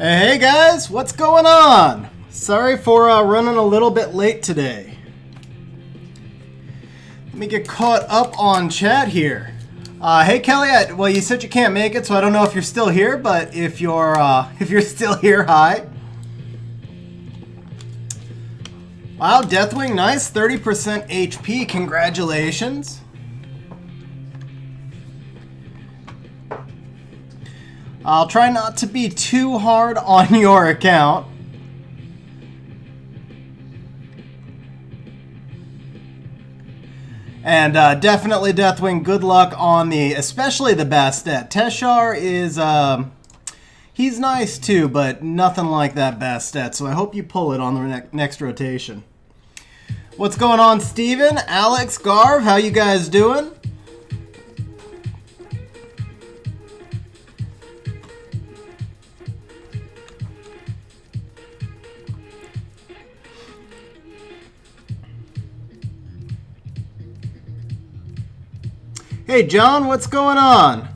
Hey guys, what's going on? Sorry for running a little bit late today. Let me get caught up on chat here. Hey Kelly, well you said you can't make it, so I don't know if you're still here, but if you're still here, hi. Wow, Deathwing, nice, 30% HP, congratulations. I'll try not to be too hard on your account. And definitely, Deathwing, good luck on especially the Bastet. Teshar is, he's nice too, but nothing like that Bastet. So I hope you pull it on the next rotation. What's going on, Steven, Alex, Garv? How you guys doing? Hey John, what's going on?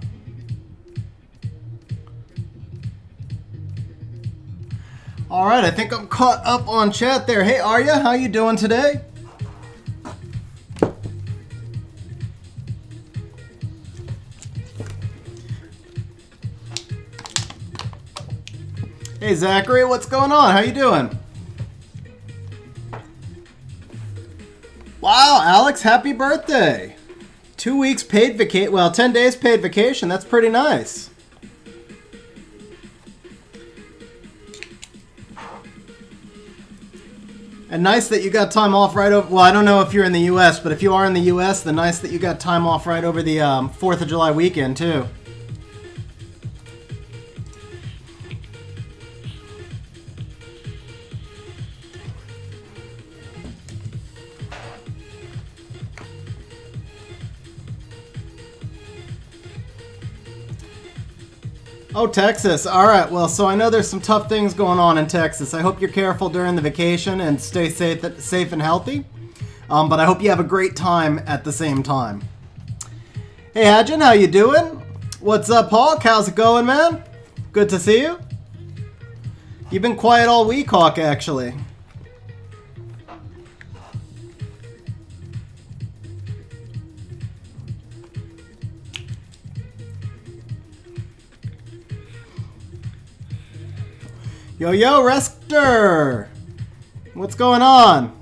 All right, I think I'm caught up on chat there. Hey Arya, how you doing today? Hey Zachary, what's going on? How you doing? Wow, Alex, happy birthday. 2 weeks paid vacation, well, 10 days paid vacation. That's pretty nice. And nice that you got time off right over, well, I don't know if you're in the U.S., but if you are in the U.S., then nice that you got time off right over the 4th of July weekend, too. Oh, Texas. All right. Well, so I know there's some tough things going on in Texas. I hope you're careful during the vacation and stay safe and healthy. But I hope you have a great time at the same time. Hey, Hadjin, how you doing? What's up, Hawk? How's it going, man? Good to see you. You've been quiet all week, Hawk, actually. Yo, Rester! What's going on?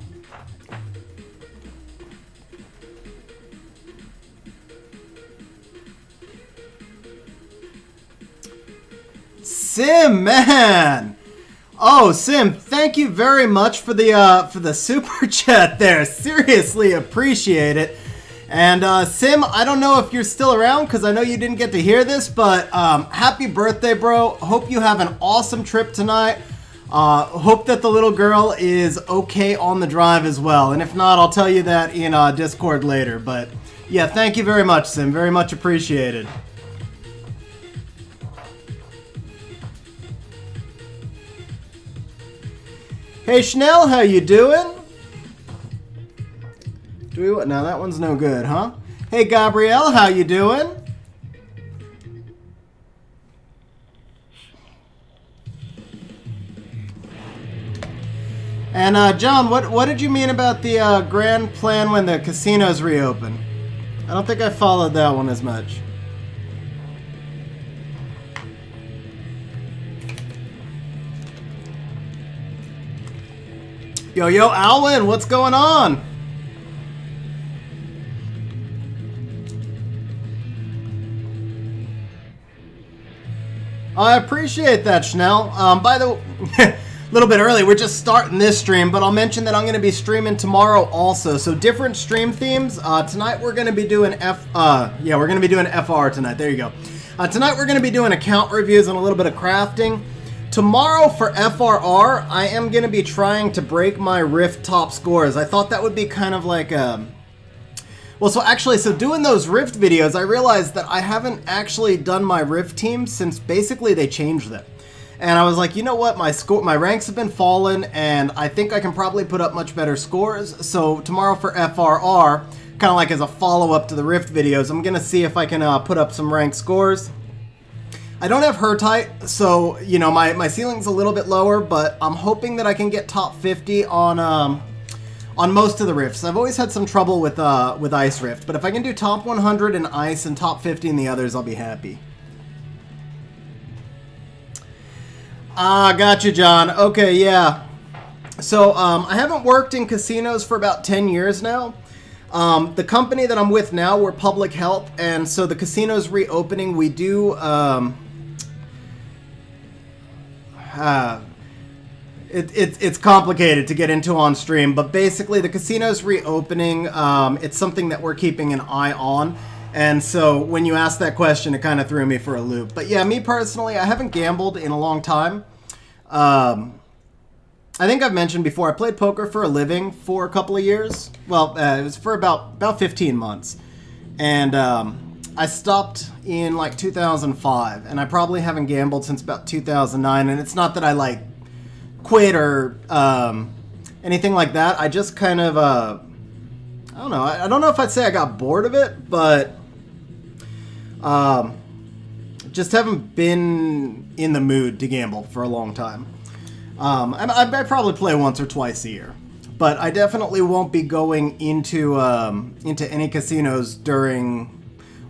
Sim, man! Oh, Sim, thank you very much for the super chat there. Seriously appreciate it. And Sim, I don't know if you're still around because I know you didn't get to hear this, but happy birthday, bro. Hope you have an awesome trip tonight. Hope that the little girl is okay on the drive as well. And if not, I'll tell you that in Discord later. But yeah, thank you very much, Sim. Very much appreciated. Hey, Schnell, how you doing? Now that one's no good, huh? Hey, Gabrielle, how you doing? And John, what did you mean about the grand plan when the casinos reopen? I don't think I followed that one as much. Yo, Alwyn, what's going on? I appreciate that, Schnell. By the way, a little bit early, we're just starting this stream, but I'll mention that I'm going to be streaming tomorrow also. So different stream themes. Tonight we're going to be doing we're going to be doing FR tonight. There you go. Tonight we're going to be doing account reviews and a little bit of crafting. Tomorrow for FRR, I am going to be trying to break my Rift top scores. I thought that would be kind of like a... Well, so doing those Rift videos, I realized that I haven't actually done my Rift team since basically they changed them. And I was like, you know what, my ranks have been fallen, and I think I can probably put up much better scores. So tomorrow for FRR, kind of like as a follow-up to the Rift videos, I'm going to see if I can put up some ranked scores. I don't have her tight, so, you know, my ceiling's a little bit lower, but I'm hoping that I can get top 50 on most of the rifts. I've always had some trouble with Ice Rift, but if I can do top 100 in Ice and top 50 in the others, I'll be happy. Ah, gotcha, John. Okay, yeah. So, I haven't worked in casinos for about 10 years now. The company that I'm with now, we're public health, and so the casino's reopening. We do, it's complicated to get into on stream, but basically the casino's reopening. It's something that we're keeping an eye on. And so when you asked that question, it kind of threw me for a loop. But yeah, me personally, I haven't gambled in a long time. I think I've mentioned before, I played poker for a living for a couple of years. Well, it was for about 15 months. And I stopped in like 2005, and I probably haven't gambled since about 2009. And it's not that I like quit or anything like that. I just kind of, I don't know. I don't know if I'd say I got bored of it, but just haven't been in the mood to gamble for a long time. I probably play once or twice a year, but I definitely won't be going into any casinos during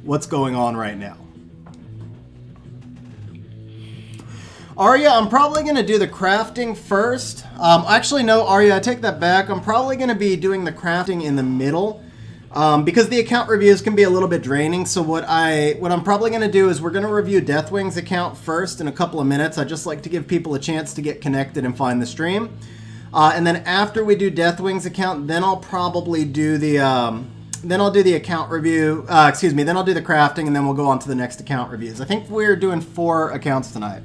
what's going on right now. Arya, I'm probably going to do the crafting first. Actually, no, Arya, I take that back. I'm probably going to be doing the crafting in the middle. Because the account reviews can be a little bit draining, so what I'm probably going to do is we're going to review Deathwing's account first in a couple of minutes. I just like to give people a chance to get connected and find the stream. And then after we do Deathwing's account, then I'll probably do the then I'll do the account review. Then I'll do the crafting, and then we'll go on to the next account reviews. I think we're doing 4 accounts tonight.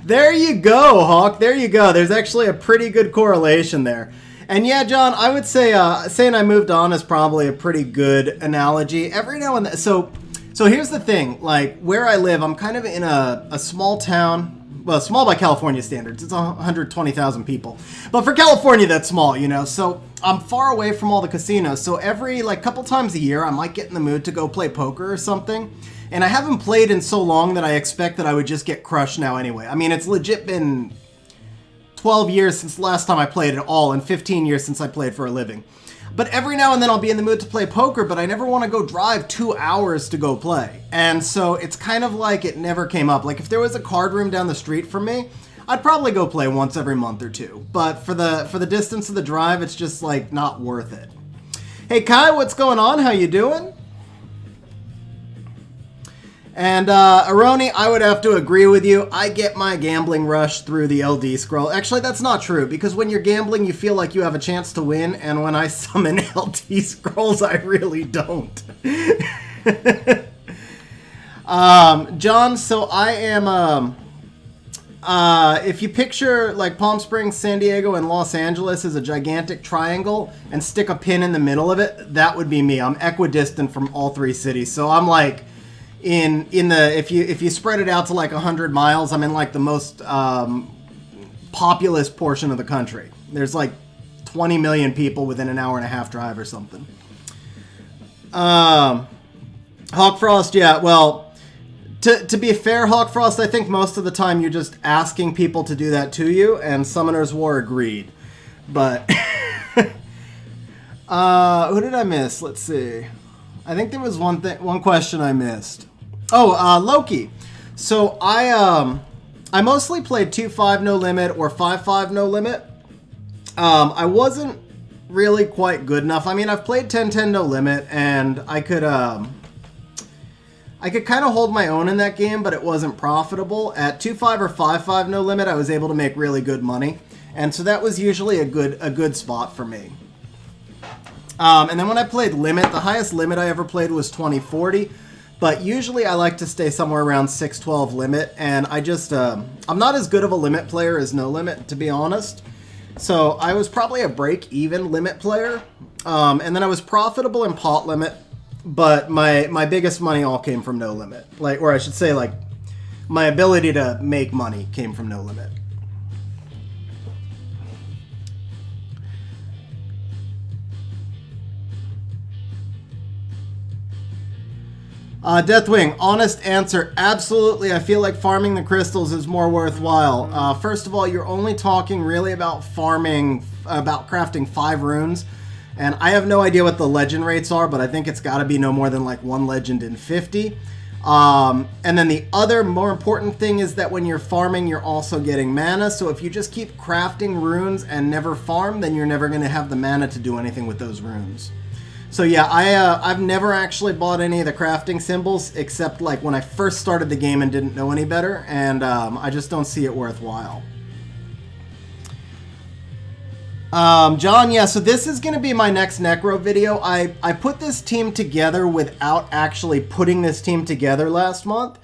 There you go, Hawk. There you go. There's actually a pretty good correlation there. And yeah, John, I would say saying I moved on is probably a pretty good analogy. Every now and then. So here's the thing. Like, where I live, I'm kind of in a small town. Well, small by California standards. It's 120,000 people. But for California, that's small, you know. So I'm far away from all the casinos. So every, like, couple times a year, I might get in the mood to go play poker or something. And I haven't played in so long that I expect that I would just get crushed now anyway. I mean, it's legit been 12 years since the last time I played at all, and 15 years since I played for a living. But every now and then I'll be in the mood to play poker, but I never want to go drive 2 hours to go play. And so it's kind of like it never came up. Like, if there was a card room down the street from me, I'd probably go play once every month or two. But for the distance of the drive, it's just, like, not worth it. Hey, Kai, what's going on? How you doing? And, Aroni, I would have to agree with you. I get my gambling rush through the LD scroll. Actually, that's not true, because when you're gambling, you feel like you have a chance to win, and when I summon LD scrolls, I really don't. John, so I am, if you picture, like, Palm Springs, San Diego, and Los Angeles as a gigantic triangle, and stick a pin in the middle of it, that would be me. I'm equidistant from all 3 cities, so I'm, like... if you spread it out to like 100 miles, I'm in like the most populous portion of the country. There's like 20 million people within an hour and a half drive or something. Hawkfrost, yeah, well, to be fair, Hawkfrost, I think most of the time you're just asking people to do that to you, and Summoner's War agreed. But who did I miss? Let's see. I think there was one question I missed. Oh, Loki. So I mostly played 2-5 no limit or 5-5 no limit. I wasn't really quite good enough. I mean, I've played 10-10 no limit, and I could kind of hold my own in that game, but it wasn't profitable. At 2-5 or 5-5 no limit, I was able to make really good money, and so that was usually a good spot for me. And then when I played limit, the highest limit I ever played was 20-40. But usually I like to stay somewhere around 6-12 limit, and I just, I'm not as good of a limit player as no limit, to be honest. So I was probably a break-even limit player, and then I was profitable in pot limit, but my biggest money all came from no limit. Like, or I should say, like, my ability to make money came from no limit. Deathwing, honest answer. Absolutely, I feel like farming the crystals is more worthwhile. First of all, you're only talking really about crafting 5 runes. And I have no idea what the legend rates are, but I think it's got to be no more than like 1 legend in 50. And then the other more important thing is that when you're farming, you're also getting mana. So if you just keep crafting runes and never farm, then you're never going to have the mana to do anything with those runes. So yeah, I've never actually bought any of the crafting symbols except like when I first started the game and didn't know any better, and I just don't see it worthwhile. John, yeah, so this is going to be my next Necro video. I put this team together without actually putting this team together last month,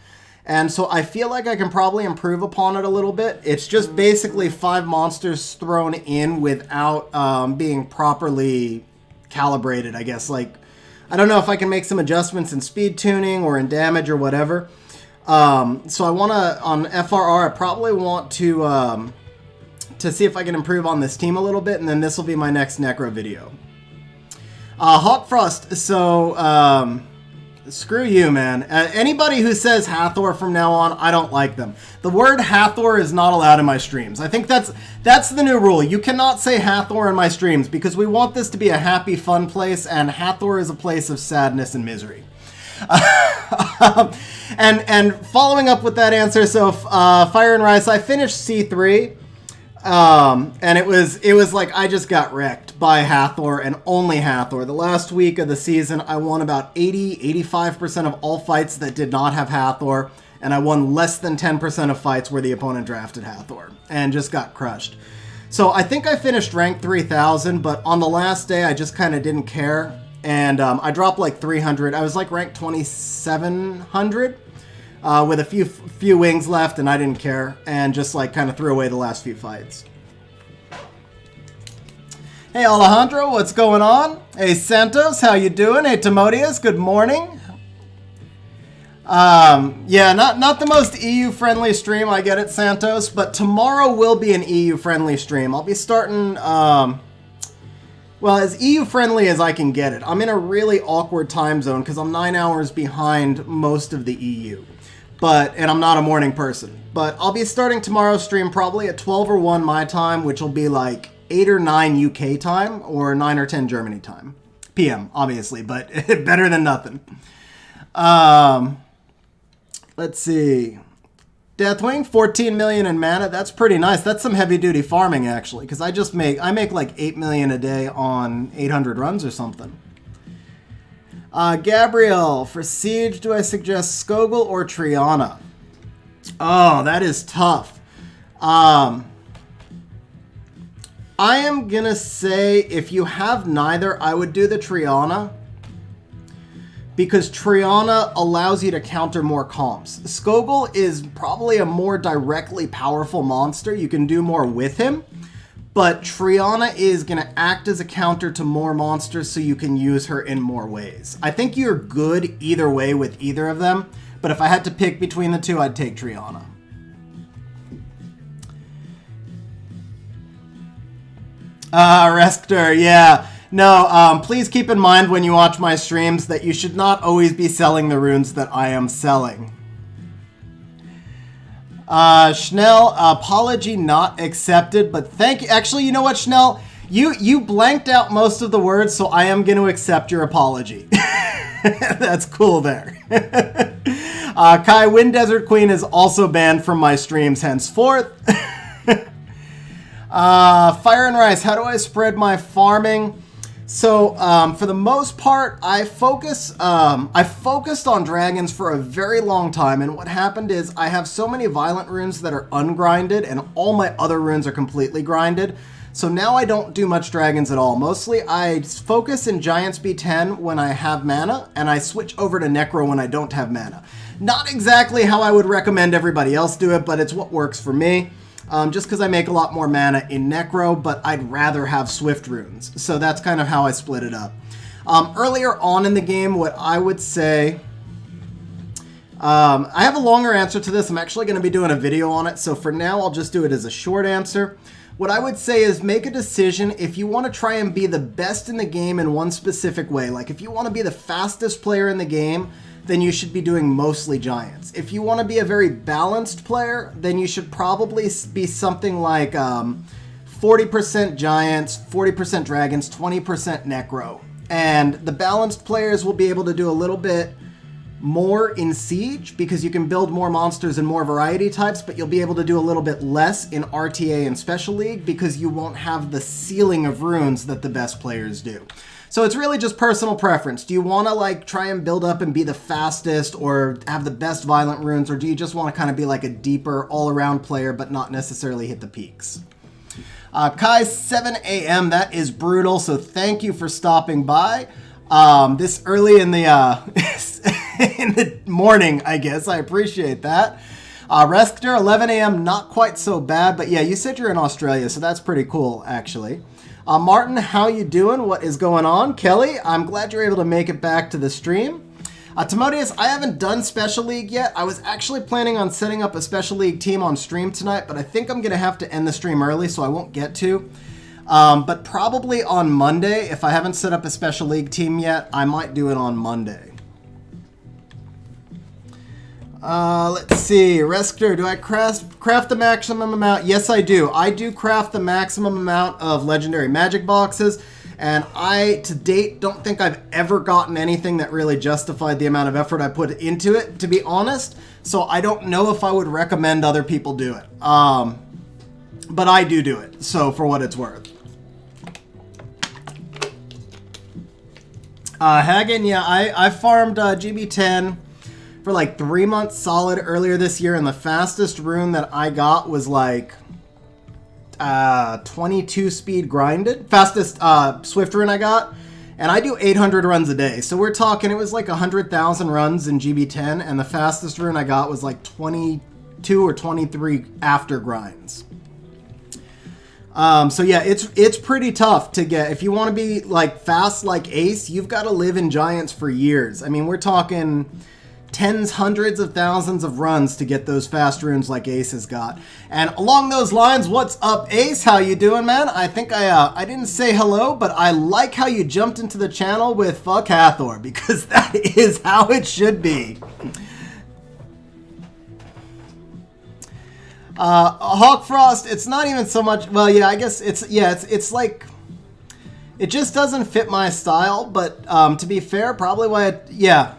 and so I feel like I can probably improve upon it a little bit. It's just basically 5 monsters thrown in without being properly calibrated, I guess. Like, I don't know if I can make some adjustments in speed tuning or in damage or whatever. So I want to, on FRR, I probably want to see if I can improve on this team a little bit, and then this will be my next Necro video. Hawkfrost, so screw you, man. Anybody who says Hathor from now on, I don't like them. The word Hathor is not allowed in my streams. I think that's the new rule. You cannot say Hathor in my streams because we want this to be a happy, fun place, and Hathor is a place of sadness and misery. And following up with that answer, so Fire and Rice, I finished C3. And it was like I just got wrecked by Hathor and only Hathor. The last week of the season, I won about 85% of all fights that did not have Hathor, and I won less than 10% of fights where the opponent drafted Hathor, and just got crushed. So I think I finished rank 3000, but on the last day, I just kind of didn't care, and I dropped like 300. I was like rank 2700. With a few wings left, and I didn't care, and just like kind of threw away the last few fights. Hey Alejandro, what's going on? Hey Santos, how you doing? Hey Timotheus, good morning. Yeah, not the most EU friendly stream, I get it, Santos, but tomorrow will be an EU friendly stream. I'll be starting well, as EU friendly as I can get it. I'm in a really awkward time zone because I'm 9 hours behind most of the EU. And I'm not a morning person. But I'll be starting tomorrow's stream probably at 12 or 1 my time, which will be like 8 or 9 UK time, or 9 or 10 Germany time. PM, obviously, but better than nothing. Let's see. Deathwing, 14 million in mana. That's pretty nice. That's some heavy-duty farming, actually, because I make like 8 million a day on 800 runs or something. Gabriel, for Siege, do I suggest Skogul or Triana? Oh, that is tough. I am going to say if you have neither, I would do the Triana. Because Triana allows you to counter more comps. Skogul is probably a more directly powerful monster. You can do more with him. But Triana is going to act as a counter to more monsters so you can use her in more ways. I think you're good either way with either of them, but if I had to pick between the two, I'd take Triana. Reskter, yeah. No, please keep in mind when you watch my streams that you should not always be selling the runes that I am selling. Schnell, apology not accepted, but thank you. Actually, you know what, Schnell? You blanked out most of the words, so I am going to accept your apology. That's cool there. Kai, Wind Desert Queen is also banned from my streams henceforth. Fire and Rice, how do I spread my farming? So, for the most part, I focused on dragons for a very long time, and what happened is I have so many violent runes that are ungrinded, and all my other runes are completely grinded, so now I don't do much dragons at all. Mostly, I focus in Giants B10 when I have mana, and I switch over to Necro when I don't have mana. Not exactly how I would recommend everybody else do it, but it's what works for me. Just because I make a lot more mana in Necro, but I'd rather have Swift runes. So that's kind of how I split it up. Earlier on in the game, what I would say... I have a longer answer to this. I'm actually going to be doing a video on it, so for now I'll just do it as a short answer. What I would say is make a decision if you want to try and be the best in the game in one specific way. Like if you want to be the fastest player in the game, then you should be doing mostly giants. If you want to be a very balanced player, then you should probably be something like 40% giants, 40% dragons, 20% necro. And the balanced players will be able to do a little bit more in siege because you can build more monsters and more variety types, but you'll be able to do a little bit less in RTA and Special League because you won't have the ceiling of runes that the best players do. So it's really just personal preference. Do you want to like try and build up and be the fastest or have the best violent runes, or do you just want to kind of be like a deeper all-around player but not necessarily hit the peaks? Kai, 7 a.m., that is brutal, so thank you for stopping by. This early in the in the morning, I guess. I appreciate that. Reskter, 11 a.m., not quite so bad, but yeah, you said you're in Australia, so that's pretty cool, actually. Martin, how you doing? What is going on? Kelly, I'm glad you're able to make it back to the stream. Timodius, I haven't done Special League yet. I was actually planning on setting up a Special League team on stream tonight, but I think I'm going to have to end the stream early, so I won't get to. But probably on Monday, if I haven't set up a Special League team yet, I might do it on Monday. Let's see. Reskter, do I craft the maximum amount? Yes, I do. I do craft the maximum amount of legendary magic boxes, and I, to date, don't think I've ever gotten anything that really justified the amount of effort I put into it, to be honest. So I don't know if I would recommend other people do it. But I do it, so for what it's worth. Hagen, yeah, I farmed GB10 for like 3 months solid earlier this year, and the fastest rune that I got was like 22 speed grinded. Fastest Swift rune I got, and I do 800 runs a day. So we're talking, it was like 100,000 runs in GB10, and the fastest rune I got was like 22 or 23 after grinds. So yeah, it's pretty tough to get. If you want to be like fast like Ace, you've got to live in giants for years. I mean, we're talking tens, hundreds of thousands of runs to get those fast runes like Ace has got. And along those lines, what's up, Ace? How you doing, man? I think I didn't say hello, but I like how you jumped into the channel with Fuck Hathor, because that is how it should be. Hawkfrost, it's not even so much, well, yeah, I guess it's like, it just doesn't fit my style, but to be fair, probably why yeah.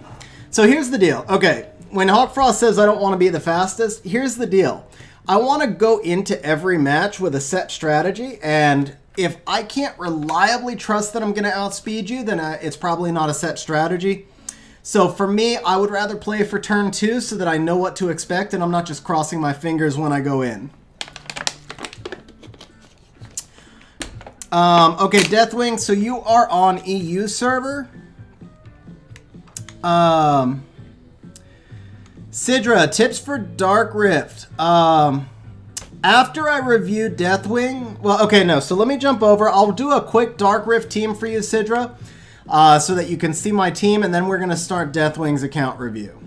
So here's the deal. Okay, when Hawkfrost says I don't want to be the fastest, here's the deal. I want to go into every match with a set strategy, and if I can't reliably trust that I'm going to outspeed you, then it's probably not a set strategy. So for me, I would rather play for turn 2 so that I know what to expect and I'm not just crossing my fingers when I go in. Okay, Deathwing, so you are on EU server. Sidra, tips for Dark Rift. After I review Deathwing, well, okay, no, so let me jump over. I'll do a quick Dark Rift team for you, Sidra. So that you can see my team, and then we're going to start Deathwing's account review.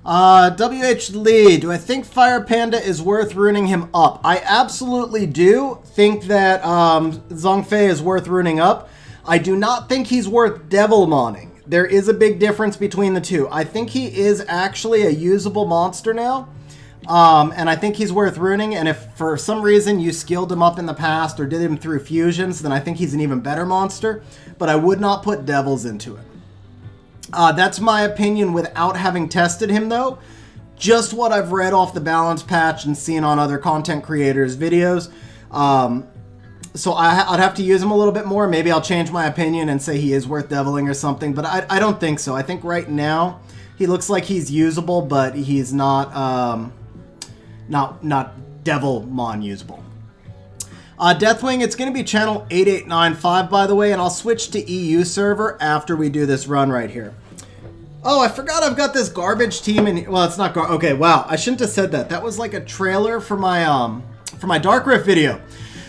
WH Lee, do I think Fire Panda is worth ruining him up? I absolutely do think that Zhongfei is worth ruining up. I do not think he's worth Devilmoning. There is a big difference between the two. I think he is actually a usable monster now. And I think he's worth ruining, and if for some reason you skilled him up in the past or did him through fusions, then I think he's an even better monster, but I would not put devils into it. That's my opinion without having tested him, though. Just what I've read off the balance patch and seen on other content creators' videos. So I'd have to use him a little bit more. Maybe I'll change my opinion and say he is worth deviling or something, but I don't think so. I think right now he looks like he's usable, but he's not... Not Devilmon usable. Deathwing, it's going to be channel 8895, by the way, and I'll switch to EU server after we do this run right here. Oh, I forgot I've got this garbage team in... Well, it's not... Okay, wow. I shouldn't have said that. That was like a trailer for my Dark Rift video.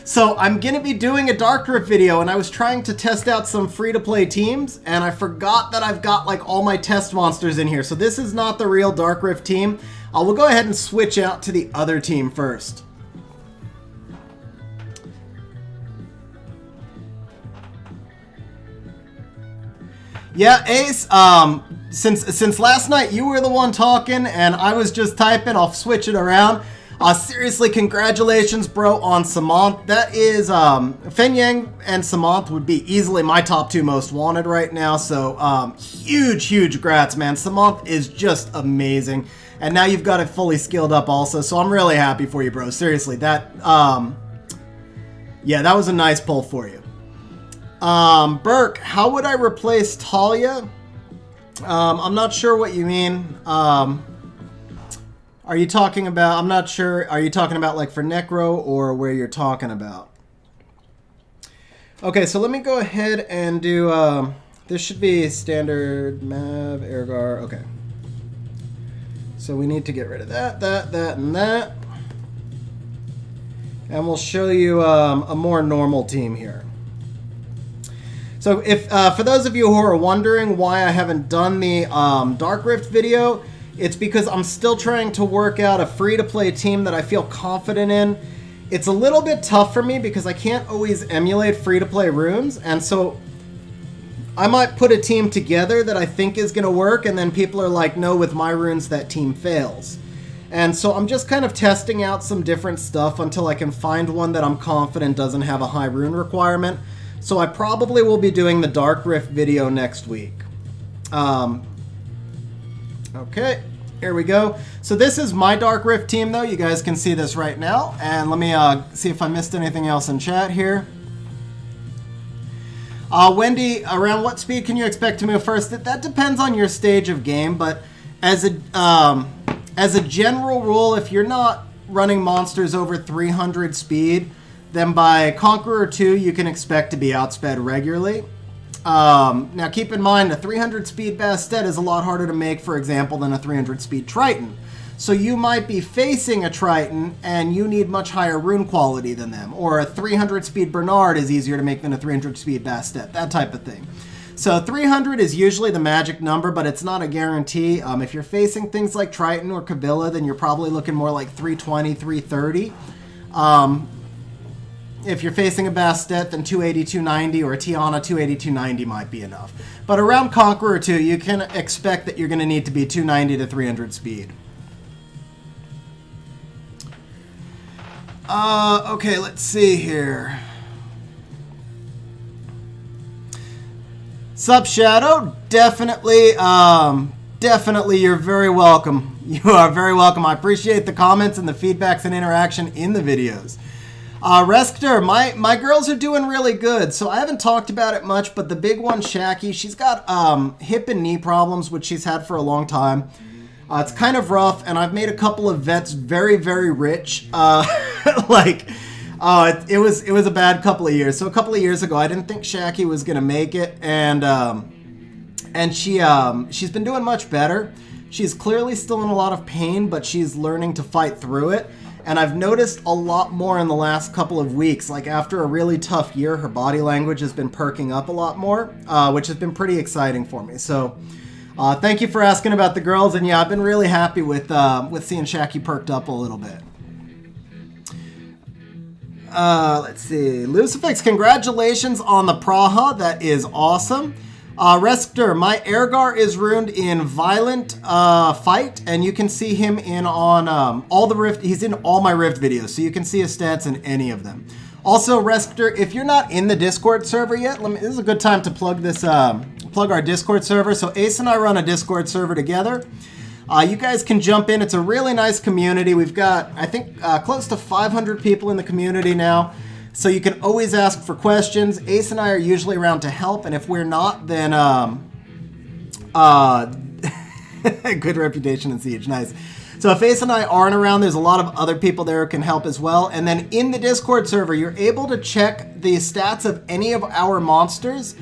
So I'm going to be doing a Dark Rift video, and I was trying to test out some free-to-play teams, and I forgot that I've got like all my test monsters in here. So this is not the real Dark Rift team. We'll go ahead and switch out to the other team first. Yeah, Ace, since last night you were the one talking and I was just typing, I'll switch it around. Seriously, congratulations, bro, on Samant. That is, Fen Yang and Samant would be easily my top 2 most wanted right now. So, huge grats, man. Samant is just amazing. And now you've got it fully skilled up also. So I'm really happy for you, bro. Seriously, that, yeah, that was a nice pull for you. Burke, how would I replace Talia? I'm not sure what you mean. Are you talking about, I'm not sure, are you talking about like for Necro or where you're talking about? Okay, so let me go ahead and do, this should be standard Mav, Ergar, okay. So we need to get rid of that, and that. And we'll show you a more normal team here. So if for those of you who are wondering why I haven't done the Dark Rift video, it's because I'm still trying to work out a free-to-play team that I feel confident in. It's a little bit tough for me because I can't always emulate free-to-play runes, and so I might put a team together that I think is going to work, and then people are like, no, with my runes that team fails. And so I'm just kind of testing out some different stuff until I can find one that I'm confident doesn't have a high rune requirement. So I probably will be doing the Dark Rift video next week. Okay, here we go. So this is my Dark Rift team, though. You guys can see this right now. And let me see if I missed anything else in chat here. Wendy, around what speed can you expect to move first? That depends on your stage of game, but as a general rule, if you're not running monsters over 300 speed, then by Conqueror 2, you can expect to be outsped regularly. Now keep in mind, a 300 speed Bastet is a lot harder to make, for example, than a 300 speed Triton. So you might be facing a Triton and you need much higher rune quality than them. Or a 300 speed Bernard is easier to make than a 300 speed Bastet, that type of thing. So 300 is usually the magic number, but it's not a guarantee. If you're facing things like Triton or Kabila, then you're probably looking more like 320, 330. If you're facing a Bastet, then 280, 290, or a Tiana, 280, 290 might be enough. But around Conqueror 2, you can expect that you're going to need to be 290 to 300 speed. Okay, let's see here. Sup, Shadow? Definitely, definitely, you're very welcome. You are very welcome. I appreciate the comments and the feedbacks and interaction in the videos. Reskter, my girls are doing really good. So I haven't talked about it much, but the big one, Shaki, she's got hip and knee problems, which she's had for a long time. It's kind of rough, and I've made a couple of vets very, very rich. It was a bad couple of years. So a couple of years ago, I didn't think Shaki was gonna make it, and she's been doing much better. She's clearly still in a lot of pain, but she's learning to fight through it. And I've noticed a lot more in the last couple of weeks. Like after a really tough year, her body language has been perking up a lot more, which has been pretty exciting for me. So thank you for asking about the girls. And yeah, I've been really happy with seeing Shaki perked up a little bit. Let's see. Lucifix, congratulations on the Praha. That is awesome. Reskter, my Ergar is ruined in Violent Fight, and you can see him in on all the Rift. He's in all my Rift videos, so you can see his stats in any of them. Also, Reskter, if you're not in the Discord server yet, this is a good time to plug this, plug our Discord server. So Ace and I run a Discord server together. You guys can jump in. It's a really nice community. We've got, I think, close to 500 people in the community now. So you can always ask for questions. Ace and I are usually around to help, and if we're not, then good reputation in Siege, nice. So if Ace and I aren't around, there's a lot of other people there who can help as well. And then in the Discord server, you're able to check the stats of any of our monsters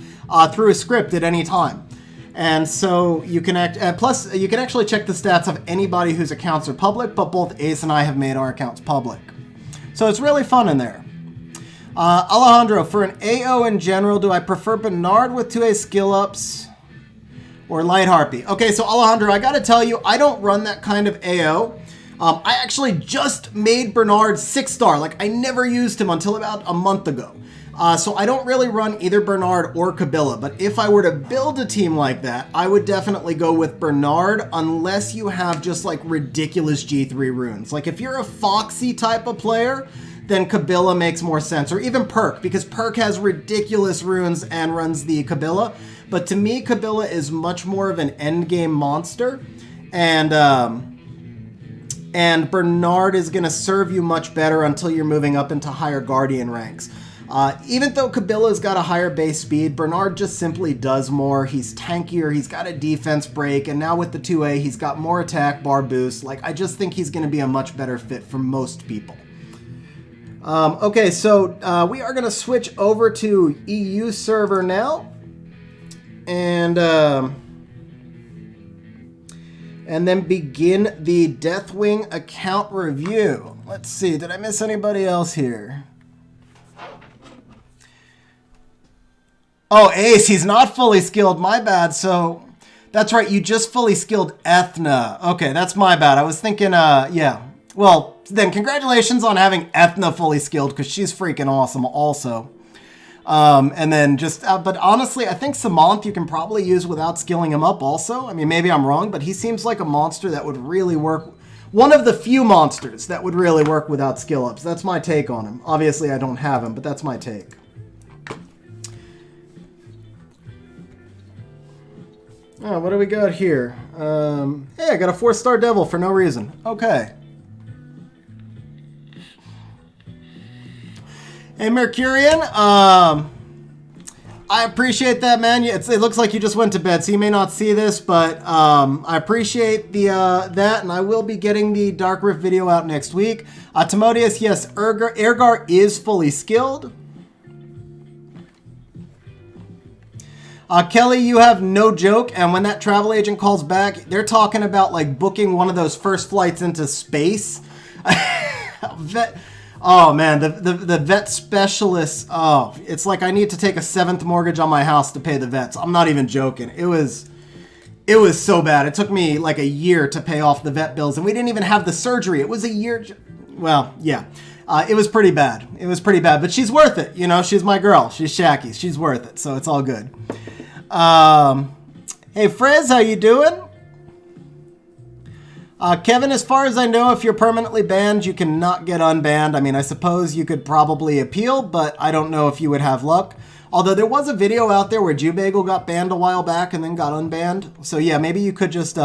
through a script at any time. And so you can plus you can actually check the stats of anybody whose accounts are public, but both Ace and I have made our accounts public. So it's really fun in there. Alejandro, for an AO in general, do I prefer Bernard with 2A skill ups or Light Harpy? Okay, so Alejandro, I gotta tell you, I don't run that kind of AO. I actually just made Bernard 6-star. Like, I never used him until about a month ago. So I don't really run either Bernard or Kabila, but if I were to build a team like that, I would definitely go with Bernard unless you have just like ridiculous G3 runes. Like if you're a Foxy type of player, then Kabila makes more sense, or even Perk, because Perk has ridiculous runes and runs the Kabila. But to me, Kabila is much more of an endgame monster, and Bernard is going to serve you much better until you're moving up into higher Guardian ranks. Even though Kabila's got a higher base speed, Bernard just simply does more. He's tankier, he's got a defense break, and now with the 2A, he's got more attack bar boost. Like, I just think he's going to be a much better fit for most people. Okay, so we are going to switch over to EU server now. And then begin the Deathwing account review. Let's see, did I miss anybody else here? Oh, Ace, he's not fully skilled, my bad. So, that's right, you just fully skilled Ethna. Okay, that's my bad. I was thinking, yeah. Well, then congratulations on having Ethna fully skilled, because she's freaking awesome also. And then just, but honestly, I think Samanth you can probably use without skilling him up also. I mean, maybe I'm wrong, but he seems like a monster that would really work. One of the few monsters that would really work without skill ups. That's my take on him. Obviously, I don't have him, but that's my take. Oh, what do we got here? Hey, I got a 4-star devil for no reason. Okay. Hey, Mercurian, I appreciate that, man. It looks like you just went to bed, so you may not see this, but I appreciate the that, and I will be getting the Dark Rift video out next week. Timodius, yes, Ergar is fully skilled. Kelly, you have no joke, and when that travel agent calls back, they're talking about, like, booking one of those first flights into space. Oh man, the vet specialists, oh, it's like I need to take a 7th mortgage on my house to pay the vets. I'm not even joking. It was so bad. It took me like a year to pay off the vet bills, and we didn't even have the surgery. It was a year. Well, yeah, it was pretty bad. It was pretty bad, but she's worth it. You know, she's my girl. She's Shacky. She's worth it, so it's all good. Hey, Frez, how you doing? Kevin, as far as I know, if you're permanently banned, you cannot get unbanned. I mean, I suppose you could probably appeal, but I don't know if you would have luck. Although there was a video out there where Jubagel got banned a while back and then got unbanned. So yeah, maybe you could just,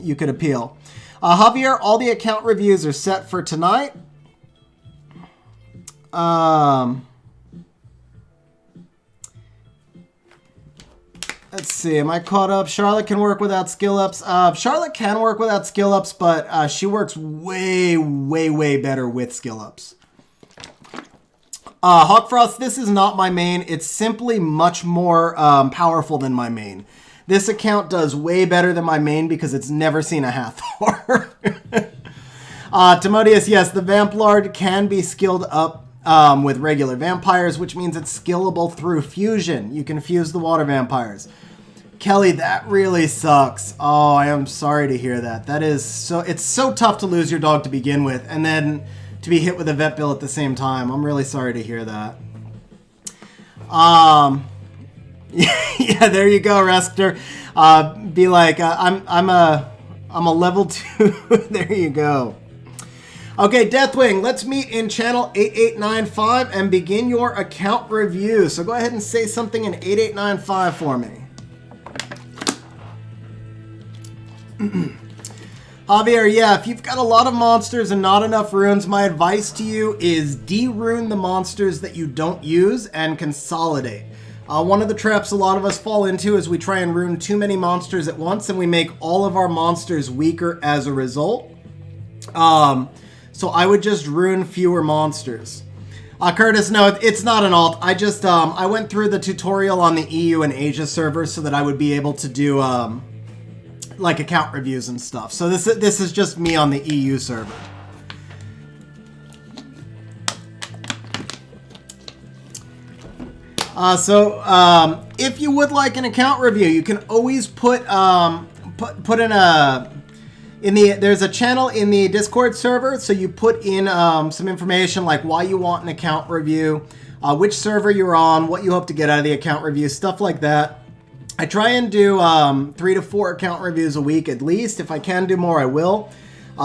you could appeal. Javier, all the account reviews are set for tonight. Let's see, am I caught up? Charlotte can work without skill ups. Charlotte can work without skill ups, but she works way, way, way better with skill ups. Hawkfrost, this is not my main. It's simply much more powerful than my main. This account does way better than my main because it's never seen a Hathor. Timodius, yes, the Vamplard can be skilled up with regular vampires, which means it's skillable through fusion. You can fuse the water vampires. Kelly, that really sucks. Oh, I am sorry to hear that. That is so, it's so tough to lose your dog to begin with, and then to be hit with a vet bill at the same time. I'm really sorry to hear that. Yeah, there you go, Rester. Be like, I'm a level 2. There you go. Okay, Deathwing, let's meet in channel 8895 and begin your account review. So go ahead and say something in 8895 for me. Javier, yeah, if you've got a lot of monsters and not enough runes, my advice to you is de-rune the monsters that you don't use and consolidate. One of the traps a lot of us fall into is we try and rune too many monsters at once, and we make all of our monsters weaker as a result. So I would just rune fewer monsters. Curtis, no, it's not an alt. I just, I went through the tutorial on the EU and Asia servers so that I would be able to do, like account reviews and stuff. So this is just me on the EU server. If you would like an account review, you can always put in a... there's a channel in the Discord server, so you put in some information like why you want an account review. which server you're on, what you hope to get out of the account review, stuff like that. I try and do 3 to 4 account reviews a week at least. If I can do more, I will.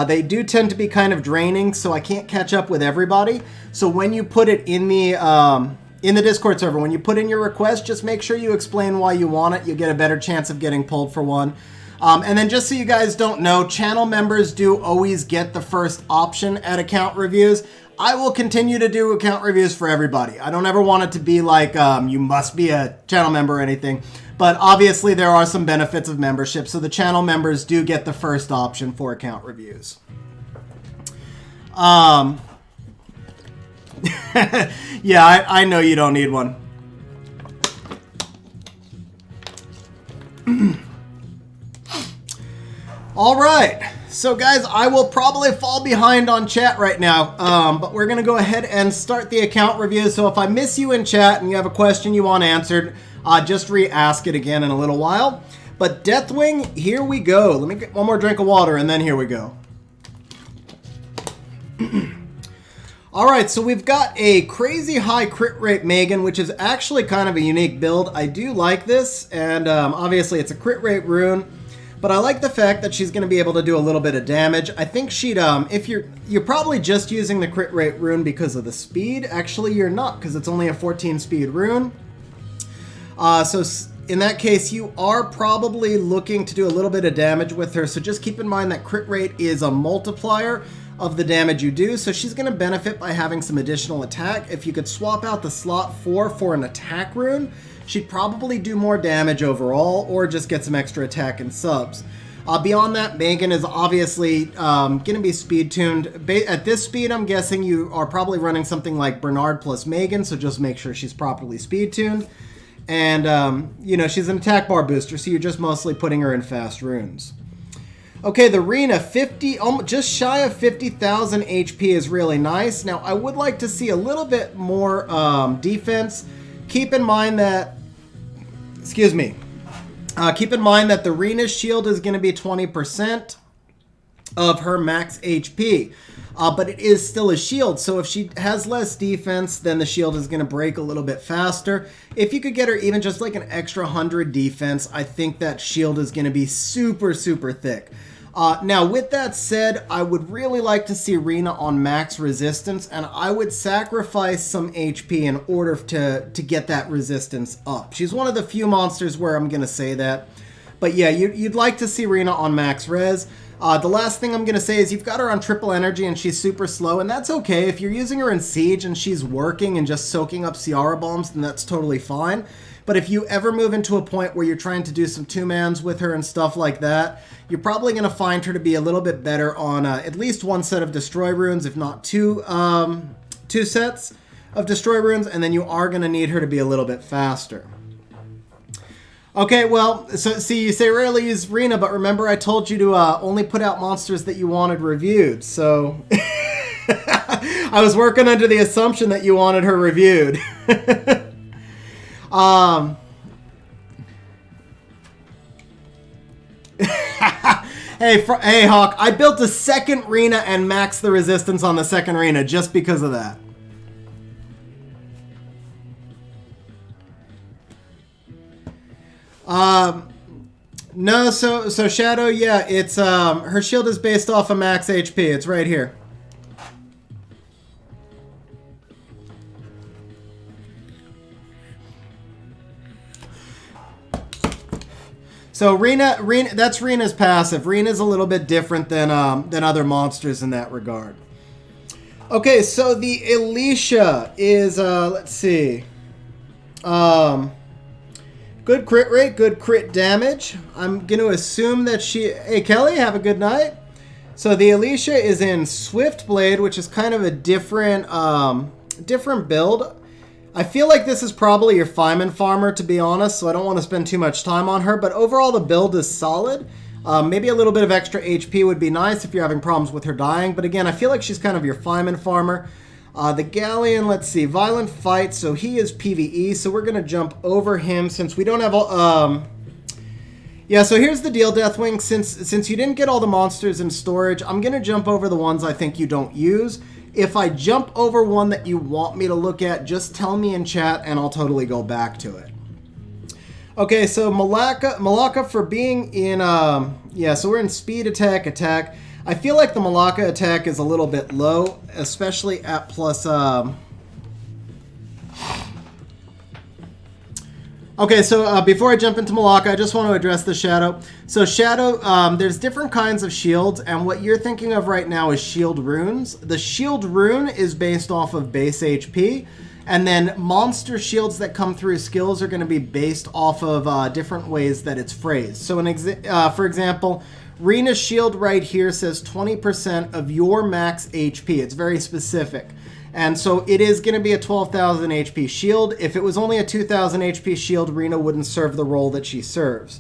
They do tend to be kind of draining, so I can't catch up with everybody. So when you put it in the Discord server, when you put in your request, just make sure you explain why you want it. You'll get a better chance of getting pulled for one. And then just so you guys don't know, channel members do always get the first option at account reviews. I will continue to do account reviews for everybody. I don't ever want it to be like you must be a channel member or anything. But obviously there are some benefits of membership, so the channel members do get the first option for account reviews. Yeah, I know you don't need one. All right, so guys, I will probably fall behind on chat right now, but we're gonna go ahead and start the account review. So if I miss you in chat and you have a question you want answered, just re-ask it again in a little while. But Deathwing, here we go. Let me get one more drink of water and then here we go. All right, so we've got a crazy high crit rate Megan, which is actually kind of a unique build. I do like this, and obviously it's a crit rate rune, but I like the fact that she's going to be able to do a little bit of damage. I think she'd, if you're probably just using the crit rate rune because of the speed. Actually, you're not, because it's only a 14 speed rune. So in that case, you are probably looking to do a little bit of damage with her. So just keep in mind that crit rate is a multiplier of the damage you do. So she's going to benefit by having some additional attack. If you could swap out the slot 4 for an attack rune, she'd probably do more damage overall, or just get some extra attack and subs. Beyond that, Megan is obviously going to be speed tuned. At this speed, I'm guessing you are probably running something like Bernard plus Megan, so just make sure she's properly speed tuned. And, you know, she's an attack bar booster, so you're just mostly putting her in fast runes. Okay, the Rena, just shy of 50,000 HP is really nice. Now, I would like to see a little bit more defense. Keep in mind that, keep in mind that the Rena's shield is going to be 20% of her max HP. But it is still a shield, so if she has less defense, then the shield is going to break a little bit faster. If you could get her even just like an extra 100 defense, I think that shield is going to be super, super thick. Now, with that said, I would really like to see Rena on max resistance, and I would sacrifice some HP in order to get that resistance up. She's one of the few monsters where I'm going to say that. But yeah, you'd like to see Rena on max res. The last thing I'm going to say is you've got her on triple energy and she's super slow, and that's okay. If you're using her in Siege and she's working and just soaking up Ciara bombs, then that's totally fine. But if you ever move into a point where you're trying to do some two-mans with her and stuff like that, you're probably going to find her to be a little bit better on at least one set of Destroy Runes, if not two sets of Destroy Runes, and then you are going to need her to be a little bit faster. Okay, well, so see, you say rarely use Rena, but remember I told you to only put out monsters that you wanted reviewed, so I was working under the assumption that you wanted her reviewed. Hey, Hawk, I built a second Rena and maxed the resistance on the second Rena just because of that. No, so Shadow, yeah, it's, her shield is based off of max HP. It's right here. So Rena, that's Rena's passive. Rena's a little bit different than other monsters in that regard. Okay, so the Alicia is, let's see. Good crit rate, good crit damage. I'm going to assume that hey, Kelly, have a good night. So the Alicia is in Swift Blade, which is kind of a different build. I feel like this is probably your Feynman farmer, to be honest, so I don't want to spend too much time on her. But overall, the build is solid. Maybe a little bit of extra HP would be nice if you're having problems with her dying. But again, I feel like she's kind of your Feynman farmer. The Galleon, let's see, Violent Fight, so he is PvE, so we're going to jump over him since we don't have all... Yeah, so here's the deal, Deathwing. Since you didn't get all the monsters in storage, I'm going to jump over the ones I think you don't use. If I jump over one that you want me to look at, just tell me in chat and I'll totally go back to it. Okay, so Malaka for being in, yeah, so we're in speed attack. I feel like the Malaka attack is a little bit low, especially at plus, Okay, so before I jump into Malaka, I just want to address the Shadow. So Shadow, there's different kinds of shields, and what you're thinking of right now is shield runes. The shield rune is based off of base HP, and then monster shields that come through skills are going to be based off of different ways that it's phrased. So for example, Rena's shield right here says 20% of your max HP. It's very specific. And so it is going to be a 12,000 HP shield. If it was only a 2,000 HP shield, Rena wouldn't serve the role that she serves.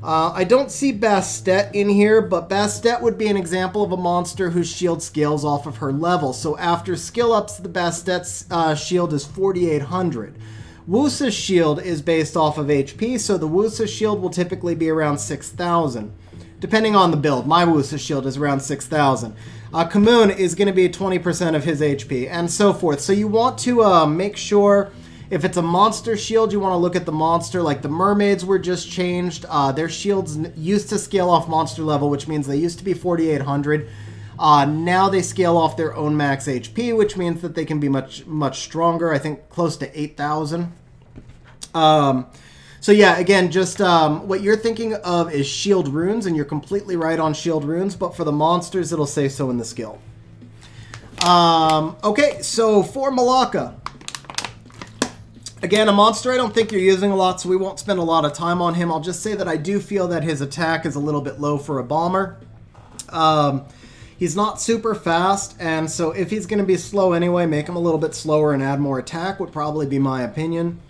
I don't see Bastet in here, but Bastet would be an example of a monster whose shield scales off of her level. So after skill ups, the Bastet's shield is 4,800. Wusa's shield is based off of HP, so the Wusa shield will typically be around 6,000. Depending on the build, my Wusa shield is around 6,000. Kamoon is going to be 20% of his HP, and so forth. So you want to make sure, if it's a monster shield, you want to look at the monster. Like the mermaids were just changed. Their shields used to scale off monster level, which means they used to be 4,800. Now they scale off their own max HP, which means that they can be much stronger. I think close to 8,000. So yeah, again, just what you're thinking of is shield runes, and you're completely right on shield runes, but for the monsters, it'll say so in the skill. Okay, so for Malaka, again, a monster I don't think you're using a lot, so we won't spend a lot of time on him. I'll just say that I do feel that his attack is a little bit low for a bomber. He's not super fast, and so if he's going to be slow anyway, make him a little bit slower and add more attack would probably be my opinion.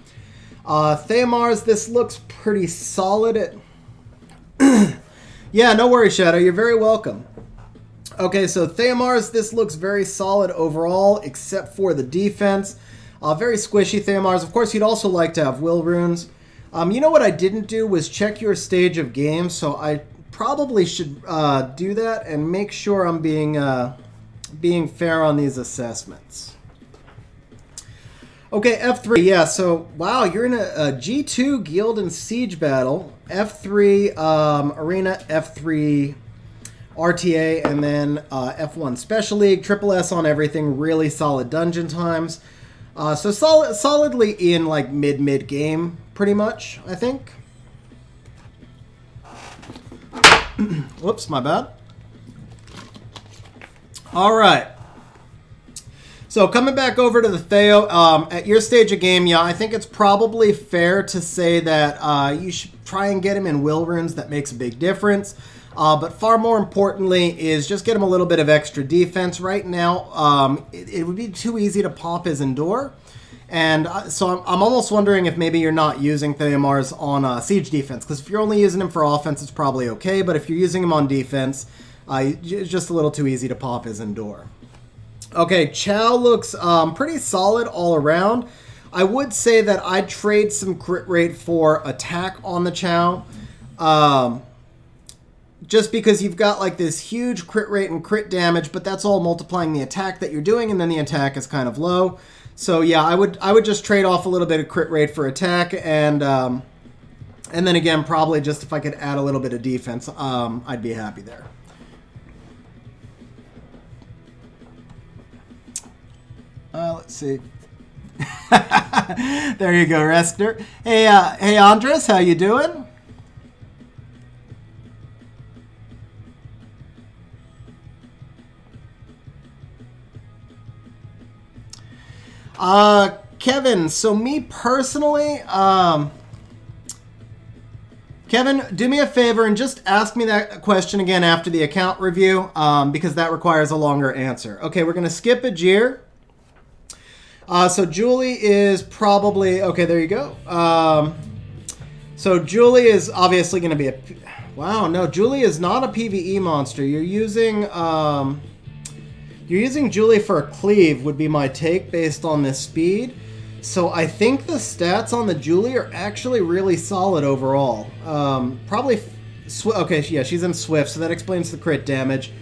Theomars, this looks pretty solid. Yeah, no worries, Shadow. You're very welcome. Okay, so Theomars, this looks very solid overall, except for the defense. Very squishy Theomars. Of course, you'd also like to have will runes. You know what I didn't do was check your stage of game, so I probably should do that and make sure I'm being fair on these assessments. Okay, F3, yeah, so, wow, you're in a G2 Guild and Siege battle, F3 Arena, F3 RTA, and then F1 Special League, Triple S on everything, really solid dungeon times. So solidly in, like, mid game, pretty much, I think. Whoops, my bad. All right. So coming back over to the Theo, at your stage of game, yeah, I think it's probably fair to say that you should try and get him in will runes. That makes a big difference. But far more importantly is just get him a little bit of extra defense. Right now, it would be too easy to pop his Endure. And so I'm almost wondering if maybe you're not using Theomars on siege defense. Because if you're only using him for offense, it's probably okay. But if you're using him on defense, it's just a little too easy to pop his Endure. Okay, Chow looks pretty solid all around. I would say that I'd trade some crit rate for attack on the Chow. Just because you've got like this huge crit rate and crit damage, but that's all multiplying the attack that you're doing, and then the attack is kind of low. So yeah, I would just trade off a little bit of crit rate for attack, and then again, probably just if I could add a little bit of defense, I'd be happy there. Let's see. There you go, Rester. Hey, Andres, how you doing? Kevin, so me personally, Kevin, do me a favor and just ask me that question again after the account review, because that requires a longer answer. Okay, we're going to skip Ajir. So Julie is probably... Okay, there you go. So Julie is obviously going to be a... Wow, no, Julie is not a PvE monster. You're using Julie for a cleave would be my take based on this speed. So I think the stats on the Julie are actually really solid overall. Probably... Okay, yeah, she's in Swift, so that explains the crit damage.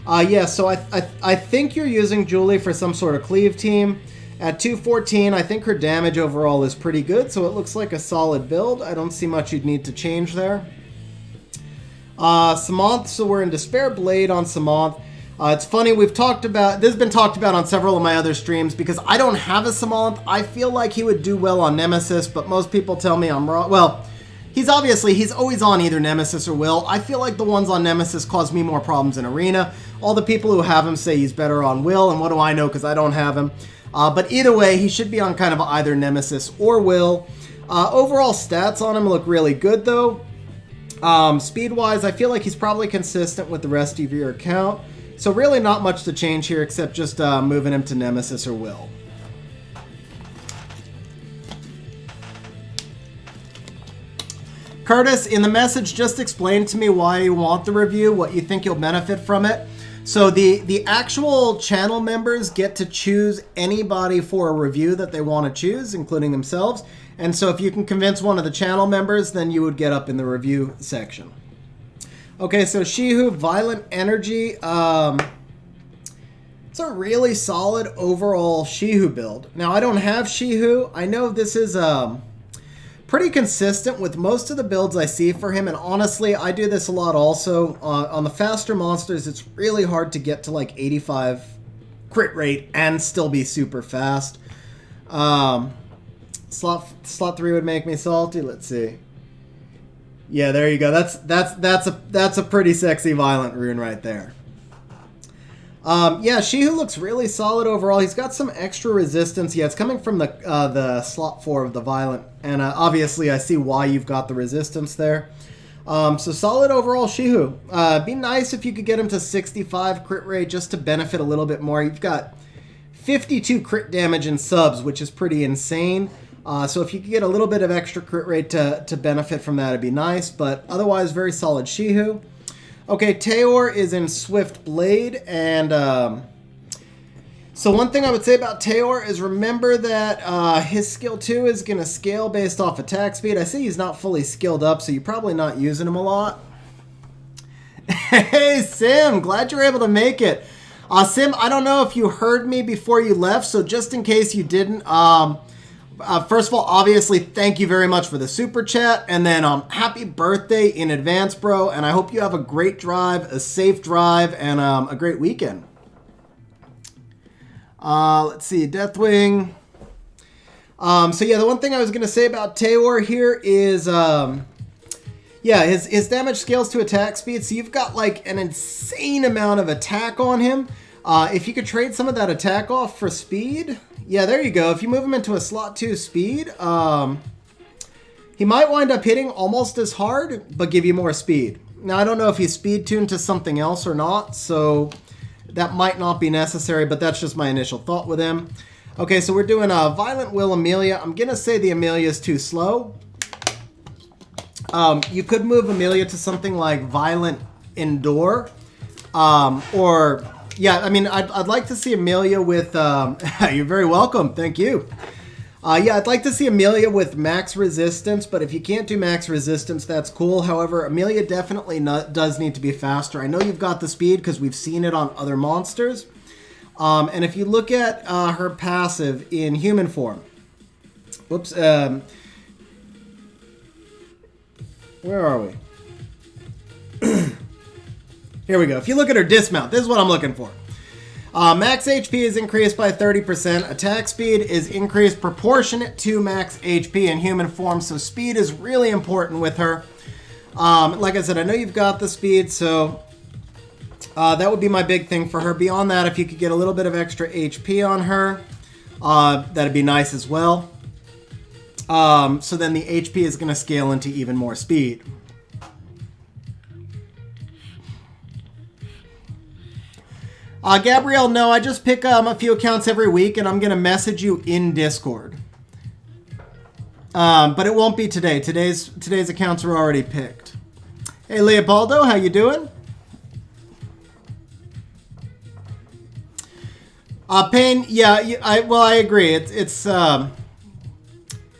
Yeah, so I think you're using Julie for some sort of cleave team. At 214, I think her damage overall is pretty good, so it looks like a solid build. I don't see much you'd need to change there. Samanth, so we're in Despair Blade on Samanth. It's funny, this has been talked about on several of my other streams, because I don't have a Samanth. I feel like he would do well on Nemesis, but most people tell me I'm wrong. Well, he's always on either Nemesis or Will. I feel like the ones on Nemesis cause me more problems in Arena. All the people who have him say he's better on Will, and what do I know because I don't have him. But either way, he should be on kind of either Nemesis or Will. Overall stats on him look really good, though. Speed-wise, I feel like he's probably consistent with the rest of your account. So really not much to change here except just moving him to Nemesis or Will. Curtis, in the message, just explain to me why you want the review, what you think you'll benefit from it. So the actual channel members get to choose anybody for a review that they want to choose, including themselves. And so if you can convince one of the channel members, then you would get up in the review section. Okay, so Shihu, Violent Energy. It's a really solid overall Shihu build. Now, I don't have Shihu. I know this is pretty consistent with most of the builds I see for him, and honestly, I do this a lot also. On the faster monsters, it's really hard to get to like 85 crit rate and still be super fast. Slot 3 would make me salty. Let's see. Yeah, there you go. That's a pretty sexy violent rune right there. Yeah, Shihu looks really solid overall. He's got some extra resistance. Yeah, it's coming from the slot 4 of the Violent. And obviously I see why you've got the resistance there. So solid overall Shihu. Be nice if you could get him to 65 crit rate just to benefit a little bit more. You've got 52 crit damage in subs, which is pretty insane. So if you could get a little bit of extra crit rate to benefit from that, it'd be nice. But otherwise, very solid Shihu. Okay, Teor is in Swift Blade, and so one thing I would say about Teor is remember that his skill 2 is going to scale based off attack speed. I see he's not fully skilled up, so you're probably not using him a lot. Hey, Sim, glad you're able to make it. Sim, I don't know if you heard me before you left, so just in case you didn't, first of all, obviously, thank you very much for the super chat, and then happy birthday in advance, bro, and I hope you have a great drive, a safe drive, and a great weekend. Let's see, Deathwing. So yeah, the one thing I was going to say about Teor here is, yeah, his damage scales to attack speed, so you've got like an insane amount of attack on him. If you could trade some of that attack off for speed... Yeah, there you go. If you move him into a slot 2 speed, he might wind up hitting almost as hard, but give you more speed. Now, I don't know if he's speed tuned to something else or not, so that might not be necessary, but that's just my initial thought with him. Okay, so we're doing a Violent Will Amelia. I'm going to say the Amelia is too slow. You could move Amelia to something like Violent Endure, or... Yeah, I mean, I'd like to see Amelia with... you're very welcome. Thank you. Yeah, I'd like to see Amelia with max resistance, but if you can't do max resistance, that's cool. However, Amelia definitely does need to be faster. I know you've got the speed because we've seen it on other monsters. And if you look at her passive in human form... Whoops. Where are we? Here we go. If you look at her dismount, this is what I'm looking for. Max HP is increased by 30%. Attack speed is increased proportionate to max HP in human form. So speed is really important with her. Like I said, I know you've got the speed, so that would be my big thing for her. Beyond that, if you could get a little bit of extra HP on her, that'd be nice as well. So then the HP is going to scale into even more speed. Gabrielle, no, I just pick a few accounts every week, and I'm going to message you in Discord. But it won't be today. Today's accounts are already picked. Hey, Leopoldo, how you doing? Payne, yeah, I agree. It's I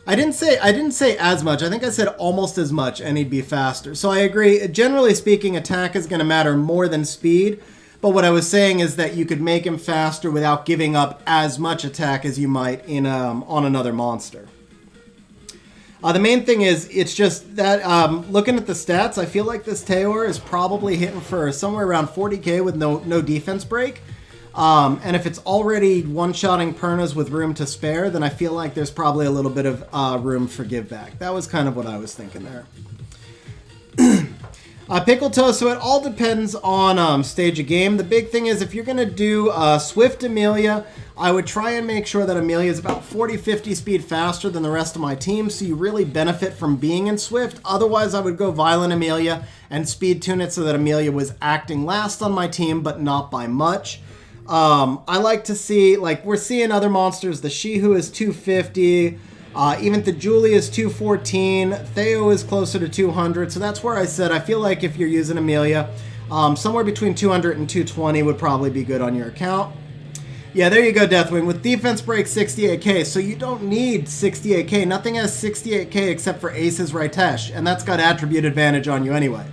didn't say as much. I think I said almost as much, and he'd be faster. So I agree. Generally speaking, attack is going to matter more than speed. But what I was saying is that you could make him faster without giving up as much attack as you might in on another monster. The main thing is, it's just that looking at the stats, I feel like this Taeor is probably hitting for somewhere around 40k with no defense break. And if it's already one-shotting Pernas with room to spare, then I feel like there's probably a little bit of room for give back. That was kind of what I was thinking there. Pickle Toe, so it all depends on stage of game. The big thing is if you're going to do Swift Amelia, I would try and make sure that Amelia is about 40-50 speed faster than the rest of my team, so you really benefit from being in Swift. Otherwise, I would go Violent Amelia and speed tune it so that Amelia was acting last on my team, but not by much. I like to see, like, we're seeing other monsters. The Shihu is 250. Even the Julie is 214. Theo is closer to 200. So that's where I said I feel like if you're using Amelia, somewhere between 200 and 220 would probably be good on your account. Yeah, there you go, Deathwing. With defense break 68k, so you don't need 68k. Nothing has 68k except for Ace's Raitesh, and that's got attribute advantage on you anyway.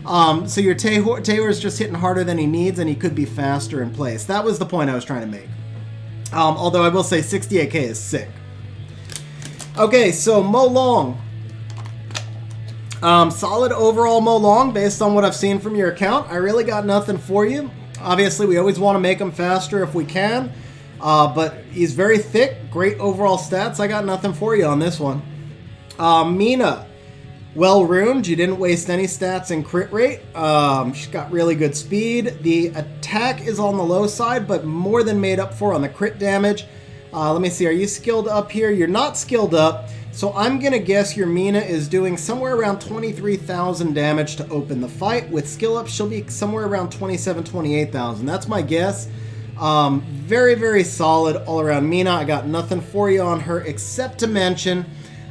So your Taeor is just hitting harder than he needs, and he could be faster in place. That was the point I was trying to make. Although I will say 68k is sick. Okay, so Mo Long. Solid overall Mo Long based on what I've seen from your account. I really got nothing for you. Obviously, we always want to make him faster if we can. But he's very thick. Great overall stats. I got nothing for you on this one. Mina. Well ruined. You didn't waste any stats in crit rate. She's got really good speed. The attack is on the low side, but more than made up for on the crit damage. Let me see. Are you skilled up here? You're not skilled up. So I'm going to guess your Mina is doing somewhere around 23,000 damage to open the fight. With skill up, she'll be somewhere around 27,000, 28,000. That's my guess. Very, very solid all around Mina. I got nothing for you on her except to mention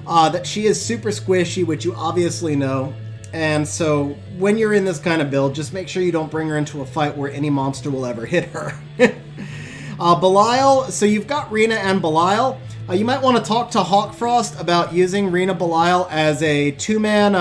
that she is super squishy, which you obviously know. And so when you're in this kind of build, just make sure you don't bring her into a fight where any monster will ever hit her. Belial, so you've got Rena and Belial. You might want to talk to Hawkfrost about using Rena Belial as a two-man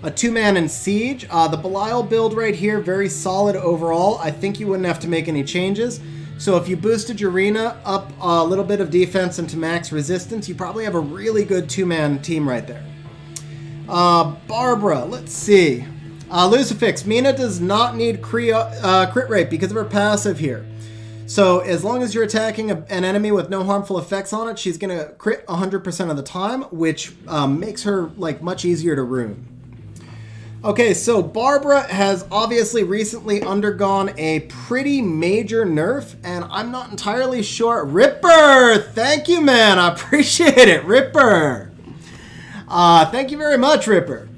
in Siege. The Belial build right here, very solid overall. I think you wouldn't have to make any changes. So if you boosted your Rena up a little bit of defense into max resistance, you probably have a really good two-man team right there. Barbara, let's see. Lucifix, Mina does not need crit rate because of her passive here. So as long as you're attacking an enemy with no harmful effects on it, she's going to crit 100% of the time, which makes her like much easier to ruin. Okay, so Barbara has obviously recently undergone a pretty major nerf, and I'm not entirely sure. Ripper! Thank you, man. I appreciate it, Ripper. Thank you very much, Ripper.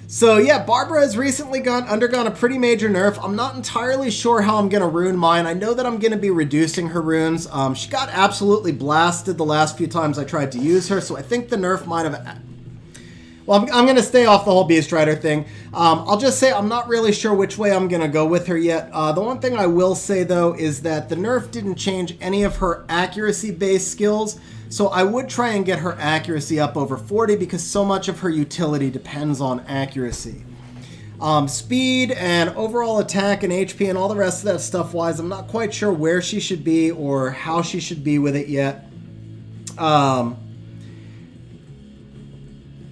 So yeah, Barbara has recently undergone a pretty major nerf. I'm not entirely sure how I'm going to ruin mine. I know that I'm going to be reducing her runes. She got absolutely blasted the last few times I tried to use her, so I think the nerf might have... Well, I'm going to stay off the whole Beast Rider thing. I'll just say I'm not really sure which way I'm going to go with her yet. The one thing I will say, though, is that the nerf didn't change any of her accuracy-based skills, so I would try and get her accuracy up over 40 because so much of her utility depends on accuracy. Speed and overall attack and HP and all the rest of that stuff-wise, I'm not quite sure where she should be or how she should be with it yet.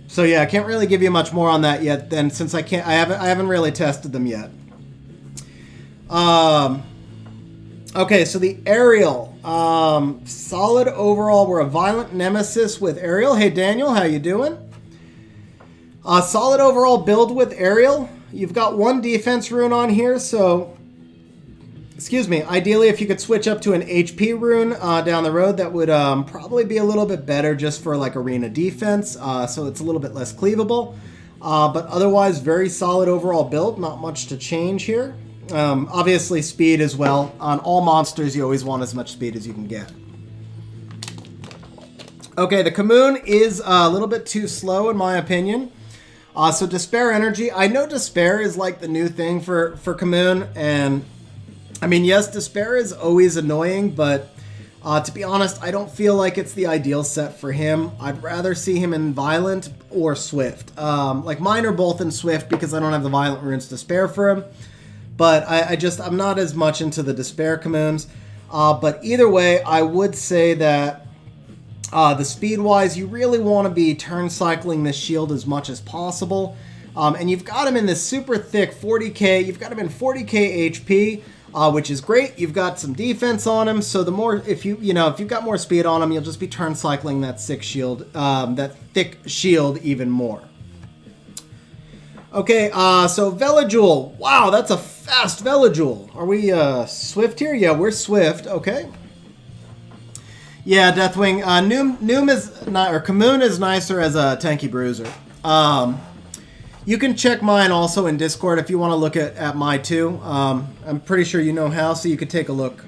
So yeah, I can't really give you much more on that yet. Then, since I haven't really tested them yet. Okay, so the Ariel, solid overall. We're a violent nemesis with Ariel. Hey Daniel, how you doing? Solid overall build with Ariel. You've got one defense rune on here, so. Excuse me, ideally if you could switch up to an HP rune down the road, that would probably be a little bit better just for like arena defense, so it's a little bit less cleavable. But otherwise, very solid overall build, not much to change here. Obviously speed as well. On all monsters, you always want as much speed as you can get. Okay, the Kamoon is a little bit too slow in my opinion. So Despair Energy, I know Despair is like the new thing for Kamoon, and I mean, yes, Despair is always annoying, but to be honest, I don't feel like it's the ideal set for him. I'd rather see him in Violent or Swift. Like, mine are both in Swift because I don't have the Violent runes to spare for him. but I'm not as much into the Despair Communes. But either way, I would say that the speed-wise, you really want to be turn cycling this shield as much as possible. And you've got him in this super thick 40k. You've got him in 40k HP, which is great. You've got some defense on him, so the more if you've got more speed on him, you'll just be turn cycling that thick shield even more. Okay, so Veligul. Wow, that's a fast Veligul. Are we swift here? Yeah, we're swift. Okay. Yeah, Deathwing. Noom is not, or Commune is nicer as a tanky bruiser. You can check mine also in Discord if you want to look at my too. I'm pretty sure you know how, so you could take a look.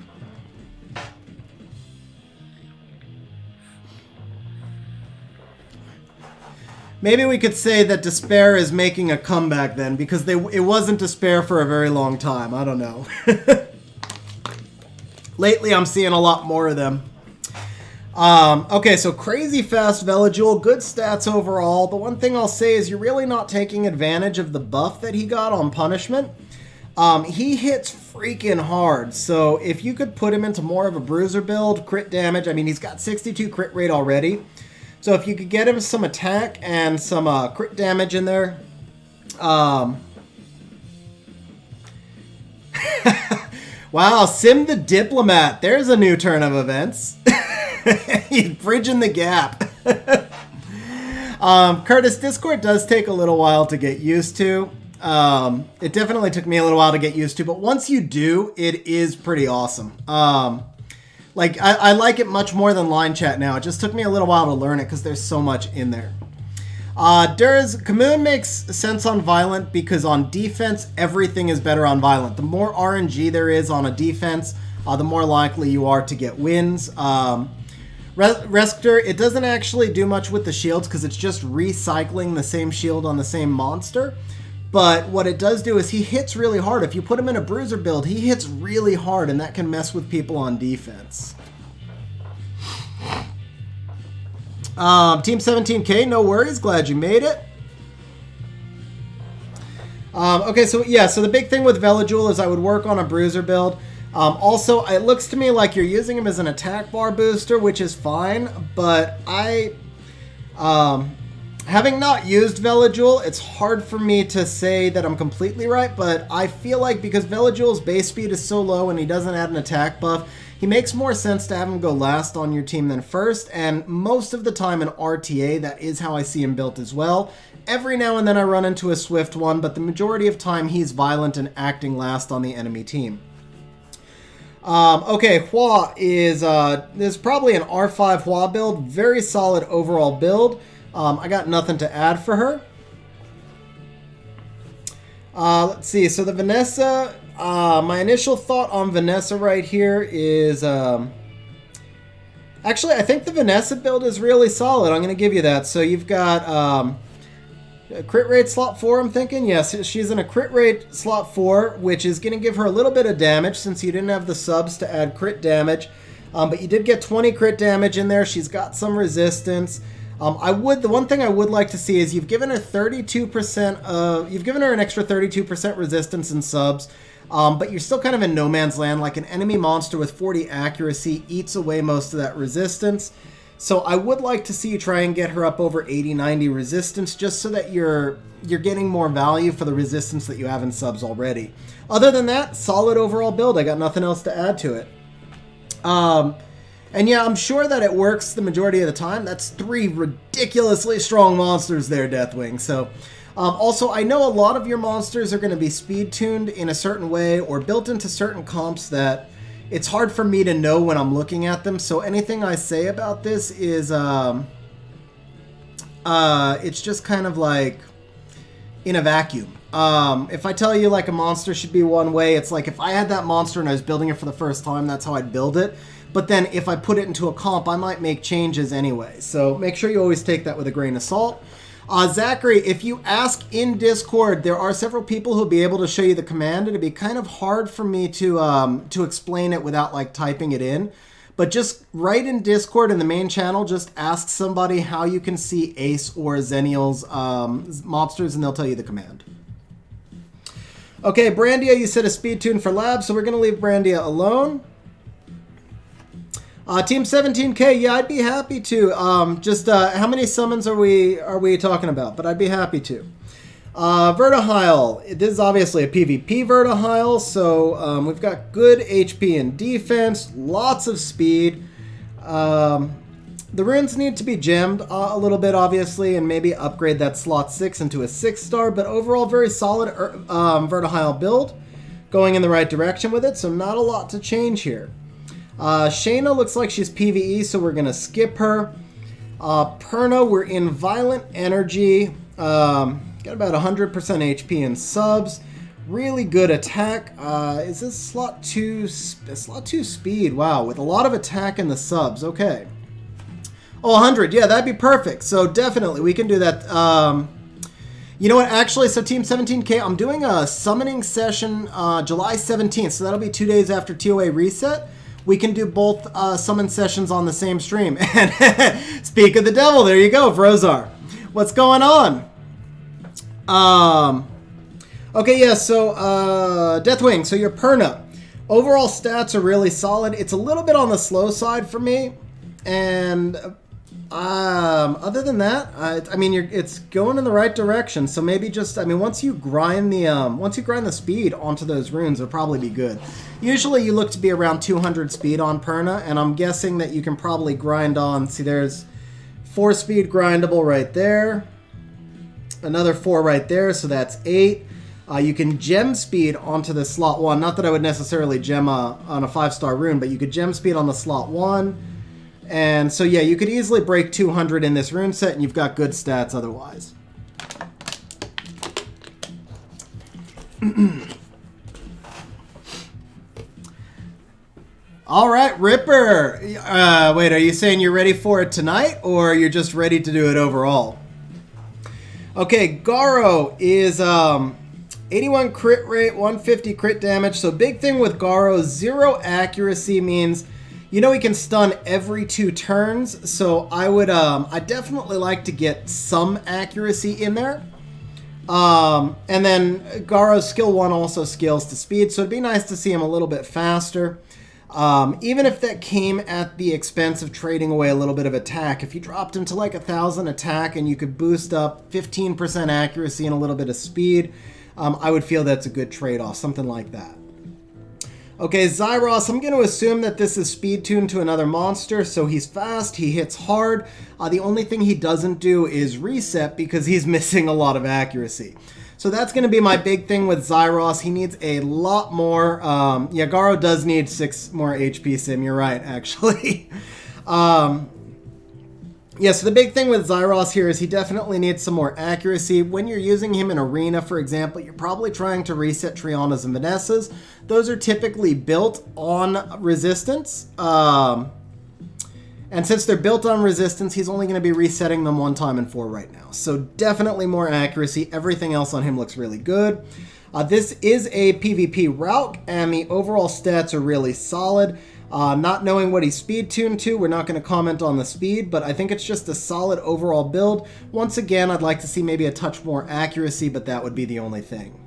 Maybe we could say that Despair is making a comeback then, because it wasn't Despair for a very long time. I don't know. Lately, I'm seeing a lot more of them. Okay, so crazy fast Veligul, good stats overall. The one thing I'll say is you're really not taking advantage of the buff that he got on punishment. He hits freaking hard, so if you could put him into more of a bruiser build, crit damage, I mean, he's got 62 crit rate already. So if you could get him some attack and some crit damage in there. Wow, Sim the Diplomat. There's a new turn of events. He's bridging the gap. Curtis, Discord does take a little while to get used to. It definitely took me a little while to get used to, but once you do, it is pretty awesome. Like, I like it much more than line chat now. It just took me a little while to learn it because there's so much in there. Commune makes sense on Violent because on defense, everything is better on Violent. The more RNG there is on a defense, the more likely you are to get wins. Resctor, it doesn't actually do much with the shields because it's just recycling the same shield on the same monster. But what it does do is he hits really hard. If you put him in a bruiser build, he hits really hard, and that can mess with people on defense. Team 17K, no worries. Glad you made it. Okay, so yeah, so the big thing with Veligul is I would work on a bruiser build. Also, it looks to me like you're using him as an attack bar booster, which is fine, but having not used Veligul, it's hard for me to say that I'm completely right, but I feel like because Veligul's base speed is so low and he doesn't add an attack buff, he makes more sense to have him go last on your team than first, and most of the time in RTA, that is how I see him built as well. Every now and then I run into a swift one, but the majority of time he's violent and acting last on the enemy team. Okay, Hua is probably an R5 Hua build, very solid overall build. I got nothing to add for her. Let's see. So the Vanessa, my initial thought on Vanessa right here is, actually, I think the Vanessa build is really solid. I'm going to give you that. So you've got a crit rate slot 4, I'm thinking. Yes, she's in a crit rate slot 4, which is going to give her a little bit of damage since you didn't have the subs to add crit damage. But you did get 20 crit damage in there. She's got some resistance. The one thing I would like to see is you've given her 32%, you've given her an extra 32% resistance in subs, but you're still kind of in no man's land. Like an enemy monster with 40 accuracy eats away most of that resistance. So I would like to see you try and get her up over 80-90 resistance just so that you're getting more value for the resistance that you have in subs already. Other than that, solid overall build. I got nothing else to add to it. And yeah, I'm sure that it works the majority of the time. That's 3 ridiculously strong monsters there, Deathwing. So, also, I know a lot of your monsters are going to be speed-tuned in a certain way or built into certain comps that it's hard for me to know when I'm looking at them. So anything I say about this is, it's just kind of like in a vacuum. If I tell you like a monster should be one way, it's like if I had that monster and I was building it for the first time, that's how I'd build it. But then if I put it into a comp, I might make changes anyway. So make sure you always take that with a grain of salt. Zachary, if you ask in Discord, there are several people who'll be able to show you the command. It'd be kind of hard for me to explain it without like typing it in. But just write in Discord in the main channel, just ask somebody how you can see Ace or Zenial's mobsters and they'll tell you the command. Okay, Brandia, you said a speed tune for lab, so we're going to leave Brandia alone. Team 17K, yeah, I'd be happy to. How many summons are we talking about? But I'd be happy to. Vertihile. This is obviously a PvP Vertihile, so we've got good HP and defense, lots of speed. The runes need to be gemmed a little bit, obviously, and maybe upgrade that slot 6 into a 6-star, but overall very solid Vertihile build, going in the right direction with it, so not a lot to change here. Shayna looks like she's PvE, so we're going to skip her. Perna, we're in Violent Energy, got about 100% HP and subs. Really good attack. Is this slot 2 speed? Wow, with a lot of attack in the subs. Okay. Oh, 100. Yeah, that'd be perfect. So definitely, we can do that. You know what? Actually, so Team 17K, I'm doing a summoning session July 17th. So that'll be 2 days after TOA reset. We can do both summon sessions on the same stream. And speak of the devil, there you go, Vrozar. What's going on? Okay, yeah, so Deathwing, so your Perna. Overall stats are really solid. It's a little bit on the slow side for me. And other than that, I mean, it's going in the right direction. So maybe just, I mean, once you grind the speed onto those runes, it'll probably be good. Usually you look to be around 200 speed on Perna, and I'm guessing that you can probably grind on. See, there's 4 speed grindable right there, another 4 right there, so that's 8. You can gem speed onto the slot 1. Not that I would necessarily gem on a 5-star rune, but you could gem speed on the slot 1. And so, yeah, you could easily break 200 in this rune set, and you've got good stats otherwise. All right, Ripper. Wait, are you saying you're ready for it tonight, or you're just ready to do it overall? Okay, Garo is 81 crit rate, 150 crit damage. So big thing with Garo, 0 accuracy means, you know, he can stun every 2 turns. So I would, I definitely like to get some accuracy in there. And then Garo's skill 1 also scales to speed. So it'd be nice to see him a little bit faster. Even if that came at the expense of trading away a little bit of attack. If you dropped him to like 1,000 attack and you could boost up 15% accuracy and a little bit of speed, I would feel that's a good trade-off, something like that. Okay, Zyros, I'm going to assume that this is speed tuned to another monster, so he's fast, he hits hard. The only thing he doesn't do is reset because he's missing a lot of accuracy. So that's going to be my big thing with Zyros. He needs a lot more. Yeah, Garo does need 6 more HP, Sim. You're right, actually. Yeah, so the big thing with Zyros here is he definitely needs some more accuracy. When you're using him in Arena, for example, you're probably trying to reset Trianas and Vanessas. Those are typically built on resistance. And since they're built on resistance, he's only going to be resetting them 1 time in 4 right now. So definitely more accuracy. Everything else on him looks really good. This is a PvP route, and the overall stats are really solid. Not knowing what he's speed tuned to, we're not going to comment on the speed, but I think it's just a solid overall build. Once again, I'd like to see maybe a touch more accuracy, but that would be the only thing.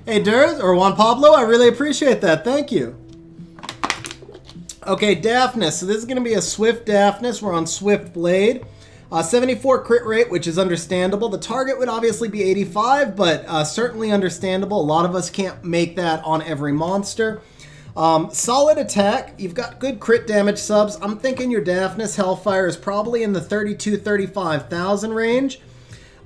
Hey, Durs, or Juan Pablo, I really appreciate that. Thank you. Okay, Daphnis. So this is going to be a Swift Daphnis. We're on Swift Blade. 74 crit rate, which is understandable. The target would obviously be 85, but certainly understandable. A lot of us can't make that on every monster. Solid attack. You've got good crit damage subs. I'm thinking your Daphnis Hellfire is probably in the 32,000-35,000 range.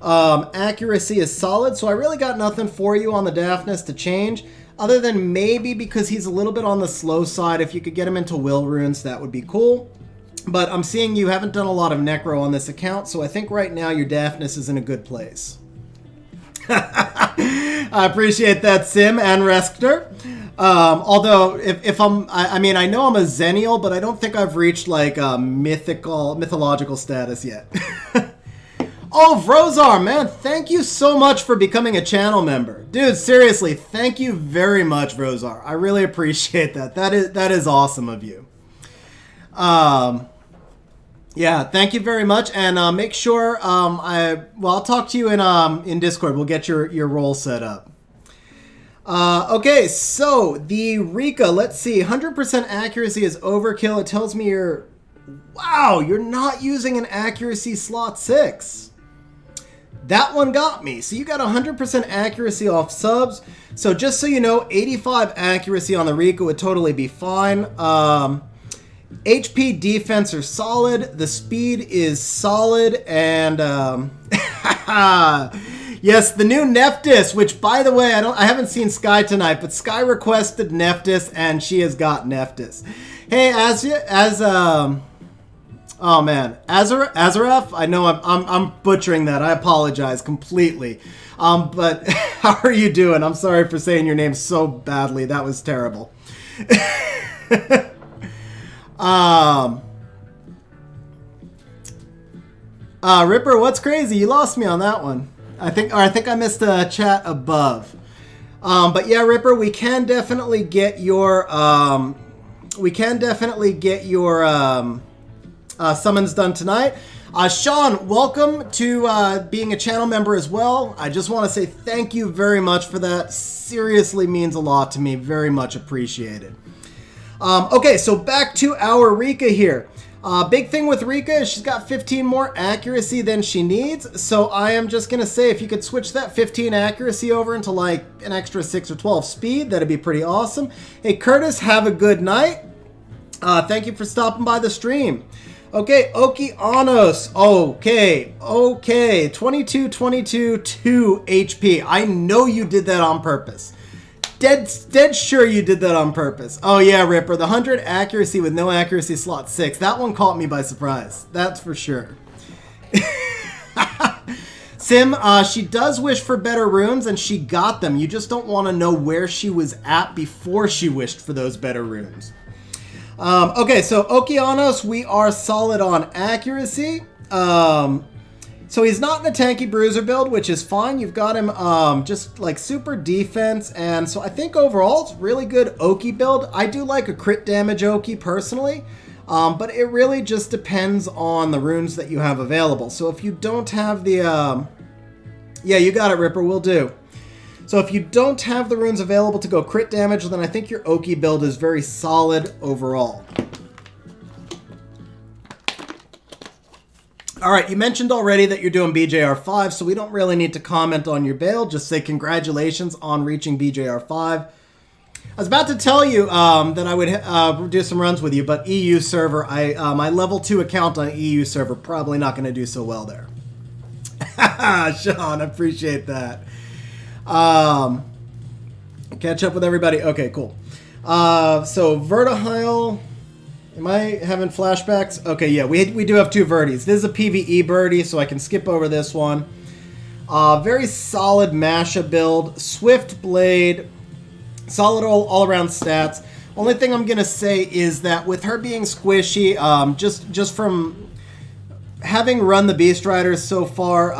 Accuracy is solid, so I really got nothing for you on the Daphnis to change, other than maybe because he's a little bit on the slow side. If you could get him into Will Runes, that would be cool. But I'm seeing you haven't done a lot of Necro on this account, so I think right now your Daphnis is in a good place. I appreciate that, Sim and Reskner. Although, if I mean, I know I'm a Xennial, but I don't think I've reached, like, a mythological status yet. Oh, Vrozar, man, thank you so much for becoming a channel member. Dude, seriously, thank you very much, Vrozar. I really appreciate that. That is awesome of you. Yeah, thank you very much, and make sure I'll talk to you in Discord. We'll get your role set up. Okay, so the Rika, let's see, 100% accuracy is overkill. It tells me you're not using an accuracy slot 6. That one got me. So you got 100% accuracy off subs. So just so you know, 85 accuracy on the Rika would totally be fine. HP, defense are solid. The speed is solid, and yes, the new Nephthys, which by the way, I haven't seen Sky tonight, but Sky requested Nephthys, and she has got Nephthys. Hey, oh man, Azareth. I know I'm butchering that. I apologize completely. But how are you doing? I'm sorry for saying your name so badly. That was terrible. Ripper, what's crazy? You lost me on that one. I think I missed a chat above. But yeah, Ripper, we can definitely get your summons done tonight. Sean, welcome to being a channel member as well. I just want to say thank you very much for that. Seriously means a lot to me. Very much appreciated. Okay, so back to our Rika here. Big thing with Rika is she's got 15 more accuracy than she needs. So I am just going to say if you could switch that 15 accuracy over into like an extra 6 or 12 speed, that'd be pretty awesome. Hey, Curtis, have a good night. Thank you for stopping by the stream. Okay, Okeanos. Okay. 22, 2 HP. I know you did that on purpose. Dead sure you did that on purpose. Oh yeah, Ripper. The 100 accuracy with no accuracy slot 6. That one caught me by surprise. That's for sure. Sim, she does wish for better runes, and she got them. You just don't want to know where she was at before she wished for those better runes. Okay, so Okeanos, we are solid on accuracy. So he's not in a tanky bruiser build, which is fine. You've got him just like super defense, and so I think overall it's really good Oki build. I do like a crit damage Oki personally, but it really just depends on the runes that you have available. So if you don't have the... yeah, you got it, Ripper, will do. So if you don't have the runes available to go crit damage, then I think your Oki build is very solid overall. Alright, you mentioned already that you're doing BJR5, so we don't really need to comment on your build. Just say congratulations on reaching BJR5. I was about to tell you that I would do some runs with you, but EU server, my level 2 account on EU server, probably not going to do so well there. Sean, I appreciate that. Catch up with everybody. Okay, cool. So Vertihile... Am I having flashbacks? Okay, yeah, we do have 2 Verties. This is a PvE birdie, so I can skip over this one. Very solid Masha build. Swift Blade. Solid all-around stats. Only thing I'm going to say is that with her being squishy, just from having run the Beast Riders so far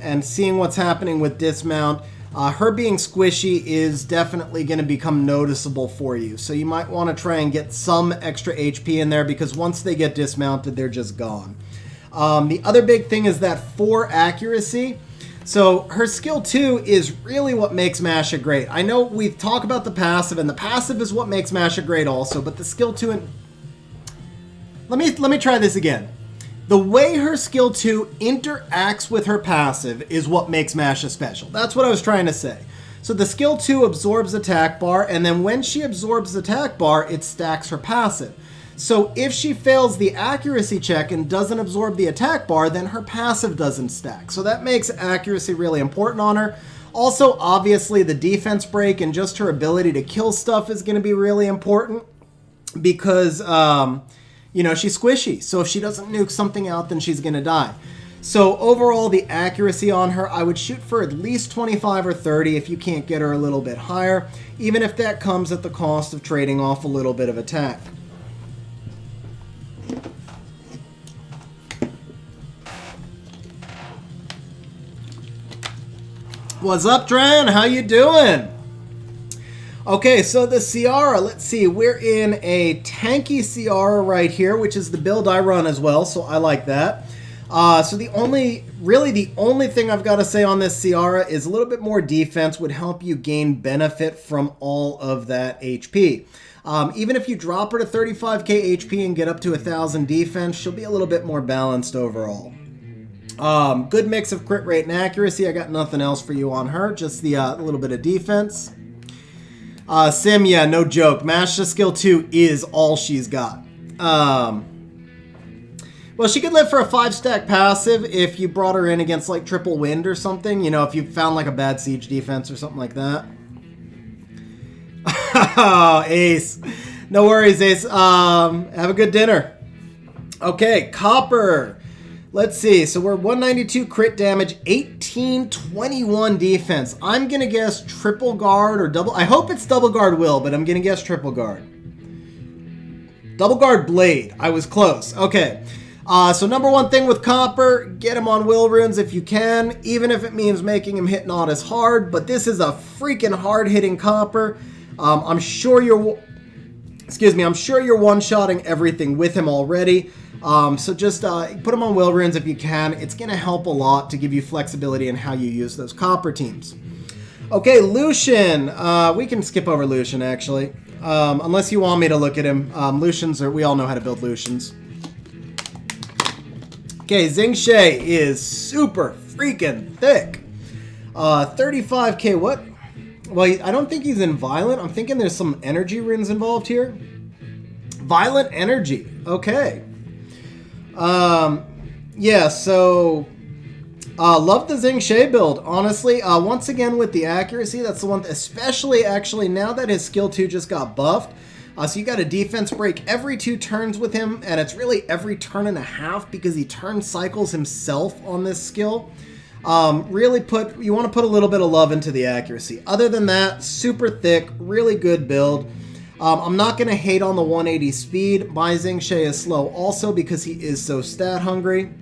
and seeing what's happening with dismount, her being squishy is definitely going to become noticeable for you. So you might want to try and get some extra HP in there because once they get dismounted, they're just gone. The other big thing is that 4 accuracy. So her skill 2 is really what makes Masha great. I know we talk about the passive, and the passive is what makes Masha great also, but the skill 2... Let me try this again. The way her skill 2 interacts with her passive is what makes Masha special. That's what I was trying to say. So the skill 2 absorbs attack bar, and then when she absorbs attack bar, it stacks her passive. So if she fails the accuracy check and doesn't absorb the attack bar, then her passive doesn't stack. So that makes accuracy really important on her. Also, obviously, the defense break and just her ability to kill stuff is going to be really important because... you know, she's squishy, so if she doesn't nuke something out, then she's going to die. So overall, the accuracy on her, I would shoot for at least 25 or 30 if you can't get her a little bit higher, even if that comes at the cost of trading off a little bit of attack. What's up, Dran? How you doing? Okay, so the Ciara, let's see, we're in a tanky Ciara right here, which is the build I run as well, so I like that. So the only thing I've got to say on this Ciara is a little bit more defense would help you gain benefit from all of that HP. Even if you drop her to 35k HP and get up to 1000 defense, she'll be a little bit more balanced overall. Good mix of crit rate and accuracy. I got nothing else for you on her, just the little bit of defense. Sim, yeah, no joke. Master skill 2 is all she's got. Well, she could live for a 5-stack passive if you brought her in against like triple wind or something. You know, if you found like a bad siege defense or something like that. Ace. No worries, Ace. Have a good dinner. Okay, Copper. Let's see. So we're 192 crit damage, 1821 defense. I'm going to guess triple guard or double. I hope it's double guard will, but I'm going to guess triple guard. Double guard blade. I was close. Okay. So number one thing with Copper, get him on will runes if you can, even if it means making him hit not as hard. But this is a freaking hard-hitting Copper. I'm sure you're one-shotting everything with him already. So just put him on will runes if you can. It's going to help a lot to give you flexibility in how you use those Copper teams. Okay, Lucian. We can skip over Lucian, actually. Unless you want me to look at him. Lucians we all know how to build Lucians. Okay, Xingshi is super freaking thick. 35k, what? Well, I don't think he's in Violent. I'm thinking there's some energy runes involved here. Violent energy. Okay. Yeah, so love the Xingshi build, honestly. Once again, with the accuracy, that's the one, especially actually now that his skill 2 just got buffed. So you got a defense break every 2 turns with him, and it's really every turn and a half because he turn cycles himself on this skill. You want to put a little bit of love into the accuracy. Other than that, super thick, really good build. I'm not going to hate on the 180 speed. My Xingshi is slow also because he is so stat hungry.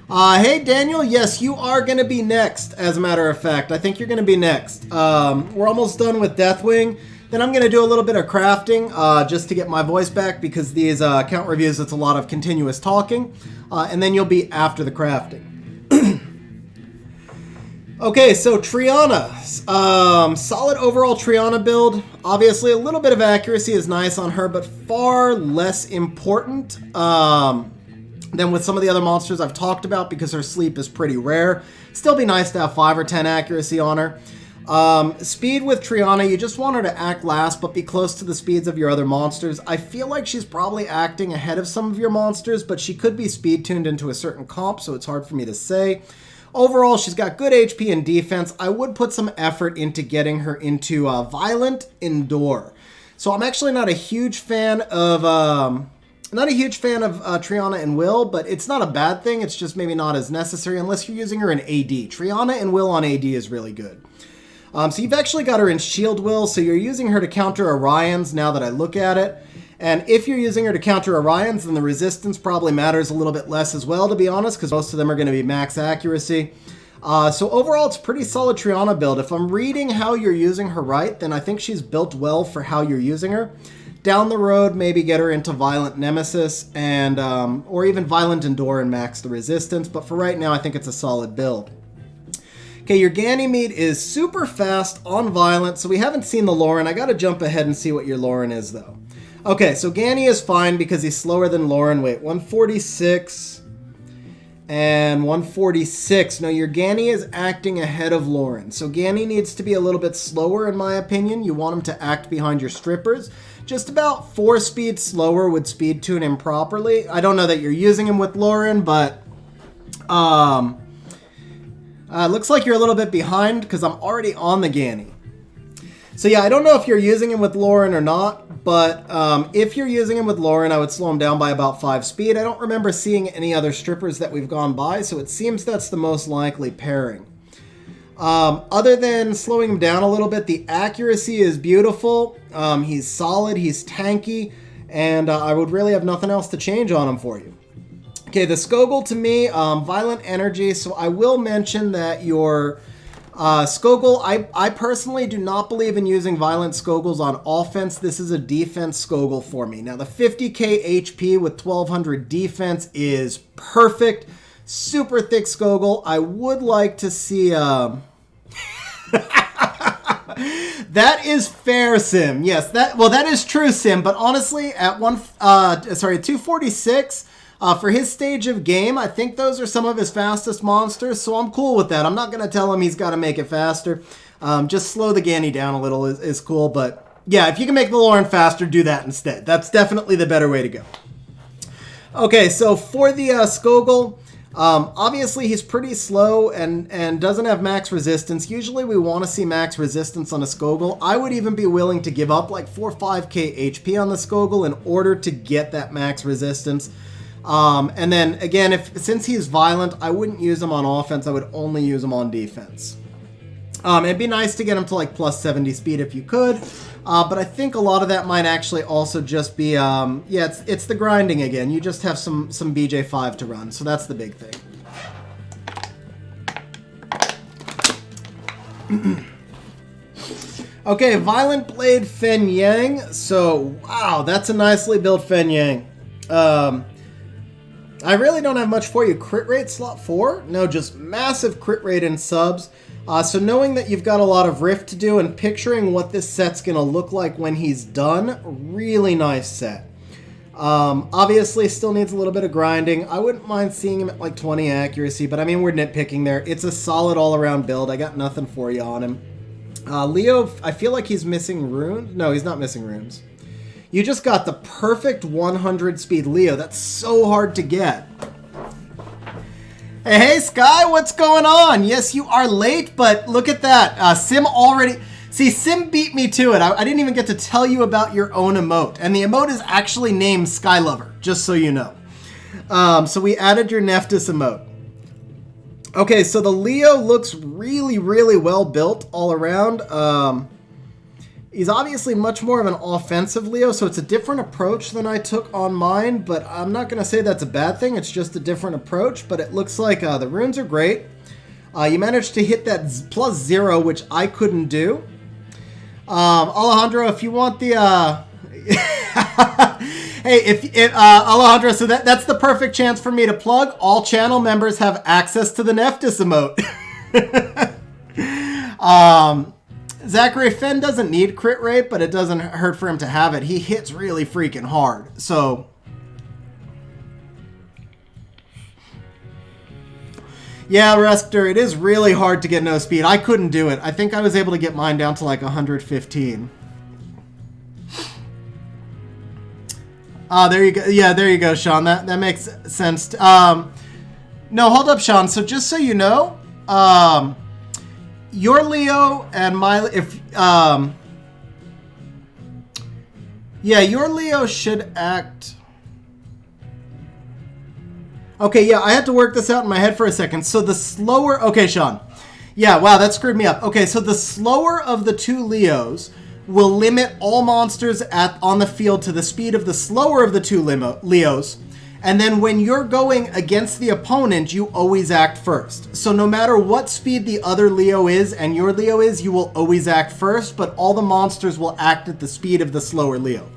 Hey, Daniel, yes, you are going to be next, as a matter of fact. I think you're going to be next. We're almost done with Deathwing. Then I'm going to do a little bit of crafting just to get my voice back because these account reviews, it's a lot of continuous talking. And then you'll be after the crafting. Okay, so Triana. Solid overall Triana build. Obviously, a little bit of accuracy is nice on her, but far less important than with some of the other monsters I've talked about because her sleep is pretty rare. Still be nice to have 5 or 10 accuracy on her. Speed with Triana, you just want her to act last, but be close to the speeds of your other monsters. I feel like she's probably acting ahead of some of your monsters, but she could be speed tuned into a certain comp, so it's hard for me to say. Overall, she's got good HP and defense. I would put some effort into getting her into Violent Endure. So I'm actually not a huge fan of Triana and Will, but it's not a bad thing. It's just maybe not as necessary unless you're using her in AD. Triana and Will on AD is really good. So you've actually got her in Shield Will, so you're using her to counter Orions now that I look at it. And if you're using her to counter Orions, then the resistance probably matters a little bit less as well, to be honest, because most of them are going to be max accuracy. So overall, it's a pretty solid Triana build. If I'm reading how you're using her right, then I think she's built well for how you're using her. Down the road, maybe get her into Violent Nemesis and or even Violent Endure and max the resistance. But for right now, I think it's a solid build. Okay, your Ganymede is super fast on Violent, so we haven't seen the Lauren. I got to jump ahead and see what your Lauren is, though. Okay, so Gany is fine because he's slower than Lauren. Wait, 146 and 146. No, your Gany is acting ahead of Lauren. So Gany needs to be a little bit slower, in my opinion. You want him to act behind your strippers. Just about 4 speeds slower would speed tune him properly. I don't know that you're using him with Lauren, but looks like you're a little bit behind because I'm already on the Gany. So yeah, I don't know if you're using him with Lauren or not, but if you're using him with Lauren, I would slow him down by about 5 speed. I don't remember seeing any other strippers that we've gone by, so it seems that's the most likely pairing. Other than slowing him down a little bit, the accuracy is beautiful. He's solid, he's tanky, and I would really have nothing else to change on him for you. Okay, the Skogul to me, Violent Energy, so I will mention that your Skogul, I personally do not believe in using violent Skoguls on offense. This is a defense Skogul for me. Now, the 50k HP with 1200 defense is perfect. Super thick Skogul. I would like to see... That is fair, Sim. Yes, that is true, Sim. But honestly, at 246... for his stage of game, I think those are some of his fastest monsters, so I'm cool with that. I'm not going to tell him he's got to make it faster. Just slow the Ganny down a little is cool, but yeah, if you can make the Lauren faster, do that instead. That's definitely the better way to go. Okay, so for the Skogul, obviously he's pretty slow and doesn't have max resistance. Usually we want to see max resistance on a Skogul. I would even be willing to give up like 4 or 5k HP on the Skogul in order to get that max resistance. And then again, since he's violent, I wouldn't use him on offense. I would only use him on defense. It'd be nice to get him to like plus 70 speed if you could. But I think a lot of that might actually also just be, yeah, it's the grinding again. You just have some BJ5 to run. So that's the big thing. Okay, Violent Blade Fen Yang. So, wow, that's a nicely built Fen Yang. I really don't have much for you. Crit rate slot 4? No, just massive crit rate in subs. So knowing that you've got a lot of rift to do and picturing what this set's going to look like when he's done, really nice set. Obviously still needs a little bit of grinding. I wouldn't mind seeing him at like 20 accuracy, but I mean, we're nitpicking there. It's a solid all-around build. I got nothing for you on him. Leo, I feel like he's missing runes. No, he's not missing runes. You just got the perfect 100 speed Leo. That's so hard to get. Hey, Sky, what's going on? Yes, you are late, but look at that. Sim already... See, Sim beat me to it. I didn't even get to tell you about your own emote. And the emote is actually named Sky Lover, just so you know. So we added your Nephthys emote. Okay, so the Leo looks really, really well built all around. He's obviously much more of an offensive Leo, so it's a different approach than I took on mine, but I'm not going to say that's a bad thing. It's just a different approach, but it looks like the runes are great. You managed to hit that +0, which I couldn't do. Alejandro, if you want the... Hey, Alejandro, so that's the perfect chance for me to plug. All channel members have access to the Nephthys emote. Zachary Fenn doesn't need crit rate, but it doesn't hurt for him to have it. He hits really freaking hard. So, yeah, Rester, it is really hard to get no speed. I couldn't do it. I think I was able to get mine down to like 115. There you go. Yeah, there you go, Sean. That makes sense. No, hold up, Sean. So just so you know, your Leo and my... yeah, your Leo should act... Okay, yeah, I had to work this out in my head for a second. So the slower... Okay, Sean. Yeah, wow, that screwed me up. Okay, so the slower of the two Leos will limit all monsters on the field to the speed of the slower of the two Leos. And then when you're going against the opponent, you always act first. So no matter what speed the other Leo is and your Leo is, you will always act first, but all the monsters will act at the speed of the slower Leo.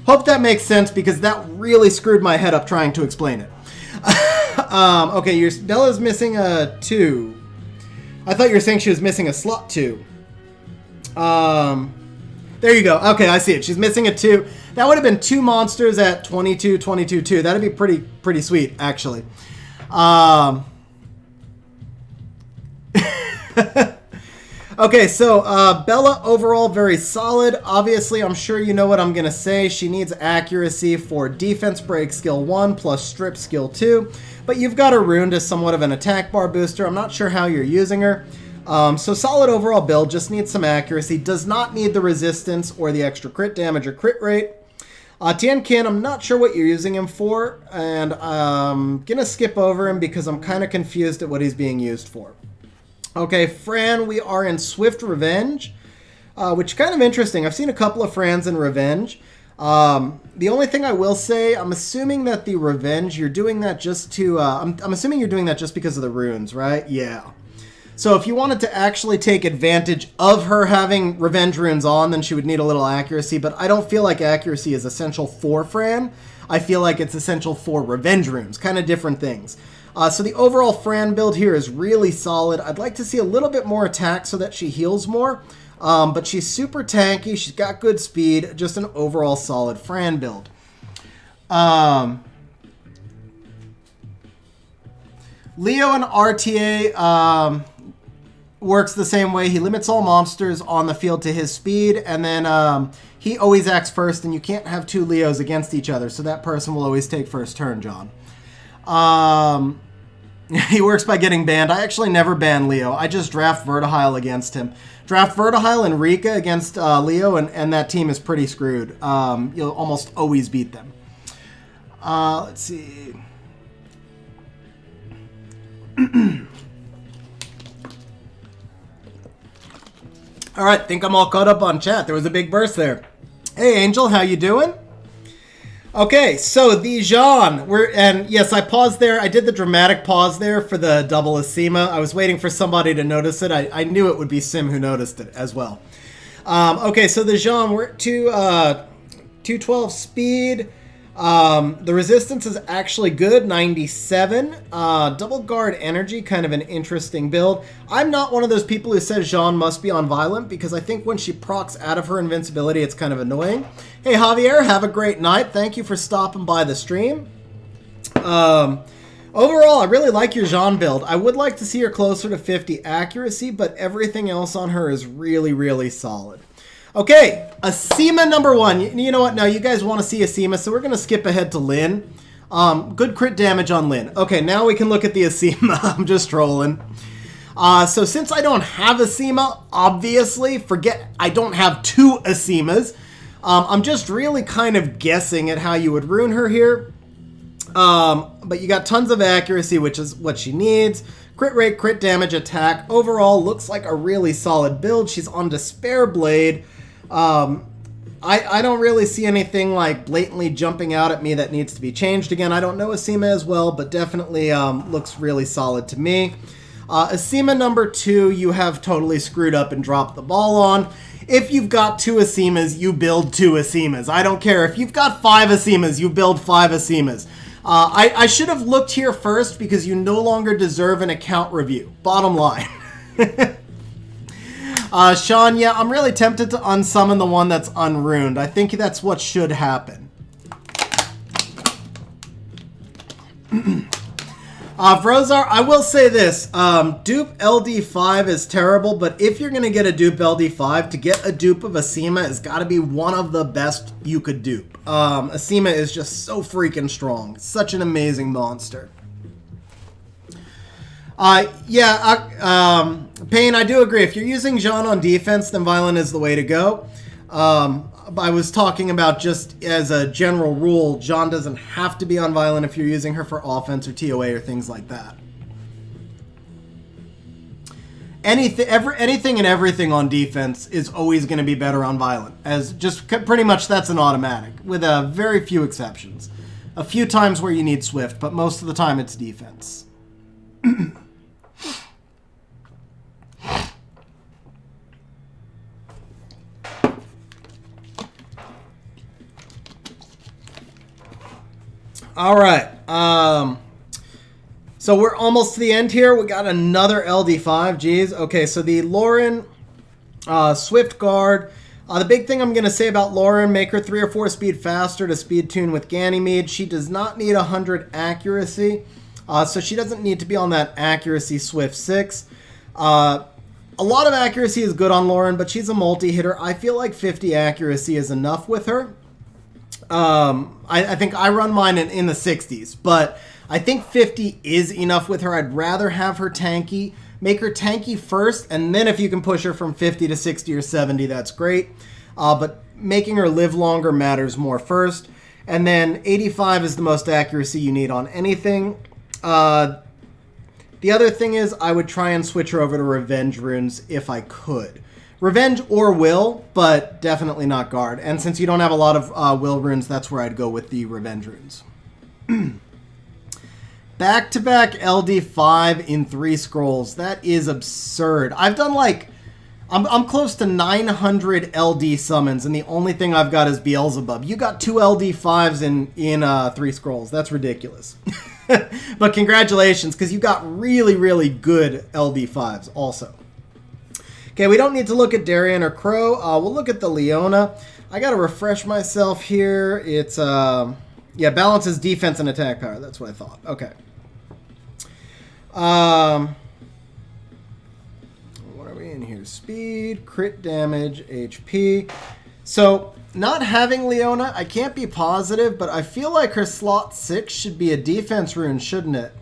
Hope that makes sense because that really screwed my head up trying to explain it. Okay, Bella's missing a 2. I thought you were saying she was missing a slot 2. There you go. Okay, I see it. She's missing a 2. That would have been 2 monsters at 22, 22, 2. That'd be pretty sweet, actually. Okay, so Bella overall very solid. Obviously, I'm sure you know what I'm going to say. She needs accuracy for defense break skill 1 plus strip skill 2. But you've got her ruined as somewhat of an attack bar booster. I'm not sure how you're using her. So solid overall build, just needs some accuracy. Does not need the resistance or the extra crit damage or crit rate. Tiankin, I'm not sure what you're using him for, and I'm going to skip over him because I'm kind of confused at what he's being used for. Okay, Fran, we are in Swift Revenge, which is kind of interesting. I've seen a couple of Frans in Revenge. The only thing I will say, I'm assuming that the Revenge, you're doing that just to... I'm assuming you're doing that just because of the runes, right? Yeah. So if you wanted to actually take advantage of her having Revenge Runes on, then she would need a little accuracy, but I don't feel like accuracy is essential for Fran. I feel like it's essential for Revenge Runes, kind of different things. So the overall Fran build here is really solid. I'd like to see a little bit more attack so that she heals more, but she's super tanky, she's got good speed, just an overall solid Fran build. Leo and RTA works the same way. He limits all monsters on the field to his speed, and then he always acts first, and you can't have two Leos against each other, so that person will always take first turn, John. He works by getting banned. I actually never ban Leo. I just draft Vertihile against him. Draft Vertihile and Rika against Leo, and that team is pretty screwed. You'll almost always beat them. Let's see. All right, think I'm all caught up on chat. There was a big burst there. Hey, Angel, how you doing? Okay, so the Jean, and yes, I paused there. I did the dramatic pause there for the double Asima. I was waiting for somebody to notice it. I knew it would be Sim who noticed it as well. Okay, so the Jean, we're at 212 speed. The resistance is actually good, 97. Double guard energy, kind of an interesting build. I'm not one of those people who says Jean must be on violent, because I think when she procs out of her invincibility, it's kind of annoying. Hey Javier, have a great night. Thank you for stopping by the stream. Overall, I really like your Jean build. I would like to see her closer to 50 accuracy, but everything else on her is really, really solid. Okay, Asima number one. You know what? Now you guys want to see Asima, so we're going to skip ahead to Lyn. Good crit damage on Lyn. Okay, now we can look at the Asima. I'm just trolling. So since I don't have Asima, obviously, I don't have two Asimas. I'm just really kind of guessing at how you would rune her here. But you got tons of accuracy, which is what she needs. Crit rate, crit damage, attack. Overall, looks like a really solid build. She's on Despair Blade. I don't really see anything like blatantly jumping out at me that needs to be changed. Again, I don't know Asima as well, but definitely looks really solid to me. Asima number two, you have totally screwed up and dropped the ball on. If you've got two Asimas, you build two Asimas. I don't care. If you've got five Asimas, you build five Asimas. I should have looked here first because you no longer deserve an account review. Bottom line. Sean, yeah, I'm really tempted to unsummon the one that's unruined. I think that's what should happen. Vrozar, I will say this. Dupe LD5 is terrible, but if you're going to get a dupe LD5, to get a dupe of Asima has got to be one of the best you could dupe. Asima is just so freaking strong. Such an amazing monster. Payne, I do agree. If you're using Jean on defense, then Violent is the way to go. I was talking about just as a general rule, Jean doesn't have to be on Violent if you're using her for offense or TOA or things like that. Anything and everything on defense is always going to be better on Violent. As just pretty much that's an automatic, with very few exceptions. A few times where you need Swift, but most of the time it's defense. All right. So we're almost to the end here. We got another LD5. Geez. Okay, so the Lauren Swift Guard. The big thing I'm going to say about Lauren, make her 3 or 4 speed faster to speed tune with Ganymede. She does not need 100 accuracy, so she doesn't need to be on that accuracy Swift 6. A lot of accuracy is good on Lauren, but she's a multi-hitter. I feel like 50 accuracy is enough with her. I think I run mine in the 60s, but I think 50 is enough with her. I'd rather have her tanky. Make her tanky first, and then if you can push her from 50 to 60 or 70, that's great. But making her live longer matters more first. And then 85 is the most accuracy you need on anything. The other thing is I would try and switch her over to Revenge Runes if I could. Revenge or Will, but definitely not Guard. And since you don't have a lot of Will runes, that's where I'd go with the Revenge Runes. Back-to-back LD5 in 3 scrolls. That is absurd. I've done like... I'm close to 900 LD summons, and the only thing I've got is Beelzebub. You got 2 LD5s in 3 scrolls. That's ridiculous. But congratulations, because you got really, really good LD5s also. Okay, we don't need to look at Darien or Crow. We'll look at the Leona. I got to refresh myself here. It's, yeah, balances defense and attack power. That's what I thought. Okay. What are we in here? Speed, crit damage, HP. So, not having Leona, I can't be positive, but I feel like her slot 6 should be a defense rune, shouldn't it?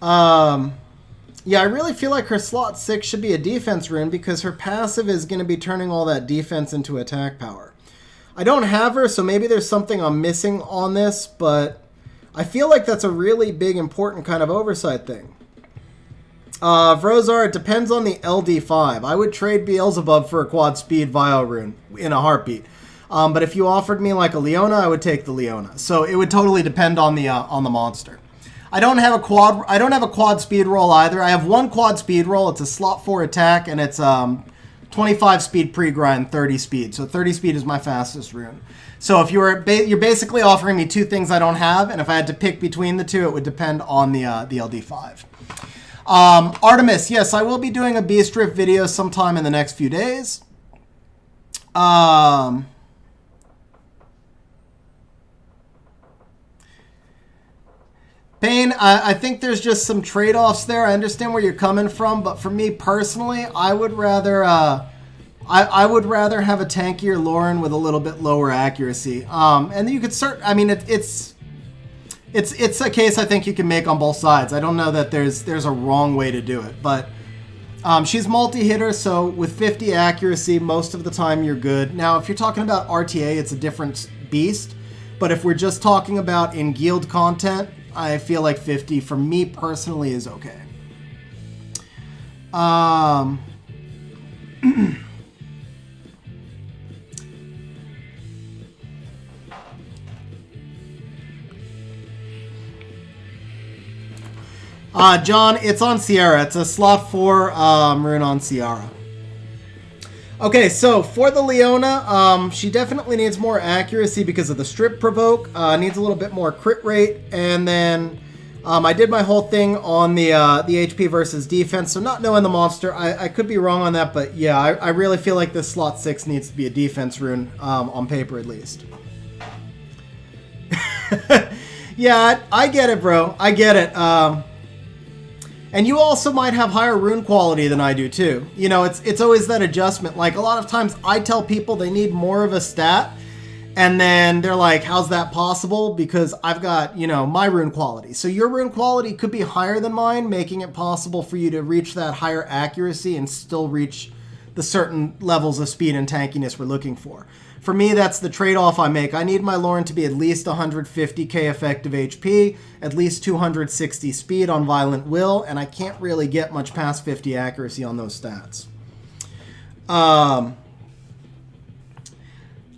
Yeah, I really feel like her slot 6 should be a defense rune because her passive is going to be turning all that defense into attack power. I don't have her, so maybe there's something I'm missing on this, but I feel like that's a really big, important kind of oversight thing. Vrozar, it depends on the LD5. I would trade Beelzebub for a quad speed Vile rune in a heartbeat. But if you offered me like a Leona, I would take the Leona. So it would totally depend on the monster. I don't have a quad speed roll either. I have 1 quad speed roll. It's a slot 4 attack, and it's 25 speed pre-grind, 30 speed. So 30 speed is my fastest rune. So if you're basically offering me 2 things I don't have, and if I had to pick between the 2, it would depend on the LD5. Artemis, yes, I will be doing a Beast Rift video sometime in the next few days. Payne, I think there's just some trade-offs there. I understand where you're coming from, but for me personally, I would rather I would rather have a tankier Lauren with a little bit lower accuracy. And you could I mean, it's a case I think you can make on both sides. I don't know that there's a wrong way to do it, but she's multi-hitter, so with 50 accuracy, most of the time you're good. Now, if you're talking about RTA, it's a different beast, but if we're just talking about in guild content, I feel like 50 for me personally is okay. John, it's on Sierra. It's a slot 4 rune on Sierra. Okay, so for the Leona, she definitely needs more accuracy because of the strip provoke. Needs a little bit more crit rate, and then I did my whole thing on the HP versus defense. So not knowing the monster, I could be wrong on that, but yeah, I really feel like this slot 6 needs to be a defense rune on paper at least. Yeah, I get it, bro. I get it. And you also might have higher rune quality than I do too. You know, it's always that adjustment. Like a lot of times I tell people they need more of a stat, and then they're like, how's that possible? Because I've got, you know, my rune quality. So your rune quality could be higher than mine, making it possible for you to reach that higher accuracy and still reach the certain levels of speed and tankiness we're looking for. For me, that's the trade-off I make. I need my Lauren to be at least 150k effective HP, at least 260 speed on Violent Will, and I can't really get much past 50 accuracy on those stats.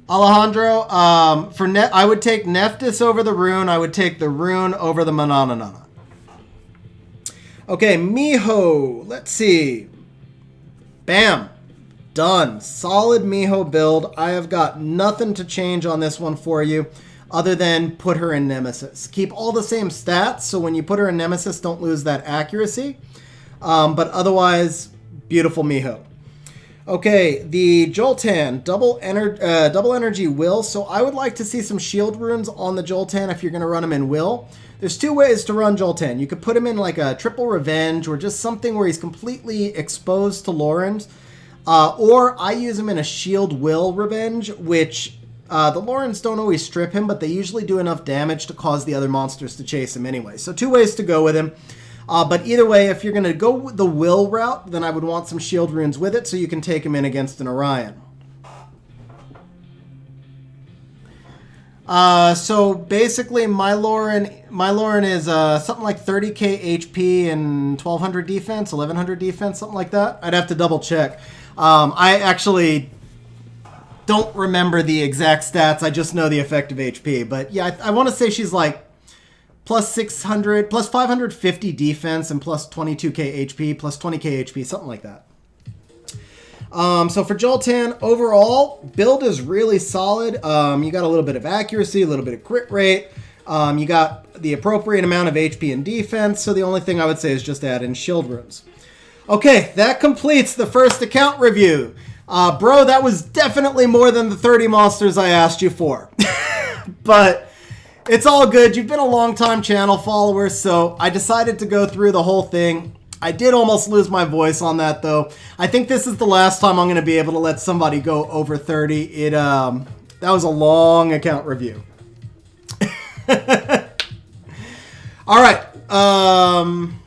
Alejandro, I would take Nephthys over the rune. I would take the rune over the Mananana. Okay, Miho. Let's see. Bam. Done. Solid Miho build. I have got nothing to change on this one for you other than put her in Nemesis. Keep all the same stats, so when you put her in Nemesis, don't lose that accuracy. But otherwise, beautiful Miho. Okay, the Joltan, double energy Will. So I would like to see some shield runes on the Joltan if you're going to run him in Will. There's 2 ways to run Joltan. You could put him in like a triple revenge or just something where he's completely exposed to Laurens. Or I use him in a shield Will revenge, which the Laurens don't always strip him, but they usually do enough damage to cause the other monsters to chase him anyway. So 2 ways to go with him. But either way, if you're going to go the Will route, then I would want some shield runes with it so you can take him in against an Orion. So basically my Lauren is something like 30k HP and 1200 defense, 1100 defense, something like that. I'd have to double check. I actually don't remember the exact stats. I just know the effective HP. But yeah, I want to say she's like plus 600, plus 550 defense, and plus 22k HP, plus 20k HP, something like that. So for Joltan, overall, build is really solid. You got a little bit of accuracy, a little bit of crit rate. You got the appropriate amount of HP and defense. So the only thing I would say is just add in shield runes. Okay, that completes the first account review. Bro, that was definitely more than the 30 monsters I asked you for. But it's all good. You've been a long-time channel follower, so I decided to go through the whole thing. I did almost lose my voice on that, though. I think this is the last time I'm going to be able to let somebody go over 30. That was a long account review. All right. I'm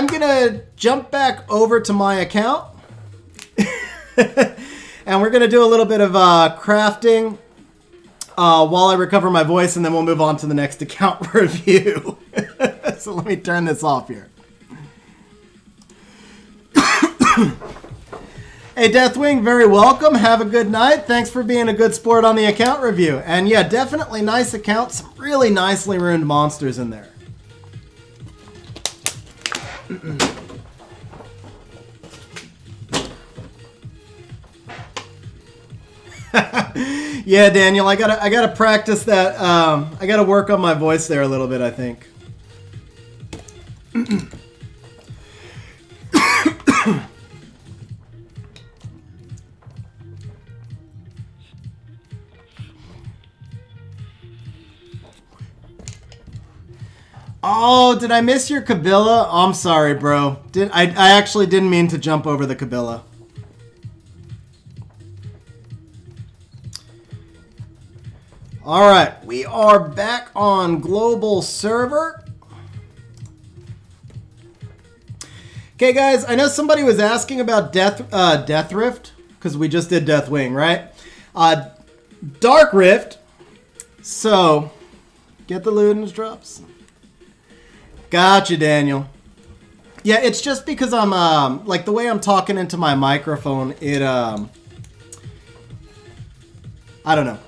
going to jump back over to my account. And we're going to do a little bit of crafting while I recover my voice, and then we'll move on to the next account review. So let me turn this off here. Hey, Deathwing, very welcome. Have a good night. Thanks for being a good sport on the account review. And yeah, definitely nice account. Some really nicely runed monsters in there. Yeah, Daniel, I gotta practice that. I gotta work on my voice there a little bit, I think. Oh, did I miss your Kabila? Oh, I'm sorry, bro. I actually didn't mean to jump over the Kabila. All right, we are back on global server. Okay, guys, I know somebody was asking about Death Rift, because we just did Deathwing, right? Dark Rift. So, get the Ludens drops. Gotcha, Daniel. Yeah, it's just because I'm, like, the way I'm talking into my microphone, it, I don't know.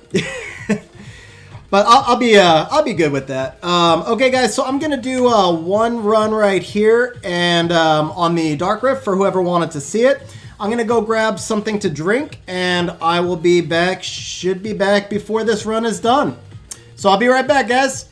But I'll be good with that. Okay, guys, so I'm gonna do one run right here, and on the Dark Rift for whoever wanted to see it. I'm gonna go grab something to drink, and I will be back. Should be back before this run is done. So I'll be right back, guys.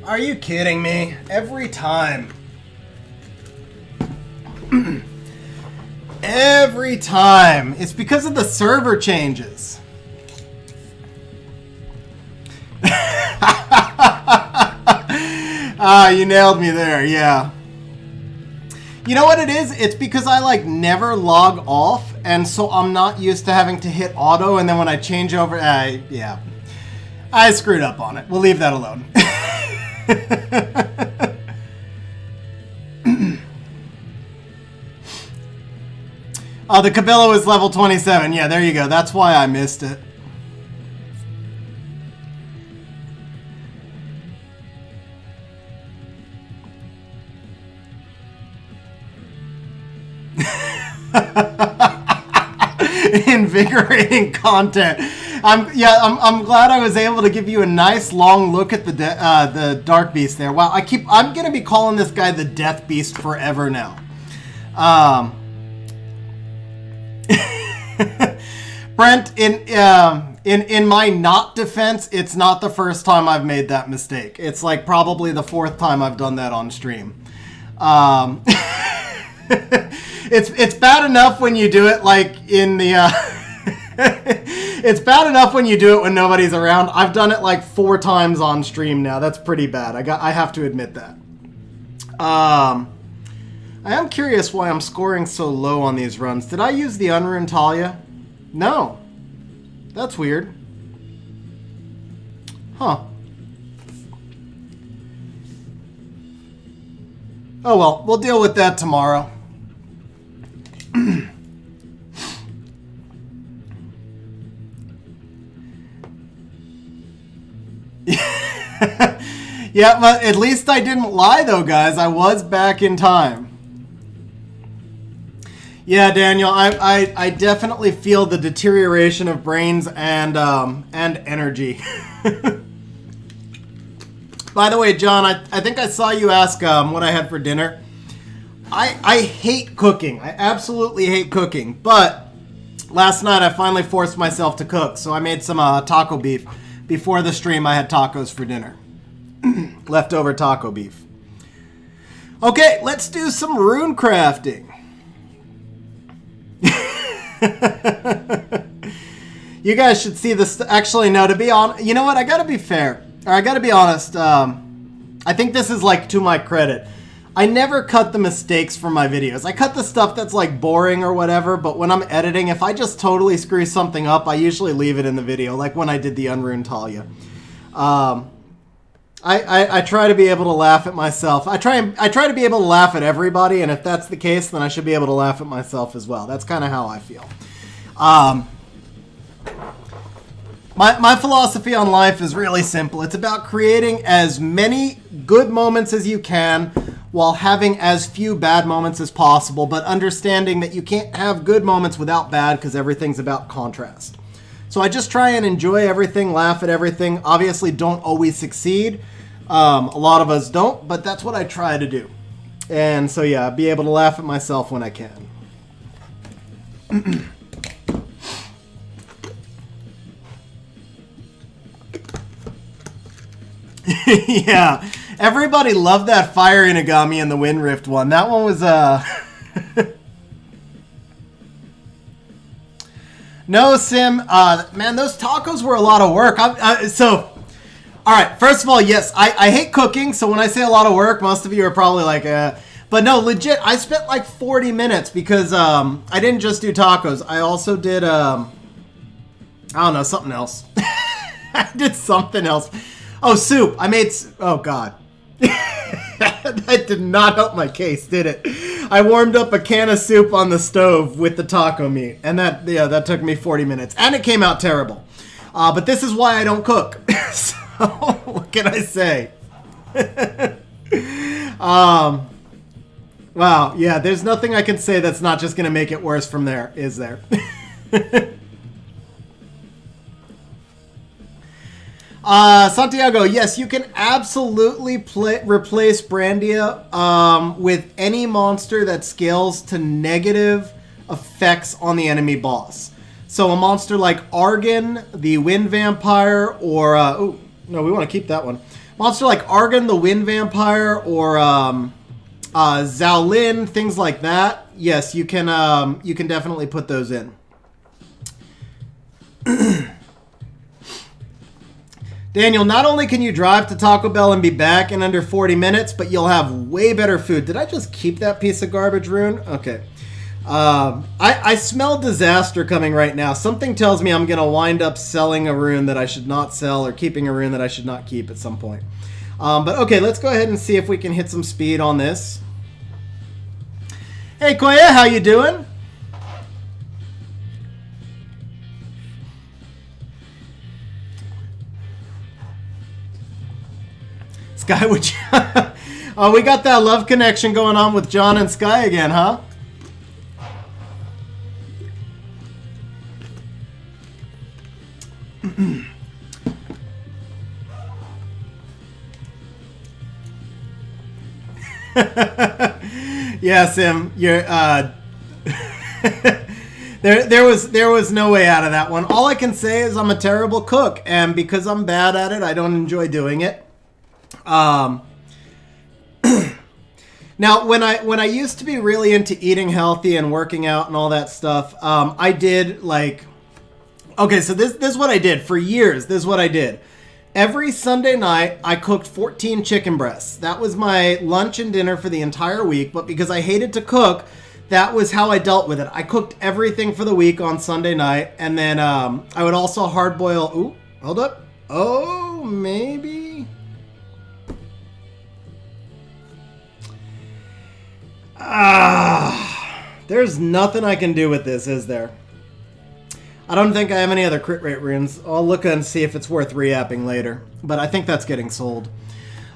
Are you kidding me? Every time. Every time. It's because of the server changes. You nailed me there, yeah. You know what it is? It's because I like never log off, and so I'm not used to having to hit auto, and then when I change over, yeah. I screwed up on it. We'll leave that alone. Oh, the Kabila was level 27. Yeah, there you go. That's why I missed it. Invigorating content. I'm glad I was able to give you a nice long look at the Dark Beast there. Wow, I'm gonna be calling this guy the Death Beast forever now. Um, Brent, in my not defense, it's not the first time I've made that mistake. It's like probably the fourth time I've done that on stream. It's bad enough when you do it like in the it's bad enough when you do it when nobody's around. I've done it like 4 times on stream now. That's pretty bad. I have to admit that. I am curious why I'm scoring so low on these runs. Did I use the Unruined Talia? No. That's weird. Huh. Oh well, we'll deal with that tomorrow. Yeah, but at least I didn't lie though, guys. I was back in time. Yeah, Daniel, I definitely feel the deterioration of brains and energy. By the way, John, I think I saw you ask what I had for dinner. I hate cooking. I absolutely hate cooking. But last night I finally forced myself to cook, so I made some taco beef. Before the stream, I had tacos for dinner. Leftover taco beef. Okay, let's do some rune crafting. You guys should see this. Actually, no, to be honest, you know what? I gotta be fair. Or I gotta be honest. I think this is like to my credit. I never cut the mistakes from my videos. I cut the stuff that's like boring or whatever, but when I'm editing, if I just totally screw something up, I usually leave it in the video, like when I did the Unruined Talia. I try to be able to laugh at myself. I try to be able to laugh at everybody, and if that's the case, then I should be able to laugh at myself as well. That's kind of how I feel. My philosophy on life is really simple. It's about creating as many good moments as you can while having as few bad moments as possible, but understanding that you can't have good moments without bad because everything's about contrast. So I just try and enjoy everything, laugh at everything. Obviously don't always succeed. A lot of us don't, but that's what I try to do. And so yeah, be able to laugh at myself when I can. Yeah, everybody loved that Fire Inagami and the Wind Rift one. That one was No, Sim. Man, those tacos were a lot of work. All right. First of all, yes, I hate cooking. So when I say a lot of work, most of you are probably like, but no, legit. I spent like 40 minutes because I didn't just do tacos. I also did I don't know, something else. I did something else. Oh, soup. I made. Oh God. That did not help my case, did it? I warmed up a can of soup on the stove with the taco meat, and that took me 40 minutes, and it came out terrible. But this is why I don't cook. So what can I say? Wow, yeah, there's nothing I can say that's not just gonna make it worse from there, is there? Santiago, yes, you can absolutely replace Brandia with any monster that scales to negative effects on the enemy boss. So a monster like Argon, the Wind Vampire, or... oh, no, we want to keep that one. Monster like Argon, the Wind Vampire, or Zaolin, things like that. Yes, you can definitely put those in. Daniel, not only can you drive to Taco Bell and be back in under 40 minutes, but you'll have way better food. Did I just keep that piece of garbage rune? Okay. I smell disaster coming right now. Something tells me I'm going to wind up selling a rune that I should not sell or keeping a rune that I should not keep at some point. But okay, let's go ahead and see if we can hit some speed on this. Hey, Koya, how you doing? Sky, would you... Oh, we got that love connection going on with John and Sky again, huh? Yeah, Sim, you're there was no way out of that one. All I can say is I'm a terrible cook, and because I'm bad at it, I don't enjoy doing it. Now, when I used to be really into eating healthy and working out and all that stuff, I did like, okay, so this is what I did for years. This is what I did. Every Sunday night, I cooked 14 chicken breasts. That was my lunch and dinner for the entire week. But because I hated to cook, that was how I dealt with it. I cooked everything for the week on Sunday night, and then I would also hard boil. Ooh, hold up. Oh, maybe. There's nothing I can do with this, is there? I don't think I have any other crit rate runes. I'll look and see if it's worth re-apping later. But I think that's getting sold.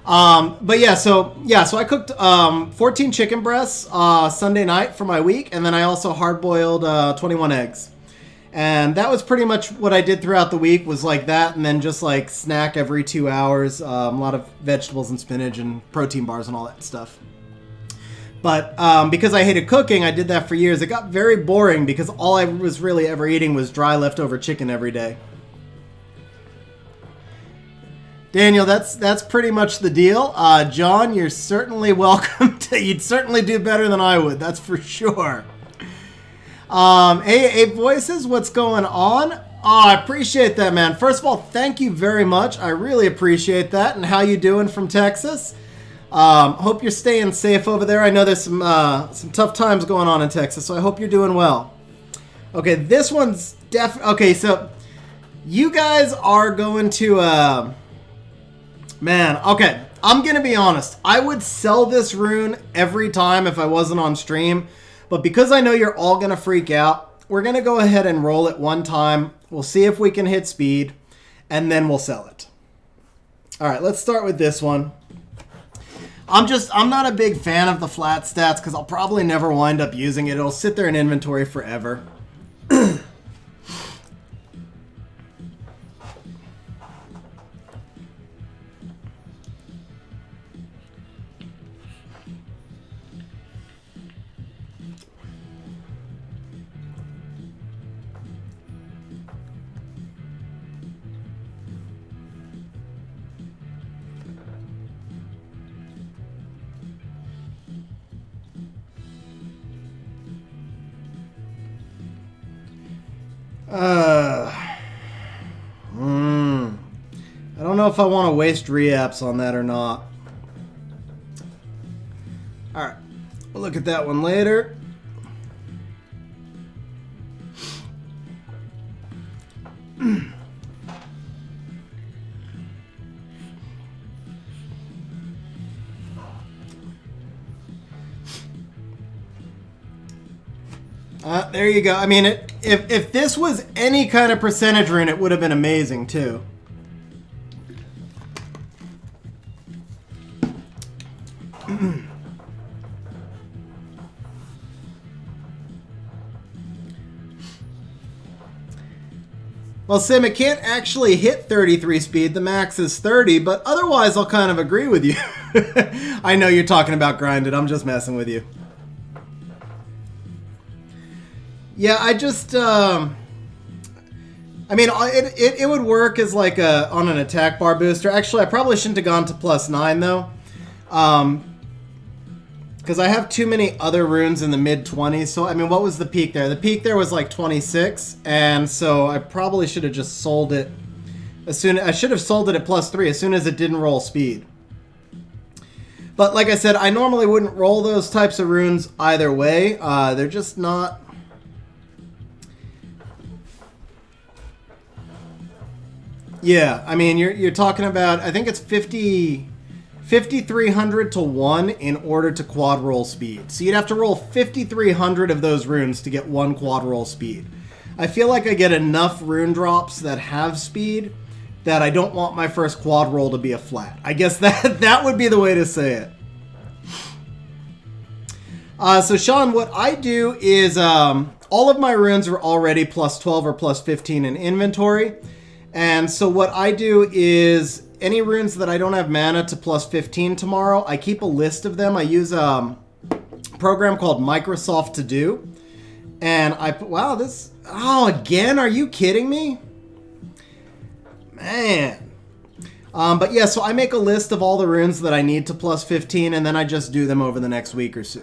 But yeah, so I cooked 14 chicken breasts Sunday night for my week, and then I also hard-boiled 21 eggs. And that was pretty much what I did throughout the week, was like that, and then just like snack every 2 hours, a lot of vegetables and spinach and protein bars and all that stuff. But because I hated cooking, I did that for years. It got very boring because all I was really ever eating was dry leftover chicken every day. Daniel, that's pretty much the deal. John, you're certainly welcome to. You'd certainly do better than I would. That's for sure. Hey, Voices, what's going on? I appreciate that, man. First of all, thank you very much. I really appreciate that. And how you doing from Texas? Hope you're staying safe over there. I know there's some tough times going on in Texas, so I hope you're doing well. Okay, this one's okay, so you guys are going to man, okay, I'm gonna be honest. I would sell this rune every time if I wasn't on stream, but because I know you're all gonna freak out, we're gonna go ahead and roll it one time. We'll see if we can hit speed, and then we'll sell it. Alright, let's start with this one. I'm not a big fan of the flat stats because I'll probably never wind up using it. It'll sit there in inventory forever. I don't know if I want to waste re-apps on that or not. Alright, we'll look at that one later. There you go. I mean, if this was any kind of percentage rune, it would have been amazing too. Well, Sim, it can't actually hit 33 speed. The max is 30, but otherwise I'll kind of agree with you. I know you're talking about grinded. I'm just messing with you. Yeah, I just, I mean, it would work as like on an attack bar booster. Actually, I probably shouldn't have gone to +9 though. Because I have too many other runes in the mid-20s. So, I mean, what was the peak there? The peak there was like 26. And so I probably should have just sold it I should have sold it at +3 as soon as it didn't roll speed. But like I said, I normally wouldn't roll those types of runes either way. They're just not... Yeah, I mean, you're talking about, I think it's 5,300 to 1 in order to quad roll speed. So you'd have to roll 5,300 of those runes to get 1 quad roll speed. I feel like I get enough rune drops that have speed that I don't want my first quad roll to be a flat. I guess that would be the way to say it. So Sean, what I do is all of my runes are already +12 or +15 in inventory. And so what I do is any runes that I don't have mana to +15 tomorrow, I keep a list of them. I use program called Microsoft To Do. And I put, wow, this, oh, again? Are you kidding me? Man. But yeah, so I make a list of all the runes that I need to plus 15, and then I just do them over the next week or so.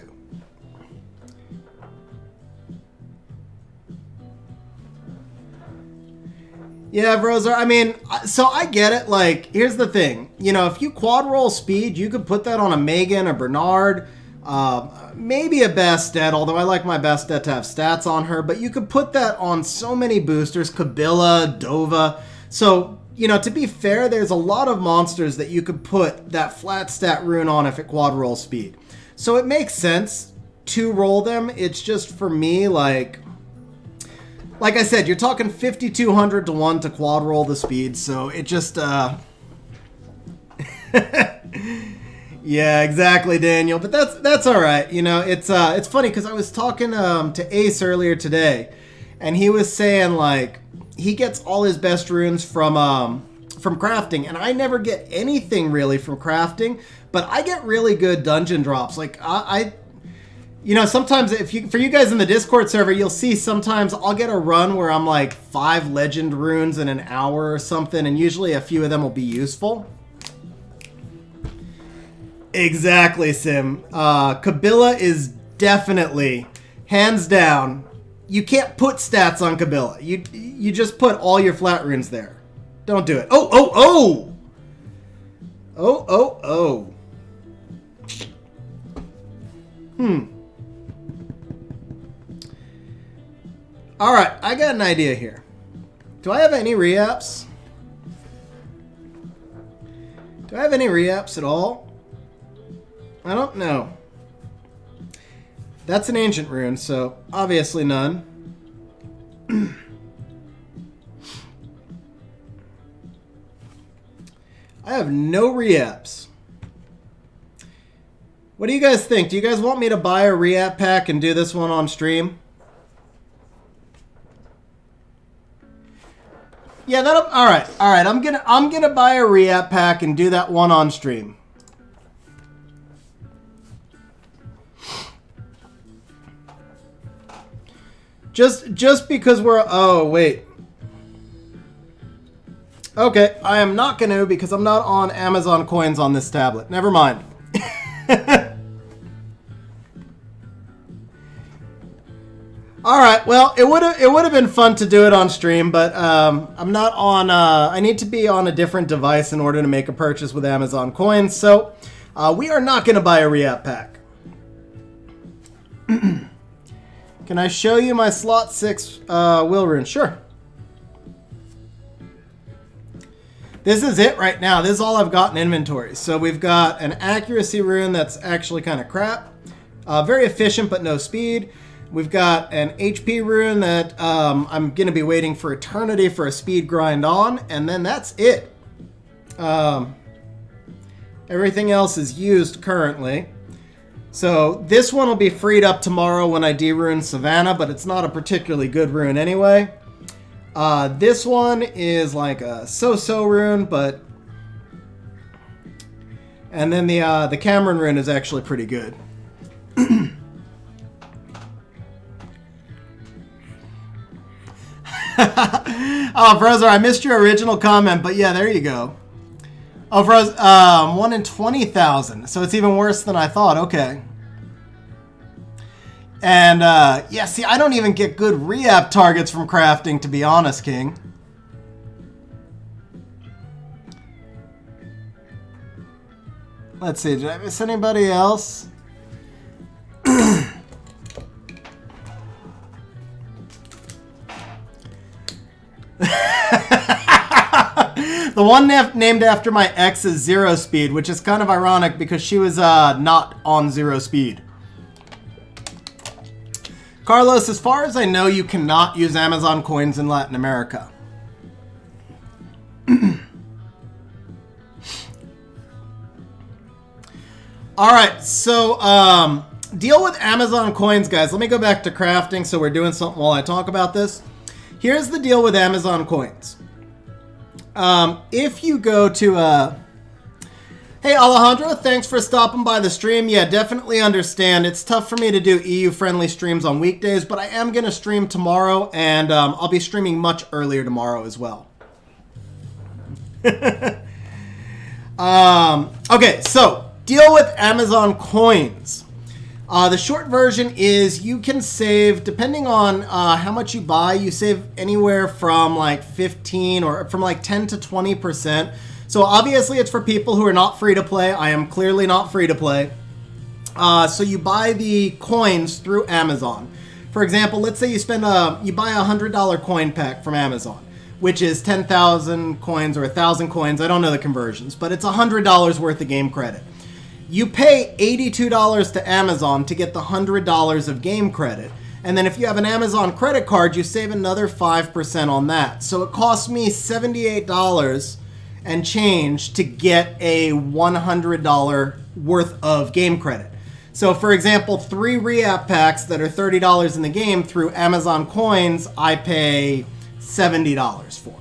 Yeah, Brozer, I mean, so I get it. Like, here's the thing. You know, if you quad roll speed, you could put that on a Megan, a Bernard, maybe a Bastet, although I like my Bastet to have stats on her, but you could put that on so many boosters, Kabila, Dova. So, you know, to be fair, there's a lot of monsters that you could put that flat stat rune on if it quad roll speed. So it makes sense to roll them. It's just for me, like I said, you're talking 5,200 to 1 to quad roll the speed, so it just, yeah, exactly, Daniel. But that's all right. You know, it's funny because I was talking to Ace earlier today, and he was saying, like, he gets all his best runes from crafting, and I never get anything really from crafting, but I get really good dungeon drops. Like, you know, sometimes for you guys in the Discord server, you'll see sometimes I'll get a run where I'm like 5 legend runes in an hour or something, and usually a few of them will be useful. Exactly, Sim. Kabila is definitely, hands down, you can't put stats on Kabila. You just put all your flat runes there. Don't do it. Oh, oh, oh! Oh, oh, oh. Alright, I got an idea here. Do I have any re-apps? Do I have any re-apps at all? I don't know. That's an ancient rune, so obviously none. I have no re-apps. What do you guys think? Do you guys want me to buy a re-app pack and do this one on stream? Yeah, all right. I'm gonna buy a re-app pack and do that one on stream. Just because we're, oh wait. Okay, I am not gonna because I'm not on Amazon coins on this tablet. Never mind. All right, well, it would have been fun to do it on stream, but I'm not on. I need to be on a different device in order to make a purchase with Amazon coins, so we are not going to buy a re-app pack. Can I show you my slot 6 will rune? Sure. This is it right now. This is all I've got in inventory. So we've got an accuracy rune that's actually kind of crap, very efficient but no speed. We've got an HP rune that I'm going to be waiting for eternity for a speed grind on, and then that's it. Everything else is used currently. So this one will be freed up tomorrow when I de-rune Savannah, but it's not a particularly good rune anyway. This one is like a so-so rune, but... And then the Cameron rune is actually pretty good. Oh, Brozer, I missed your original comment, but yeah, there you go. Oh, Broz, 1 in 20,000, so it's even worse than I thought. Okay. And, yeah, see, I don't even get good re-app targets from crafting, to be honest, King. Let's see, did I miss anybody else? The one named after my ex is Zero Speed, which is kind of ironic because she was not on Zero Speed. Carlos, as far as I know, you cannot use Amazon coins in Latin America. Alright, so deal with Amazon coins, guys. Let me go back to crafting so we're doing something while I talk about this. Here's the deal with Amazon coins. If you go to hey Hey Alejandro, thanks for stopping by the stream. Yeah, definitely understand. It's tough for me to do EU-friendly streams on weekdays, but I am going to stream tomorrow, and I'll be streaming much earlier tomorrow as well. Okay, so deal with Amazon coins. The short version is you can save, depending on how much you buy, you save anywhere from like 15 or from like 10 to 20%. So obviously it's for people who are not free to play. I am clearly not free to play. So you buy the coins through Amazon. For example, let's say you buy a $100 coin pack from Amazon, which is 10,000 coins or 1,000 coins. I don't know the conversions, but it's $100 worth of game credit. You pay $82 to Amazon to get the $100 of game credit. And then if you have an Amazon credit card, you save another 5% on that. So it costs me $78 and change to get a $100 worth of game credit. So for example, 3 re-app packs that are $30 in the game through Amazon coins, I pay $70 for.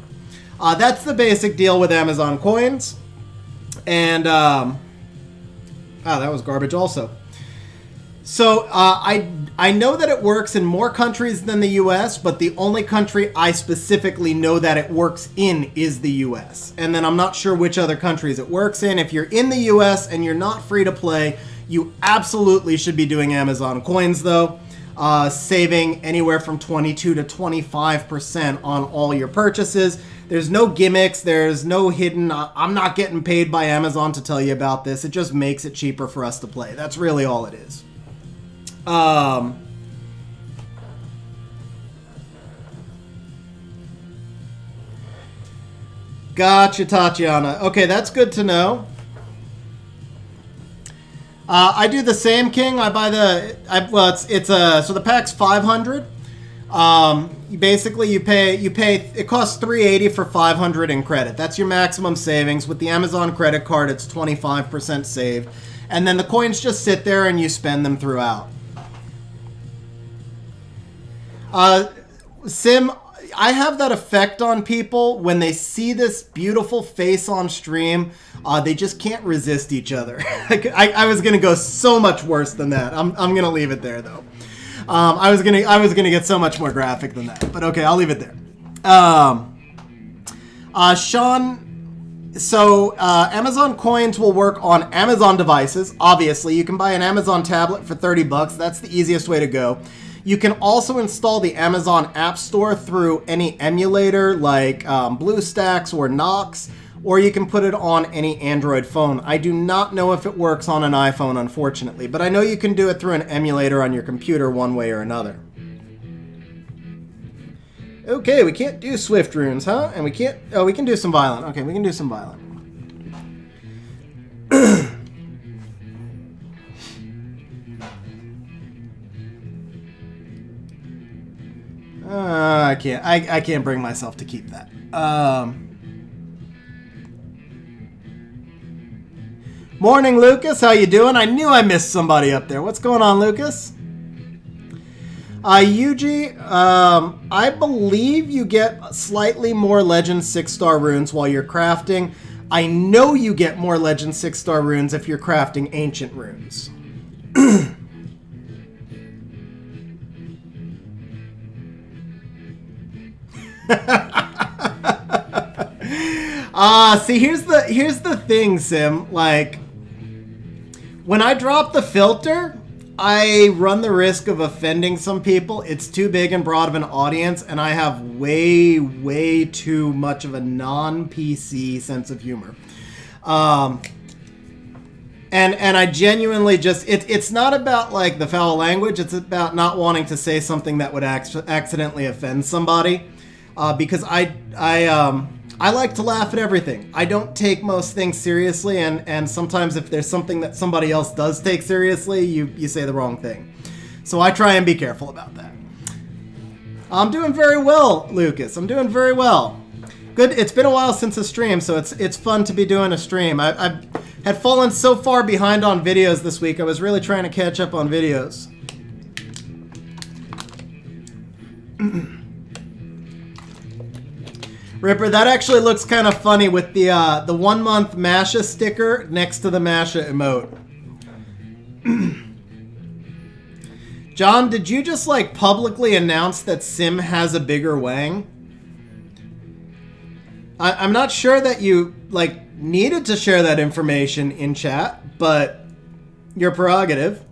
That's the basic deal with Amazon coins. And, that was garbage also. So I know that it works in more countries than the US, but the only country I specifically know that it works in is the US. And then I'm not sure which other countries it works in. If you're in the US and you're not free to play, you absolutely should be doing Amazon coins though. Saving anywhere from 22 to 25% on all your purchases. There's no gimmicks, there's no hidden, I'm not getting paid by Amazon to tell you about this. It just makes it cheaper for us to play. That's really all it is. Gotcha, Tatiana. Okay, that's good to know. I do the same, King. I buy so the pack's 500. Basically you pay, it costs $380 for 500 in credit. That's your maximum savings. With the Amazon credit card, it's 25% saved. And then the coins just sit there and you spend them throughout. Sim, I have that effect on people when they see this beautiful face on stream. They just can't resist each other. I was gonna go so much worse than that. I'm gonna leave it there though. I was gonna get so much more graphic than that, but okay, I'll leave it there. Sean, so Amazon coins will work on Amazon devices. Obviously, you can buy an Amazon tablet for $30. That's the easiest way to go. You can also install the Amazon App Store through any emulator like BlueStacks or Nox, or you can put it on any Android phone. I do not know if it works on an iPhone, unfortunately, but I know you can do it through an emulator on your computer one way or another. Okay, we can't do Swift runes, huh? And we can't... Oh, we can do some violent. Okay, we can do some violent. I can't bring myself to keep that. Morning, Lucas. How you doing? I knew I missed somebody up there. What's going on, Lucas? Yuji, I believe you get slightly more Legend 6-star runes while you're crafting. I know you get more Legend 6-star runes if you're crafting ancient runes. See, here's the thing, Sim. Like, when I drop the filter, I run the risk of offending some people. It's too big and broad of an audience, and I have way, way too much of a non-PC sense of humor. And I genuinely just, it's not about like the foul language. It's about not wanting to say something that would accidentally offend somebody. Because I like to laugh at everything. I don't take most things seriously, and sometimes if there's something that somebody else does take seriously, you say the wrong thing. So I try and be careful about that. I'm doing very well, Lucas. I'm doing very well. Good. It's been a while since a stream, so it's fun to be doing a stream. I had fallen so far behind on videos this week. I was really trying to catch up on videos. Ripper, that actually looks kind of funny with the 1 month Masha sticker next to the Masha emote. John, did you just like publicly announce that Sim has a bigger wang? I'm not sure that you like needed to share that information in chat, but your prerogative.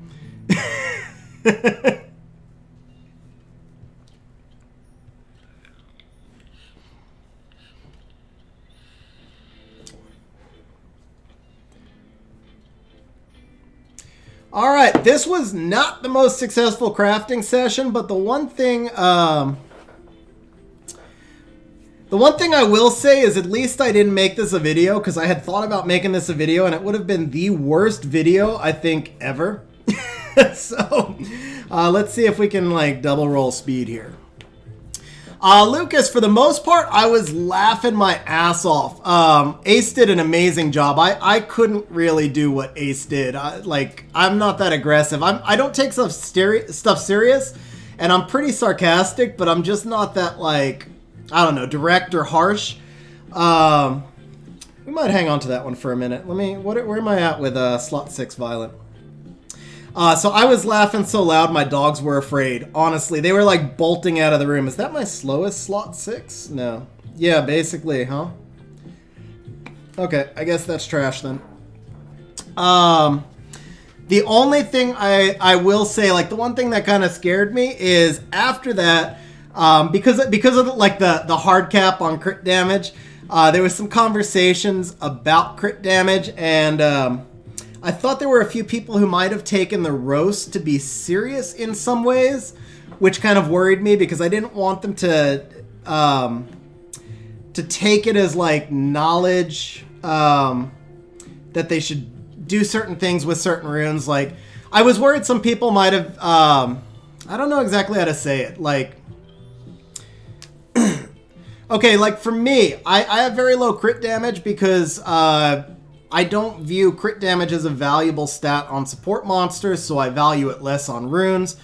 All right, this was not the most successful crafting session, but the one thing I will say is at least I didn't make this a video, because I had thought about making this a video and it would have been the worst video I think ever. So let's see if we can like double roll speed here. Lucas, for the most part, I was laughing my ass off. Ace did an amazing job. I couldn't really do what Ace did. I'm not that aggressive. I don't take stuff serious, and I'm pretty sarcastic, but I'm just not that, like, I don't know, direct or harsh. We might hang on to that one for a minute. Where am I at with slot 6 violent? So I was laughing so loud my dogs were afraid. Honestly, they were like bolting out of the room. Is that my slowest slot 6? No. Yeah, basically, huh? Okay, I guess that's trash then. The only thing I will say, like the one thing that kind of scared me is after that, because of like the hard cap on crit damage, there was some conversations about crit damage, and I thought there were a few people who might have taken the roast to be serious in some ways, which kind of worried me because I didn't want them to take it as like knowledge that they should do certain things with certain runes. Like, I was worried some people might have, I don't know exactly how to say it. Like, okay, like for me, I have very low crit damage because I don't view crit damage as a valuable stat on support monsters, so I value it less on runes.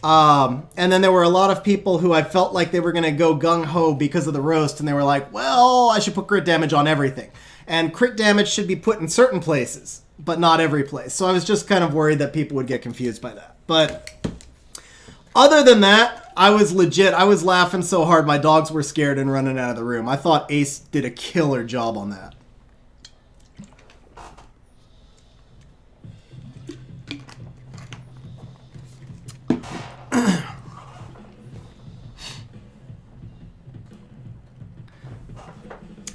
And then there were a lot of people who I felt like they were going to go gung-ho because of the roast, and they were like, well, I should put crit damage on everything. And crit damage should be put in certain places, but not every place. So I was just kind of worried that people would get confused by that. But other than that, I was legit. I was laughing so hard my dogs were scared and running out of the room. I thought Ace did a killer job on that.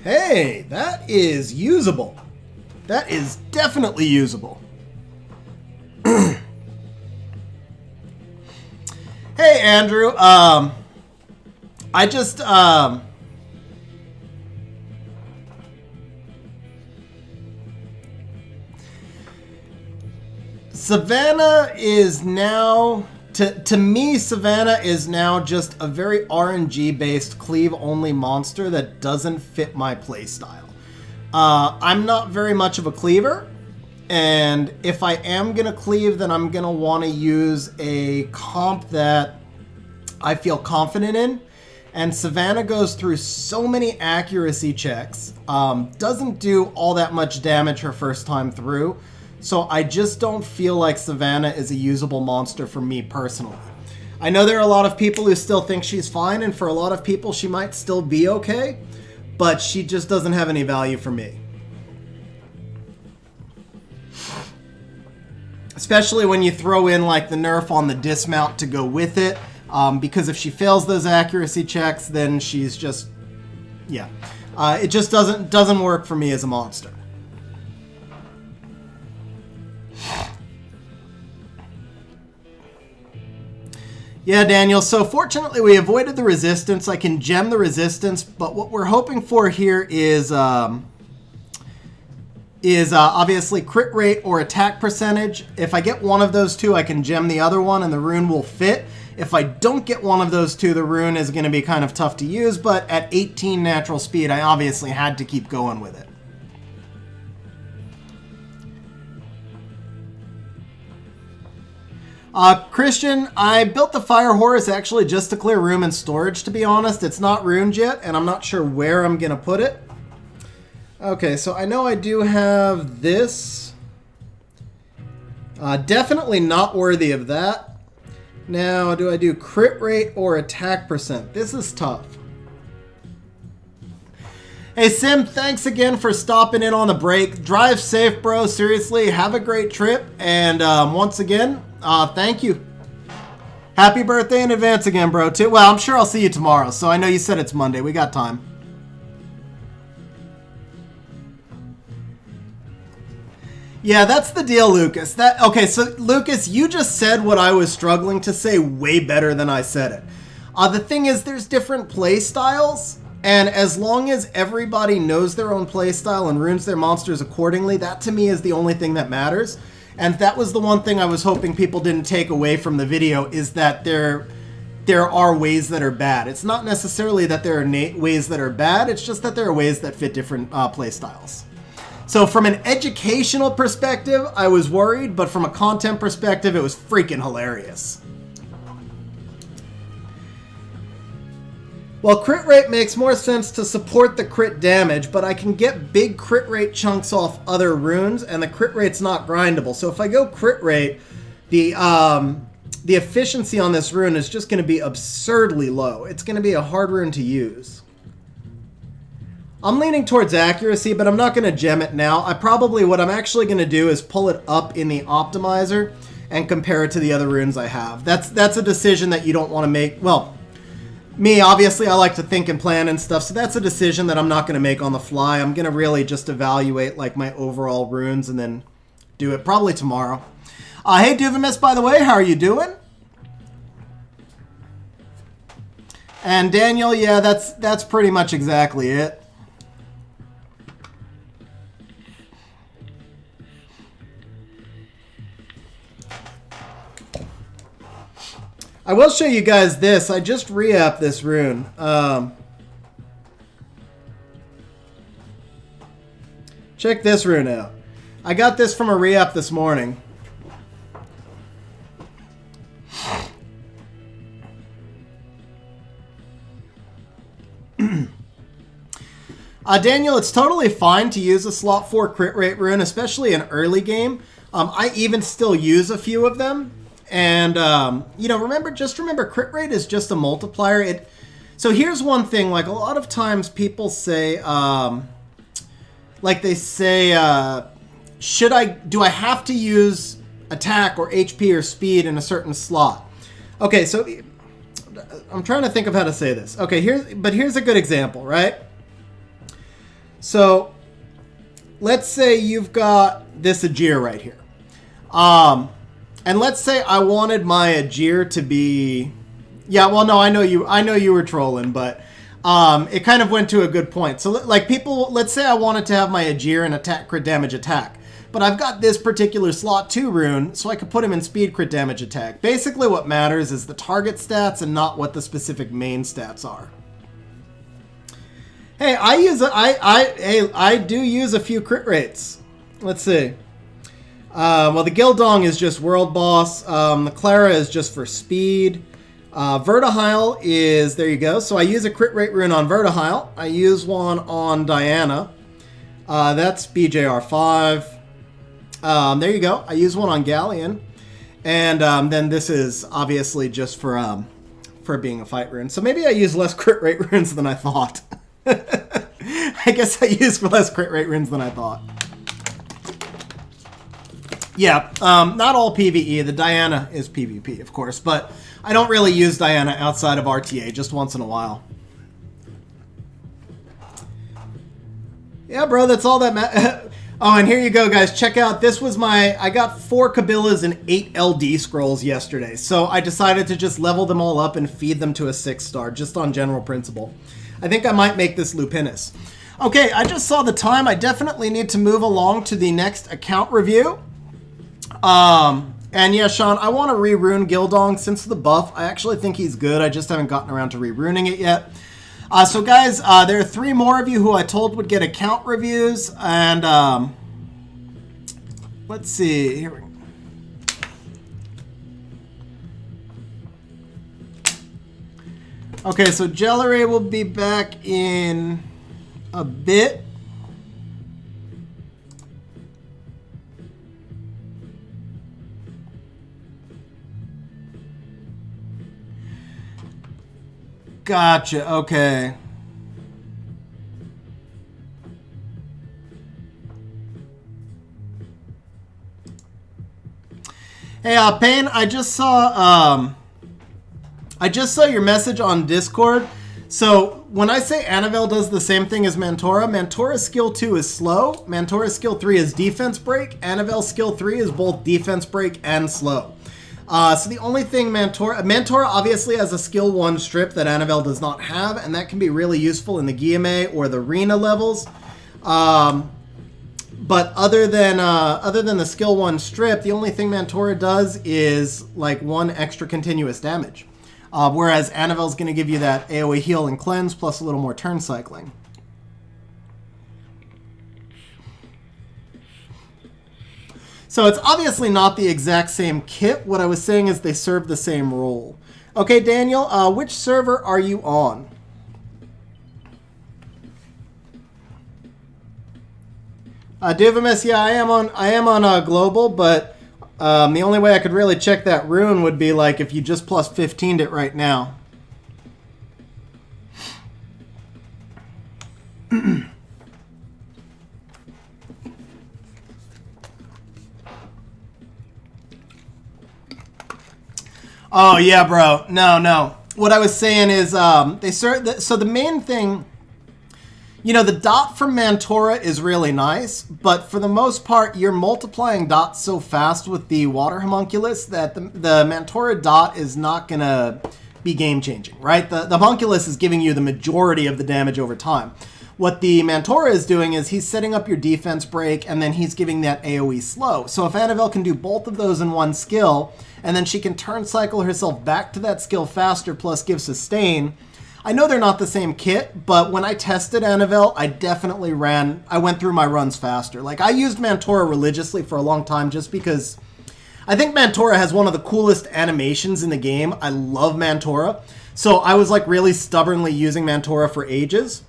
Hey, that is usable. That is definitely usable. Hey, Andrew. I just Savannah is now, to me, Savannah is now just a very RNG-based cleave-only monster that doesn't fit my playstyle. I'm not very much of a cleaver, and if I am going to cleave, then I'm going to want to use a comp that I feel confident in. And Savannah goes through so many accuracy checks, doesn't do all that much damage her first time through, so I just don't feel like Savannah is a usable monster for me personally. I know there are a lot of people who still think she's fine, and for a lot of people she might still be okay, but she just doesn't have any value for me. Especially when you throw in like the nerf on the dismount to go with it, because if she fails those accuracy checks, then she's just, yeah. It just doesn't work for me as a monster. Yeah, Daniel, so fortunately we avoided the resistance. I can gem the resistance, but what we're hoping for here is obviously crit rate or attack percentage. If I get one of those two, I can gem the other one and the rune will fit. If I don't get one of those two, the rune is going to be kind of tough to use, but at 18 natural speed, I obviously had to keep going with it. Christian, I built the Fire Horse actually just to clear room and storage, to be honest. It's not ruined yet, and I'm not sure where I'm going to put it. Okay, so I know I do have this. Definitely not worthy of that. Now, do I do crit rate or attack percent? This is tough. Hey, Sim, thanks again for stopping in on the break. Drive safe, bro. Seriously, have a great trip. And once again, thank you. Happy birthday in advance again, bro, too. Well, I'm sure I'll see you tomorrow. So I know you said it's Monday. We got time. Yeah, that's the deal, Lucas. Okay, so Lucas, you just said what I was struggling to say way better than I said it. The thing is, there's different play styles, and as long as everybody knows their own play style and runes their monsters accordingly, that to me is the only thing that matters. And that was the one thing I was hoping people didn't take away from the video, is that there are ways that are bad. It's not necessarily that there are ways that are bad, it's just that there are ways that fit different play styles. So from an educational perspective, I was worried, but from a content perspective, it was freaking hilarious. Well, crit rate makes more sense to support the crit damage, but I can get big crit rate chunks off other runes, and the crit rate's not grindable. So if I go crit rate, the efficiency on this rune is just going to be absurdly low. It's going to be a hard rune to use. I'm leaning towards accuracy, but I'm not going to gem it now. What I'm actually going to do is pull it up in the optimizer and compare it to the other runes I have. That's a decision that you don't want to make. Well, me, obviously, I like to think and plan and stuff, so that's a decision that I'm not going to make on the fly. I'm going to really just evaluate like my overall runes and then do it probably tomorrow. Hey, Duvamis, by the way, how are you doing? And Daniel, yeah, that's pretty much exactly it. I will show you guys this. I just re-upped this rune. Check this rune out. I got this from a re-up this morning. Daniel, it's totally fine to use a slot 4 crit rate rune, especially in early game. I even still use a few of them. And, you know, remember, crit rate is just a multiplier. So here's one thing, like a lot of times people say, do I have to use attack or HP or speed in a certain slot? Okay, so I'm trying to think of how to say this. Okay, here's a good example, right? So let's say you've got this Ajir right here. And let's say I wanted my Ajir to be, yeah, well, no, I know you were trolling, but it kind of went to a good point. So like let's say I wanted to have my Ajir in attack crit damage attack, but I've got this particular slot 2 rune, so I could put him in speed crit damage attack. Basically what matters is the target stats and not what the specific main stats are. Hey, I do use a few crit rates. Let's see. Well, the Gildong is just World Boss. The Clara is just for speed. Vertihile is, there you go. So I use a crit rate rune on Vertihile. I use one on Diana. That's BJR5. There you go. I use one on Galleon. And then this is obviously just for being a fight rune. So maybe I use less crit rate runes than I thought. I guess I used less crit rate runes than I thought. Yeah, not all PvE. The Diana is PvP, of course, but I don't really use Diana outside of RTA, just once in a while. Yeah, bro, that's all that matters. Oh, and here you go, guys. Check out, this was I got 4 Kabilas and 8 LD scrolls yesterday, so I decided to just level them all up and feed them to a 6-star, just on general principle. I think I might make this Lupinus. Okay, I just saw the time. I definitely need to move along to the next account review. And yeah, Sean, I want to re-rune Gildong since the buff. I actually think he's good. I just haven't gotten around to re-runing it yet. So guys, there are 3 more of you who I told would get account reviews. And, let's see. Here we go. Okay, so Jelleray will be back in a bit. Gotcha, okay. Hey, Payne, I just saw your message on Discord. So when I say Annabelle does the same thing as Mantora, Mantora's skill 2 is slow, Mantora's skill 3 is defense break, Annabelle's skill 3 is both defense break and slow. So the only thing Mantora obviously has a skill 1 strip that Annabelle does not have, and that can be really useful in the Guillemot or the Arena levels. But other than the skill 1 strip, the only thing Mantora does is like 1 extra continuous damage. Whereas Annabelle's going to give you that AoE heal and cleanse plus a little more turn cycling. So it's obviously not the exact same kit. What I was saying is they serve the same role. Okay, Daniel, which server are you on? Divamus, yeah, I am on global, but the only way I could really check that rune would be like if you just plus 15'd it right now. Oh yeah, bro. No. What I was saying is they serve. So the main thing. You know, the dot from Mantora is really nice, but for the most part, you're multiplying dots so fast with the water homunculus that the Mantora dot is not going to be game-changing, right? The homunculus is giving you the majority of the damage over time. What the Mantora is doing is he's setting up your defense break, and then he's giving that AoE slow. So if Annabelle can do both of those in one skill, and then she can turn cycle herself back to that skill faster plus give sustain. I know they're not the same kit, but when I tested Annabelle, I went through my runs faster. Like, I used Mantora religiously for a long time just because I think Mantora has one of the coolest animations in the game. I love Mantora. So I was like really stubbornly using Mantora for ages.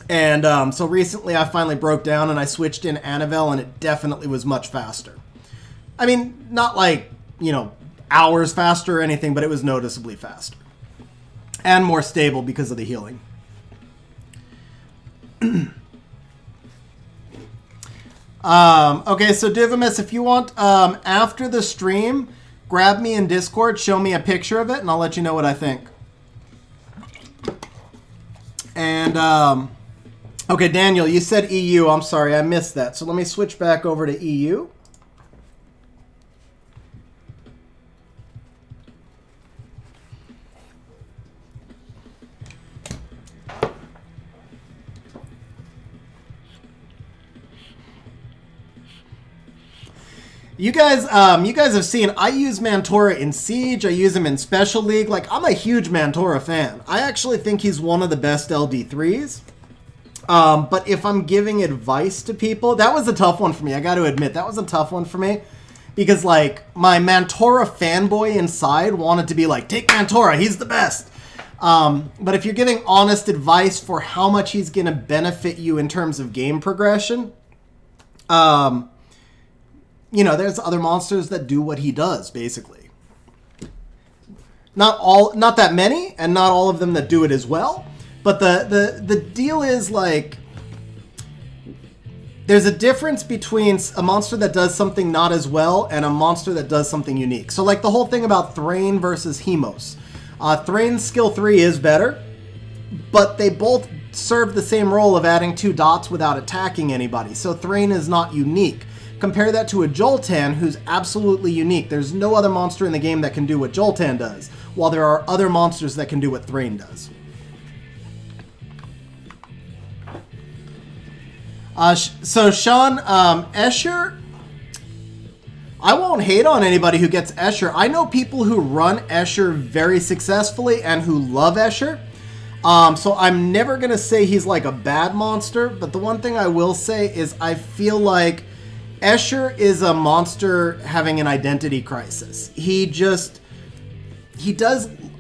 And so recently I finally broke down and I switched in Annabelle, and it definitely was much faster. I mean, not like, you know, hours faster or anything, but it was noticeably faster. And more stable because of the healing. Okay, so Divamus, if you want, after the stream, grab me in Discord, show me a picture of it, and I'll let you know what I think. And, okay, Daniel, you said EU. I'm sorry, I missed that. So let me switch back over to EU. You guys have seen, I use Mantora in Siege, I use him in Special League. Like, I'm a huge Mantora fan. I actually think he's one of the best LD3s. But if I'm giving advice to people, that was a tough one for me. I got to admit, that was a tough one for me. Because, like, my Mantora fanboy inside wanted to be like, take Mantora, he's the best. But if you're giving honest advice for how much he's going to benefit you in terms of game progression, you know, there's other monsters that do what he does, basically. Not that many, and not all of them that do it as well. But the deal is, like, there's a difference between a monster that does something not as well and a monster that does something unique. So, like, the whole thing about Thrain versus Hemos. Thrain's skill 3 is better, but they both serve the same role of adding 2 dots without attacking anybody. So Thrain is not unique. Compare that to a Joltan, who's absolutely unique. There's no other monster in the game that can do what Joltan does, while there are other monsters that can do what Thrain does. So Sean, Escher, I won't hate on anybody who gets Escher. I know people who run Escher very successfully and who love Escher. So I'm never going to say he's like a bad monster, but the one thing I will say is I feel like Escher is a monster having an identity crisis. He does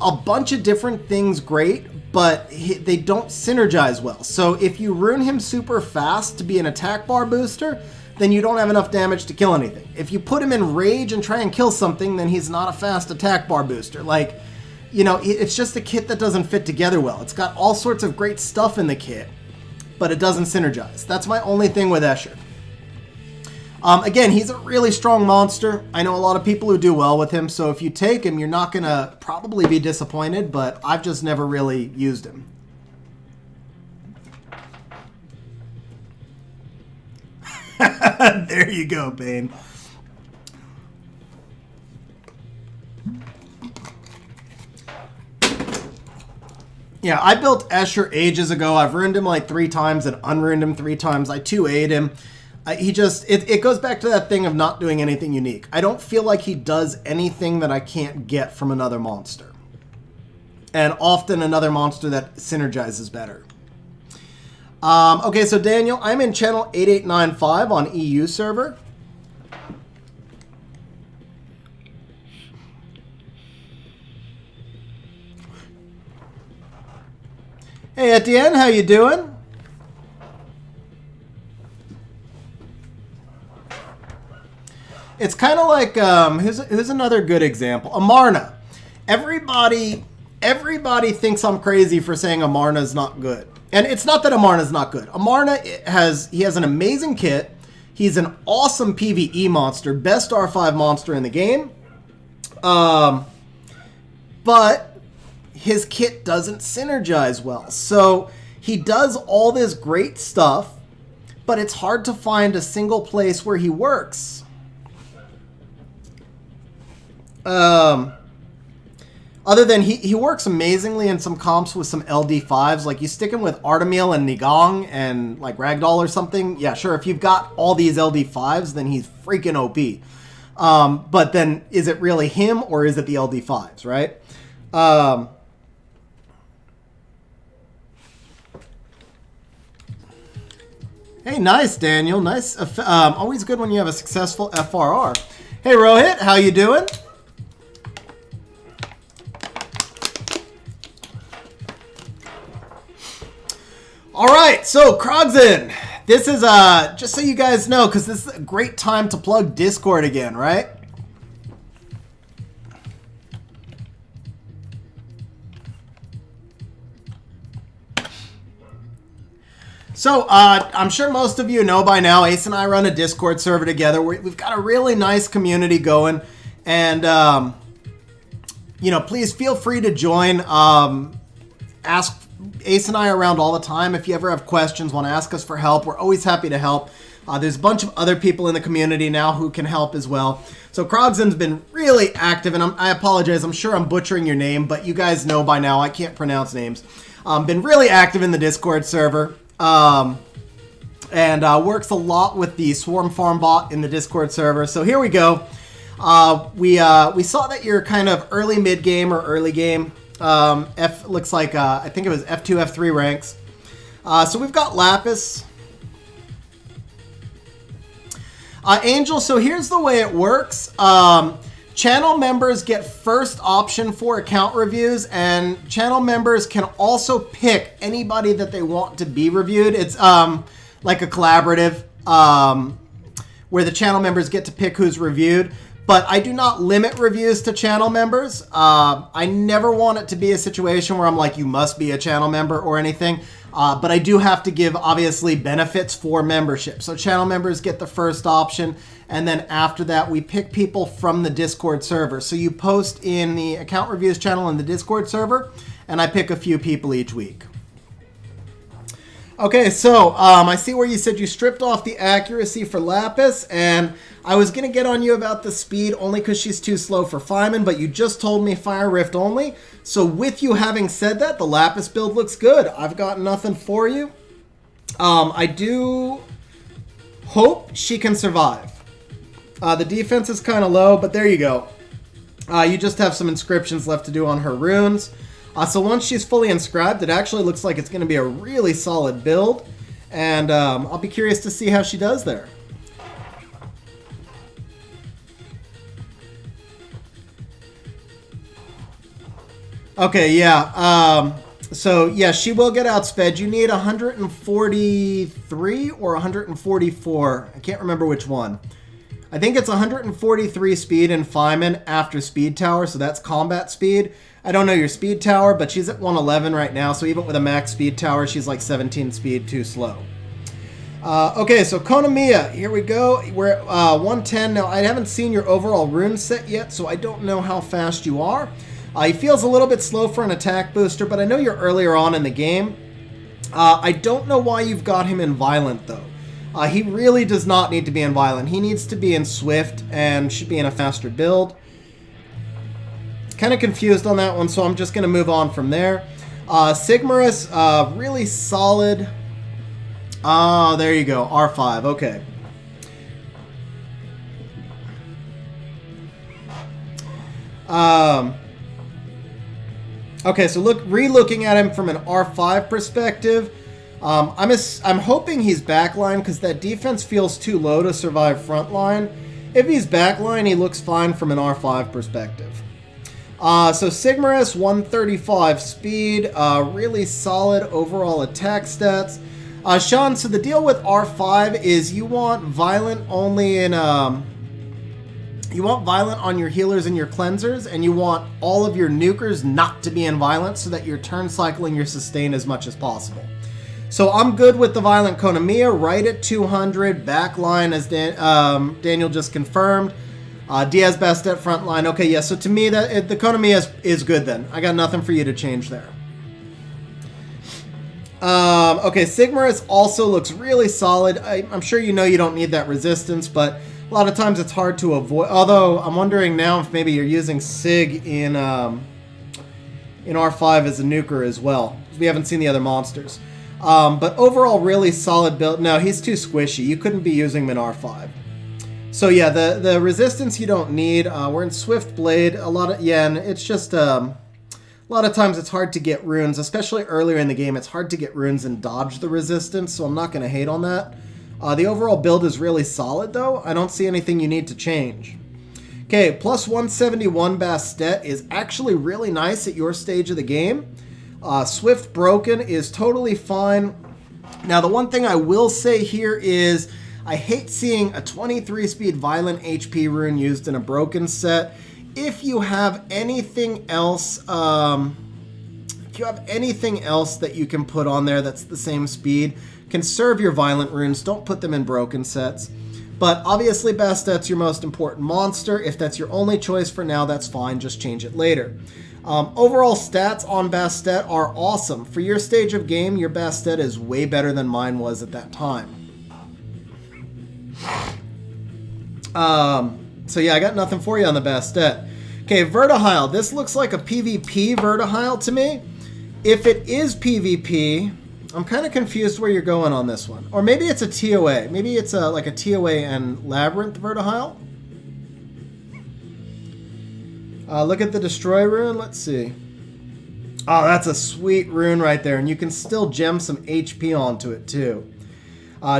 a bunch of different things great, but they don't synergize well. So if you rune him super fast to be an attack bar booster, then you don't have enough damage to kill anything. If you put him in rage and try and kill something, then he's not a fast attack bar booster. Like, you know, it's just a kit that doesn't fit together well. It's got all sorts of great stuff in the kit, but it doesn't synergize. That's my only thing with Escher. Again, he's a really strong monster. I know a lot of people who do well with him, so if you take him, you're not going to probably be disappointed, but I've just never really used him. There you go, Bane. Yeah, I built Escher ages ago. I've ruined him like 3 times and unruined him 3 times. I 2A'd him. It goes back to that thing of not doing anything unique. I don't feel like he does anything that I can't get from another monster. And often another monster that synergizes better. Okay, so Daniel, I'm in channel 8895 on EU server. Hey Etienne, how you doing? It's kind of like, who's another good example? Amarna. Everybody thinks I'm crazy for saying Amarna's not good. And it's not that Amarna's not good. Amarna has an amazing kit. He's an awesome PvE monster, best R5 monster in the game. But his kit doesn't synergize well. So he does all this great stuff, but it's hard to find a single place where he works. Other than he works amazingly in some comps with some LD5s. Like you stick him with Artemil and Nigong and like Ragdoll or something. Yeah, sure. If you've got all these LD5s, then he's freaking OP. But then is it really him or is it the LD5s, right? Hey, nice, Daniel. Nice. Always good when you have a successful FRR. Hey, Rohit, how you doing? All right, so Krogzen, this is just so you guys know, because this is a great time to plug Discord again, right? So I'm sure most of you know by now, Ace and I run a Discord server together. We've got a really nice community going, and you know, please feel free to join. Ask Ace and I are around all the time. If you ever have questions, want to ask us for help, we're always happy to help. There's a bunch of other people in the community now who can help as well. So Krogzen's been really active, and I apologize. I'm sure I'm butchering your name, but you guys know by now I can't pronounce names. Been really active in the Discord server, and works a lot with the Swarm Farm bot in the Discord server. So here we go. We saw that you're kind of early mid game or early game. Looks like, I think it was F2, F3 ranks. So we've got Lapis. Angel, so here's the way it works. Channel members get first option for account reviews, and channel members can also pick anybody that they want to be reviewed. It's like a collaborative where the channel members get to pick who's reviewed. But I do not limit reviews to channel members. I never want it to be a situation where I'm like, you must be a channel member or anything. But I do have to give, obviously, benefits for membership. So channel members get the first option. And then after that, we pick people from the Discord server. So you post in the account reviews channel in the Discord server, and I pick a few people each week. Okay, so I see where you said you stripped off the accuracy for Lapis, and I was going to get on you about the speed only because she's too slow for Feynman, but you just told me Fire Rift only. So with you having said that, the Lapis build looks good. I've got nothing for you. I do hope she can survive. The defense is kind of low, but there you go. You just have some inscriptions left to do on her runes. So once she's fully inscribed, it actually looks like it's going to be a really solid build. And I'll be curious to see how she does there. Okay, yeah. So, yeah, she will get outsped. You need 143 or 144. I can't remember which one. I think it's 143 speed in Feynman after speed tower, so that's combat speed. I don't know your speed tower, but she's at 111 right now, so even with a max speed tower, she's like 17 speed too slow. Okay, so Konamiya, here we go. We're at 110. Now, I haven't seen your overall rune set yet, so I don't know how fast you are. He feels a little bit slow for an attack booster, but I know you're earlier on in the game. I don't know why you've got him in Violent, though. He really does not need to be in Violent. He needs to be in Swift and should be in a faster build. Kind of confused on that one, so I'm just going to move on from there. Sigmarus, really solid. There you go, R5, okay. Okay, so re-looking at him from an R5 perspective, I'm hoping he's backline because that defense feels too low to survive frontline. If he's backline, he looks fine from an R5 perspective. So Sigmarus, 135 speed, really solid overall attack stats. Sean, so the deal with R5 is you want Violent only in... You want Violent on your healers and your cleansers, and you want all of your nukers not to be in Violent so that you're turn cycling your sustain as much as possible. So I'm good with the Violent Konamiya, right at 200, backline as Daniel just confirmed. Diaz best at frontline. Okay, yeah, so to me, the Konamiya is good then. I got nothing for you to change there. Okay, Sigmarus also looks really solid. I'm sure you know you don't need that resistance, but a lot of times it's hard to avoid. Although I'm wondering now if maybe you're using Sig in R5 as a nuker as well. We haven't seen the other monsters. But overall, really solid build. No, he's too squishy. You couldn't be using him in R5. So yeah, the resistance you don't need. We're in Swift Blade. And it's just a lot of times it's hard to get runes, especially earlier in the game. It's hard to get runes and dodge the resistance, so I'm not going to hate on that. The overall build is really solid, though. I don't see anything you need to change. Okay, plus 171 Bastet is actually really nice at your stage of the game. Swift Broken is totally fine. Now, the one thing I will say here is I hate seeing a 23 speed Violent HP rune used in a Broken set. If you have anything else, that you can put on there that's the same speed, conserve your Violent runes. Don't put them in Broken sets. But obviously Bastet's your most important monster. If that's your only choice for now, that's fine. Just change it later. Overall stats on Bastet are awesome. For your stage of game, your Bastet is way better than mine was at that time. So yeah, I got nothing for you on the Bastet. Okay, Vertihile. This looks like a PvP Vertihile to me. If it is PvP, I'm kind of confused where you're going on this one. Or maybe it's a TOA. Maybe it's like a TOA and Labyrinth Vertihile. Look at the Destroy rune. Let's see. Oh, that's a sweet rune right there. And you can still gem some HP onto it, too.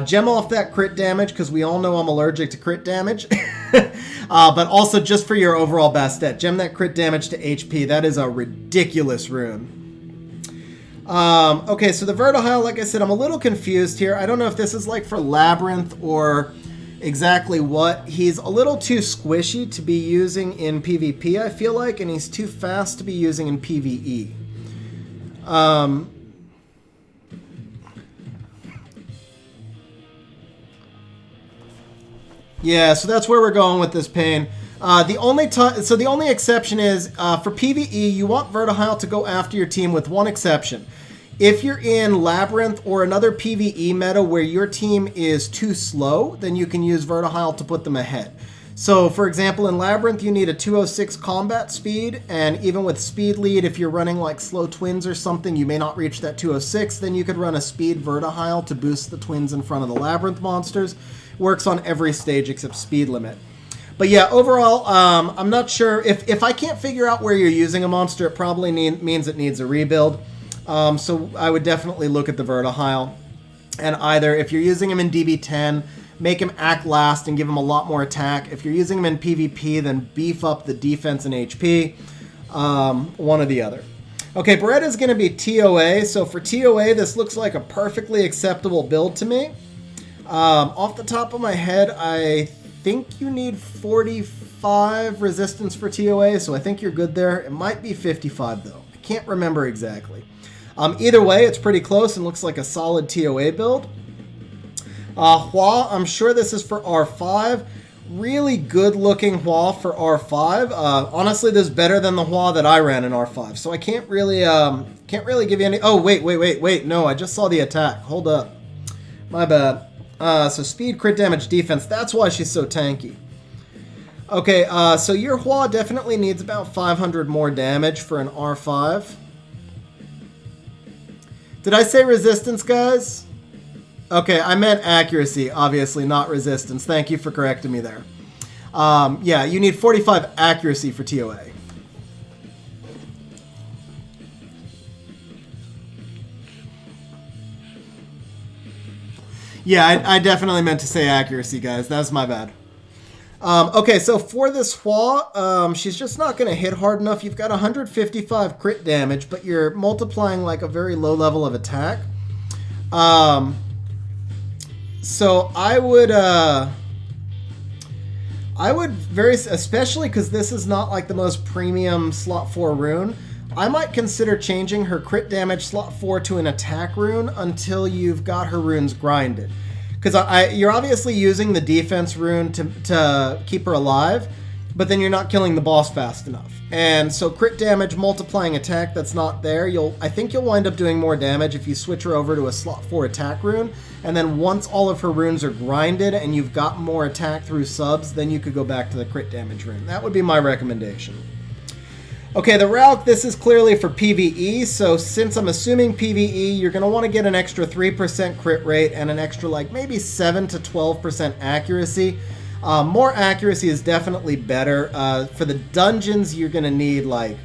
Gem off that crit damage, because we all know I'm allergic to crit damage. But also just for your overall Bastet. Gem that crit damage to HP. That is a ridiculous rune. Okay, so the Vertihile, like I said, I'm a little confused here. I don't know if this is like for Labyrinth or exactly what. He's a little too squishy to be using in PvP, I feel like, and he's too fast to be using in PvE. Yeah, so that's where we're going with this pain. The only exception is for PvE, you want Vertihile to go after your team with one exception. If you're in Labyrinth or another PvE meta where your team is too slow, then you can use Vertihile to put them ahead. So, for example, in Labyrinth, you need a 206 combat speed, and even with speed lead, if you're running like slow twins or something, you may not reach that 206, then you could run a speed Vertihile to boost the twins in front of the Labyrinth monsters. Works on every stage except speed limit. But yeah, overall, I'm not sure. If I can't figure out where you're using a monster, it probably means it needs a rebuild. So I would definitely look at the Vertihile. And either, if you're using him in DB10, make him act last and give him a lot more attack. If you're using him in PvP, then beef up the defense and HP. One or the other. Okay, Beretta's going to be TOA. So for TOA, this looks like a perfectly acceptable build to me. Off the top of my head, I think you need 45 resistance for TOA, so I think you're good there. It might be 55, though. I can't remember exactly. Either way, it's pretty close and looks like a solid TOA build. Hua, I'm sure this is for R5. Really good looking Hua for R5. Honestly, this is better than the Hua that I ran in R5, so I can't really give you any. Oh, wait. No, I just saw the attack. Hold up. My bad. So speed, crit damage, defense. That's why she's so tanky. Okay, so your Hua definitely needs about 500 more damage for an R5. Did I say resistance, guys? Okay, I meant accuracy, obviously, not resistance. Thank you for correcting me there. Yeah, you need 45 accuracy for TOA. Yeah, I definitely meant to say accuracy, guys. That's my bad. Okay, so for this Hua, she's just not going to hit hard enough. You've got 155 crit damage, but you're multiplying like a very low level of attack. So I would especially because this is not like the most premium slot 4 rune, I might consider changing her crit damage slot 4 to an attack rune until you've got her runes grinded. Because you're obviously using the defense rune to keep her alive, but then you're not killing the boss fast enough. And so crit damage multiplying attack that's not there, I think you'll wind up doing more damage if you switch her over to a slot 4 attack rune. And then once all of her runes are grinded and you've got more attack through subs, then you could go back to the crit damage rune. That would be my recommendation. Okay, the Ralk, this is clearly for PvE, so since I'm assuming PvE, you're going to want to get an extra 3% crit rate and an extra like maybe 7 to 12% accuracy. More accuracy is definitely better. For the dungeons, you're going to need like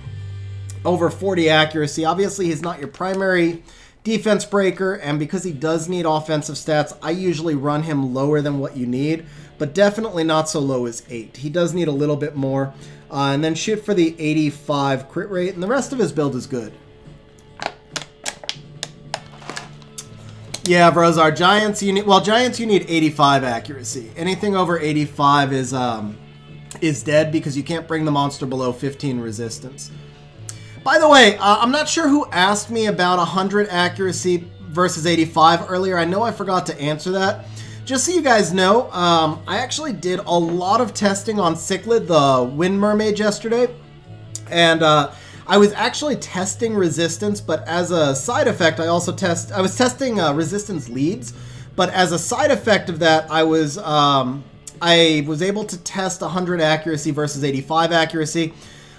over 40 accuracy. Obviously, he's not your primary defense breaker, and because he does need offensive stats, I usually run him lower than what you need, but definitely not so low as 8. He does need a little bit more. And then shoot for the 85 crit rate, and the rest of his build is good. Yeah, Brozar, Giants you need 85 accuracy. Anything over 85 is dead because you can't bring the monster below 15 resistance. By the way, I'm not sure who asked me about 100 accuracy versus 85 earlier. I know I forgot to answer that. Just so you guys know, I actually did a lot of testing on Cichlid, the Wind Mermaid, yesterday. And I was actually testing resistance, but as a side effect, I was testing resistance leads. But as a side effect of that, I was able to test 100 accuracy versus 85 accuracy.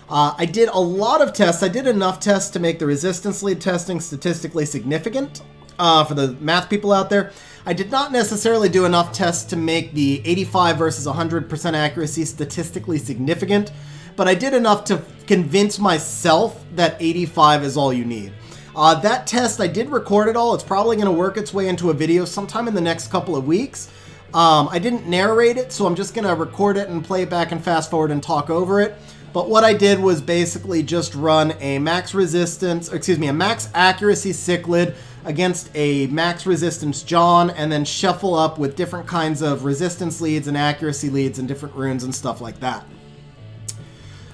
I did a lot of tests. I did enough tests to make the resistance lead testing statistically significant for the math people out there. I did not necessarily do enough tests to make the 85 versus 100% accuracy statistically significant, but I did enough to convince myself that 85 is all you need. That test, I did record it all. It's probably going to work its way into a video sometime in the next couple of weeks. I didn't narrate it, so I'm just going to record it and play it back and fast forward and talk over it. But what I did was basically just run a max accuracy Cichlid against a max resistance John, and then shuffle up with different kinds of resistance leads and accuracy leads and different runes and stuff like that.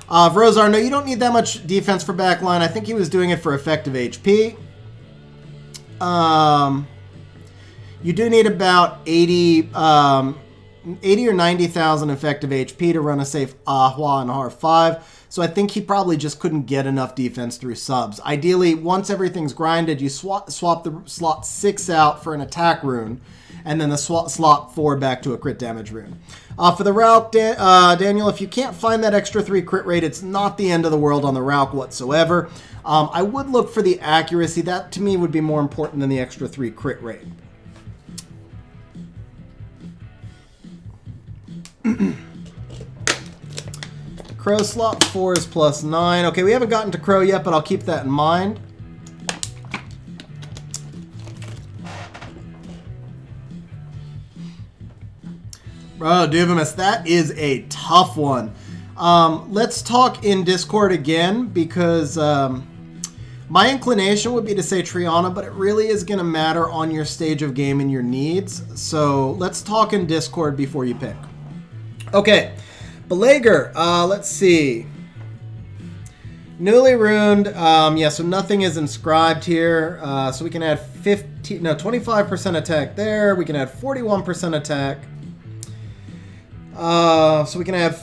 Vrozar, no, you don't need that much defense for backline. I think he was doing it for effective HP. You do need about 80 or 90,000 effective HP to run a safe Hua and R5. So I think he probably just couldn't get enough defense through subs. Ideally, once everything's grinded, you swap the slot 6 out for an attack rune, and then the slot 4 back to a crit damage rune. For the Ralk, Daniel, if you can't find that extra 3 crit rate, it's not the end of the world on the Ralk whatsoever. I would look for the accuracy. That, to me, would be more important than the extra 3 crit rate. Crow slot 4 is +9. Okay, we haven't gotten to Crow yet, but I'll keep that in mind. Bro, Duvamus, that is a tough one. Let's talk in Discord again, because My inclination would be to say Triana, but it really is going to matter on your stage of game and your needs. So let's talk in Discord before you pick. Okay, Belager, let's see. Newly runed, yeah, so nothing is inscribed here. So we can add 25% attack there. We can add 41% attack. So we can add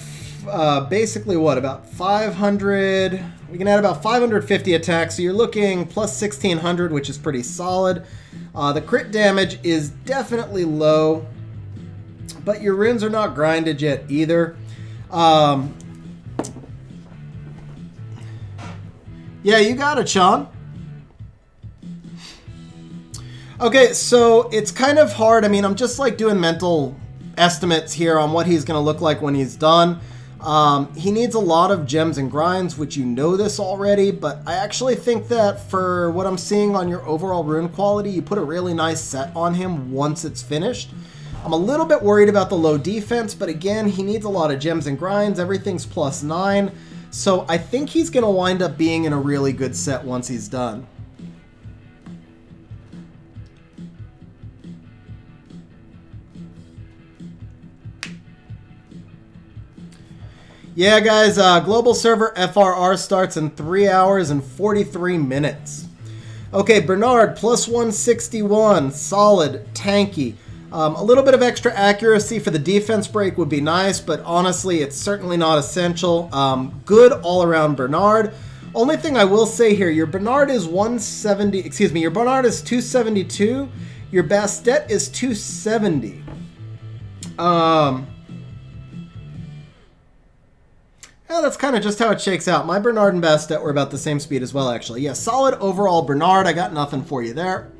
basically what, about 500. We can add about 550 attacks. So you're looking plus 1600, which is pretty solid. The crit damage is definitely low, but your runes are not grinded yet either. Yeah, you got it, Sean. Okay, so it's kind of hard. I mean, I'm just like doing mental estimates here on what he's going to look like when he's done. He needs a lot of gems and grinds, which you know this already, but I actually think that for what I'm seeing on your overall rune quality, you put a really nice set on him once it's finished. I'm a little bit worried about the low defense, but again, he needs a lot of gems and grinds. Everything's plus 9. So I think he's going to wind up being in a really good set once he's done. Yeah, guys, global server FRR starts in 3 hours and 43 minutes. Okay, Bernard, plus 161, solid, tanky. A little bit of extra accuracy for the defense break would be nice, but honestly, it's certainly not essential. Good all-around Bernard. Only thing I will say here, your Bernard is 170, excuse me, your Bernard is 272, your Bastet is 270. Yeah, that's kind of just how it shakes out. My Bernard and Bastet were about the same speed as well, actually. Yeah, solid overall Bernard. I got nothing for you there.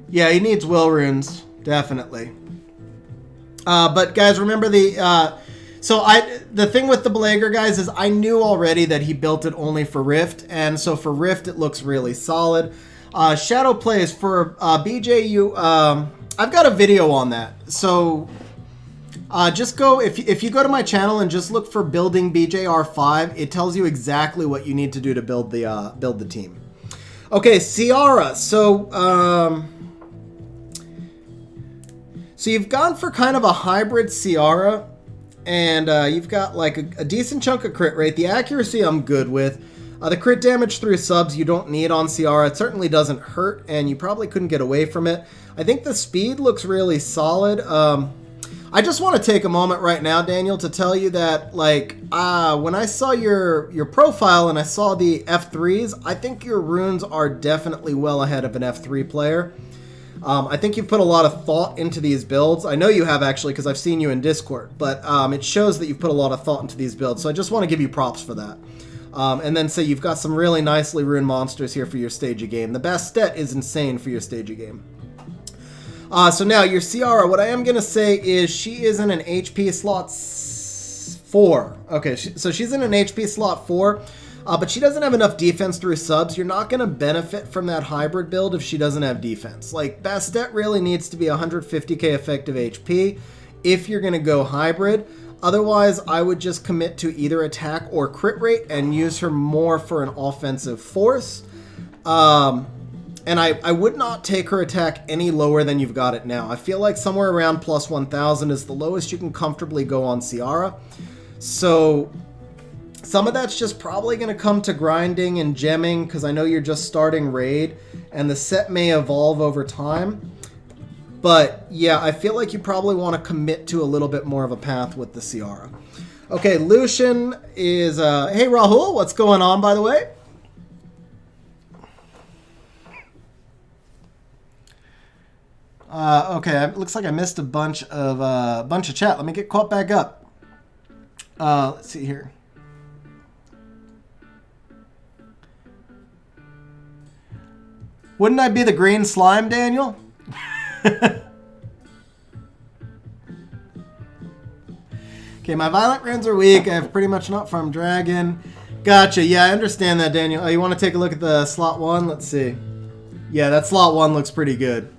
Yeah, he needs will runes, definitely. But guys, remember the thing with the Belager, guys, is I knew already that he built it only for Rift, and so for Rift it looks really solid. Shadow plays for BJ. I've got a video on that, so just go if you go to my channel and just look for building BJR5, it tells you exactly what you need to do to build the team. Okay, Ciara. So you've gone for kind of a hybrid Ciara, and you've got like a decent chunk of crit rate. The accuracy I'm good with. The crit damage through subs you don't need on Ciara. It certainly doesn't hurt, and you probably couldn't get away from it. I think the speed looks really solid. I just want to take a moment right now, Daniel, to tell you that, like, when I saw your profile and I saw the F3s, I think your runes are definitely well ahead of an F3 player. I think you've put a lot of thought into these builds. I know you have, actually, because I've seen you in Discord, but it shows that you've put a lot of thought into these builds, so I just want to give you props for that. And then say you've got some really nicely runed monsters here for your stage of game. The Bastet is insane for your stage of game. So now your Ciara, what I am going to say is she is in an HP slot 4. Okay, so she's in an HP slot 4, but she doesn't have enough defense through subs. You're not going to benefit from that hybrid build if she doesn't have defense. Like, Bastet really needs to be 150k effective HP if you're going to go hybrid. Otherwise, I would just commit to either attack or crit rate and use her more for an offensive force. And I would not take her attack any lower than you've got it now. I feel like somewhere around plus 1,000 is the lowest you can comfortably go on Ciara. So some of that's just probably going to come to grinding and gemming, because I know you're just starting raid, and the set may evolve over time. But yeah, I feel like you probably want to commit to a little bit more of a path with the Ciara. Okay, Lucian is... hey, Rahul, what's going on, by the way? Okay, it looks like I missed a bunch of chat. Let me get caught back up. Let's see here. Wouldn't I be the green slime, Daniel? Okay, my violent runes are weak. I have pretty much not farmed dragon. Gotcha. Yeah, I understand that, Daniel. Oh, you want to take a look at the slot 1? Let's see. Yeah, that slot 1 looks pretty good.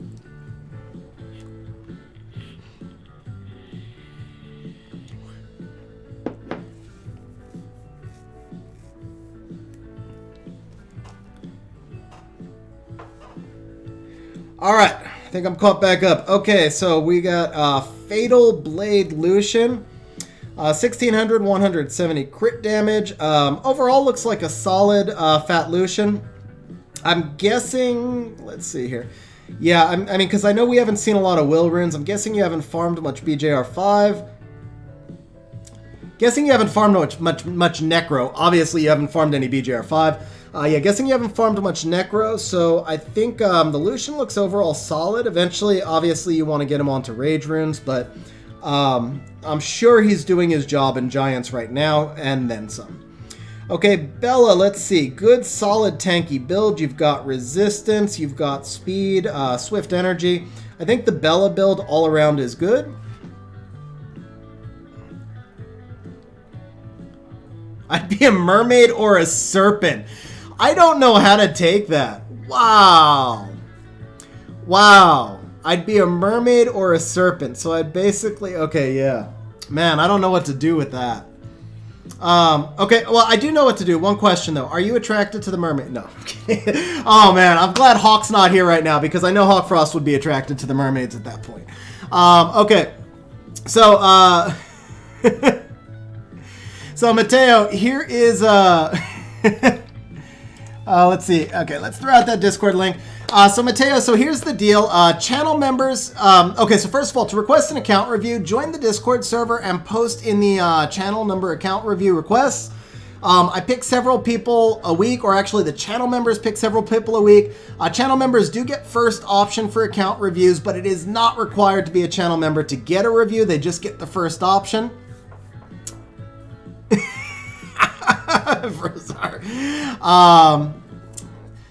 All right, I think I'm caught back up. Okay, so we got Fatal Blade Lucian. 1600, 170 crit damage. Overall looks like a solid Fat Lucian. I'm guessing, let's see here. Yeah, I mean, because I know we haven't seen a lot of will runes. I'm guessing you haven't farmed much BJR5. Guessing you haven't farmed much Necro. Obviously, you haven't farmed any BJR5. Yeah, guessing you haven't farmed much Necro. So I think the Lucian looks overall solid. Eventually, obviously, you want to get him onto Rage runes, but I'm sure he's doing his job in Giants right now, and then some. Okay, Bella, let's see. Good, solid, tanky build. You've got resistance, you've got speed, swift energy. I think the Bella build all around is good. I'd be a mermaid or a serpent. I don't know how to take that. Wow. Wow. I'd be a mermaid or a serpent. So I'd basically... Okay, yeah. Man, I don't know what to do with that. Okay, well, I do know what to do. One question, though. Are you attracted to the mermaid? No. Oh, man, I'm glad Hawk's not here right now because I know Hawk Frost would be attracted to the mermaids at that point. Okay. So, so, Mateo, here is... let's see. Okay, let's throw out that Discord link. So Mateo, so here's the deal. Channel members, okay, so first of all, to request an account review, join the Discord server and post in the channel number account review requests. I pick several people a week, or actually the channel members pick several people a week. Channel members do get first option for account reviews, but it is not required to be a channel member to get a review. They just get the first option.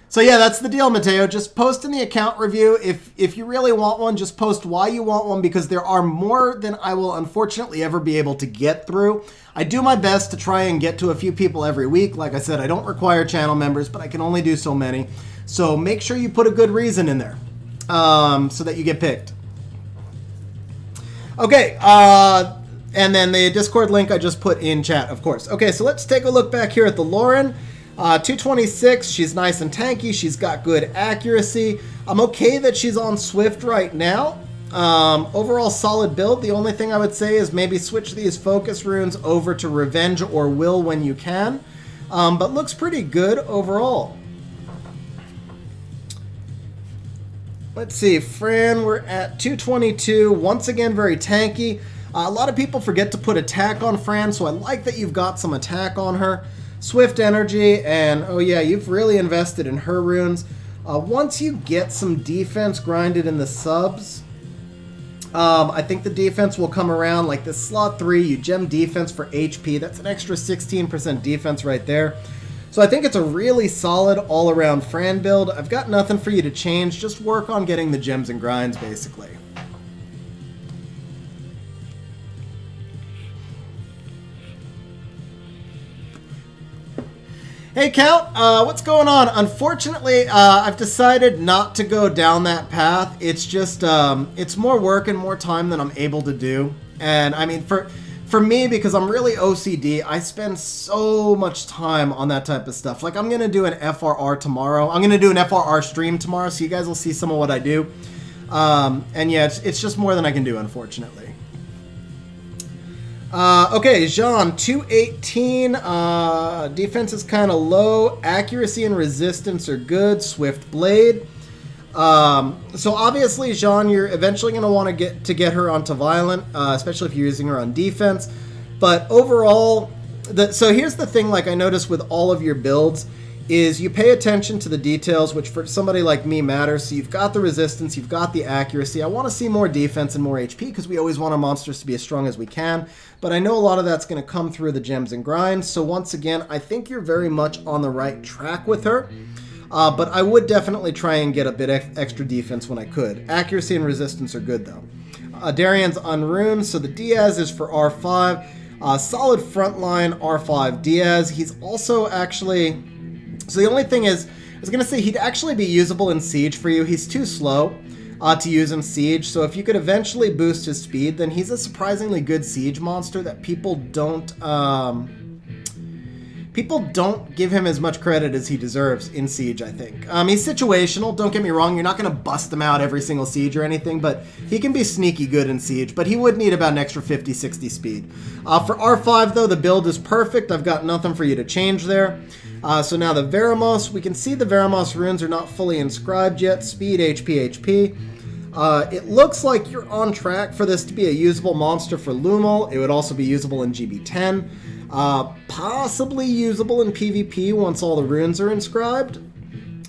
So yeah, that's the deal, Mateo. Just post in the account review. If you really want one, just post why you want one, because there are more than I will unfortunately ever be able to get through. I do my best to try and get to a few people every week. Like I said, I don't require channel members, but I can only do so many. So make sure you put a good reason in there so that you get picked. Okay, and then the Discord link I just put in chat, of course. Okay, so let's take a look back here at the Lauren. 226, she's nice and tanky. She's got good accuracy. I'm okay that she's on Swift right now. Overall solid build. The only thing I would say is maybe switch these focus runes over to Revenge or Will when you can. But looks pretty good overall. Let's see, Fran, we're at 222. Once again, very tanky. A lot of people forget to put attack on Fran, so I like that you've got some attack on her. Swift energy, and oh yeah, you've really invested in her runes. Once you get some defense grinded in the subs, I think the defense will come around. Like this slot 3, you gem defense for HP. That's an extra 16% defense right there. So I think it's a really solid all-around Fran build. I've got nothing for you to change. Just work on getting the gems and grinds, basically. Hey Count, what's going on? Unfortunately, I've decided not to go down that path. It's just, it's more work and more time than I'm able to do. And I mean, for me, because I'm really OCD, I spend so much time on that type of stuff. Like I'm going to do an FRR tomorrow. I'm going to do an FRR stream tomorrow, so you guys will see some of what I do. And yeah, it's just more than I can do, unfortunately. Okay, Jean, 218, defense is kind of low, accuracy and resistance are good, Swift Blade. So obviously, Jean, you're eventually going to want to get her onto Violent, especially if you're using her on defense. But overall, so here's the thing, like I noticed with all of your builds, is you pay attention to the details, which for somebody like me matters. So you've got the resistance, you've got the accuracy. I want to see more defense and more HP because we always want our monsters to be as strong as we can. But I know a lot of that's going to come through the gems and grinds. So once again, I think you're very much on the right track with her. But I would definitely try and get a bit extra defense when I could. Accuracy and resistance are good though. Darian's unruined, so the Diaz is for R5. Solid frontline R5 Diaz. He's also actually... So the only thing is, I was going to say he'd actually be usable in Siege for you. He's too slow to use in Siege, so if you could eventually boost his speed, then he's a surprisingly good Siege monster that people don't people don't give him as much credit as he deserves in Siege, I think. He's situational, don't get me wrong. You're not going to bust him out every single Siege or anything, but he can be sneaky good in Siege, but he would need about an extra 50, 60 speed. For R5, though, the build is perfect. I've got nothing for you to change there. So now the Veramos, we can see the Veramos runes are not fully inscribed yet. Speed, HP, HP. It looks like you're on track for this to be a usable monster for Lumal. It would also be usable in GB10. Possibly usable in PvP once all the runes are inscribed.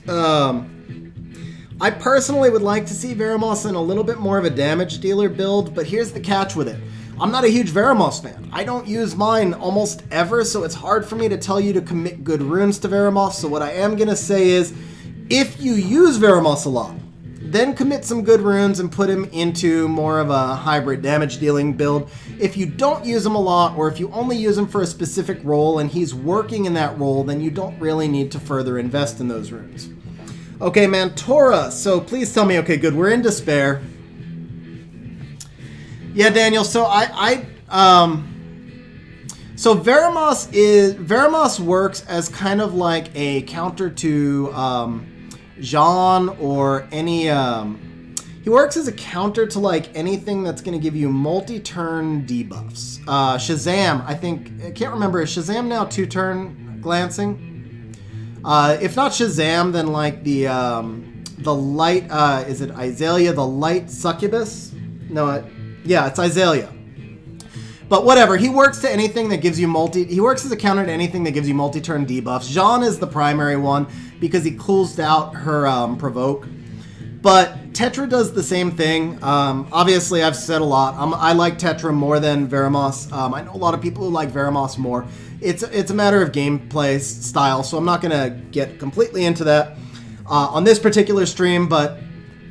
I personally would like to see Veramos in a little bit more of a damage dealer build, but here's the catch with it. I'm not a huge Veramos fan. I don't use mine almost ever, so it's hard for me to tell you to commit good runes to Veramos. So what I am going to say is, if you use Veramos a lot, then commit some good runes and put him into more of a hybrid damage dealing build. If you don't use him a lot, or if you only use him for a specific role and he's working in that role, then you don't really need to further invest in those runes. Okay, Mantora, so please tell me, okay, good, we're in despair. Yeah, Daniel, so so Veramos works as kind of like a counter to Jean or any he works as a counter to like anything that's going to give you multi-turn debuffs. Shazam, I can't remember, is Shazam now 2-turn glancing? If not Shazam, then like the light, is it Iselia, the light succubus? No, yeah, it's Iselia. But whatever, he works to anything that gives you he works as a counter to anything that gives you multi-turn debuffs. Jean is the primary one because he cools out her provoke. But Tetra does the same thing. Obviously, I've said a lot. I like Tetra more than Veramos. I know a lot of people who like Veramos more. It's a matter of gameplay style, so I'm not going to get completely into that on this particular stream, but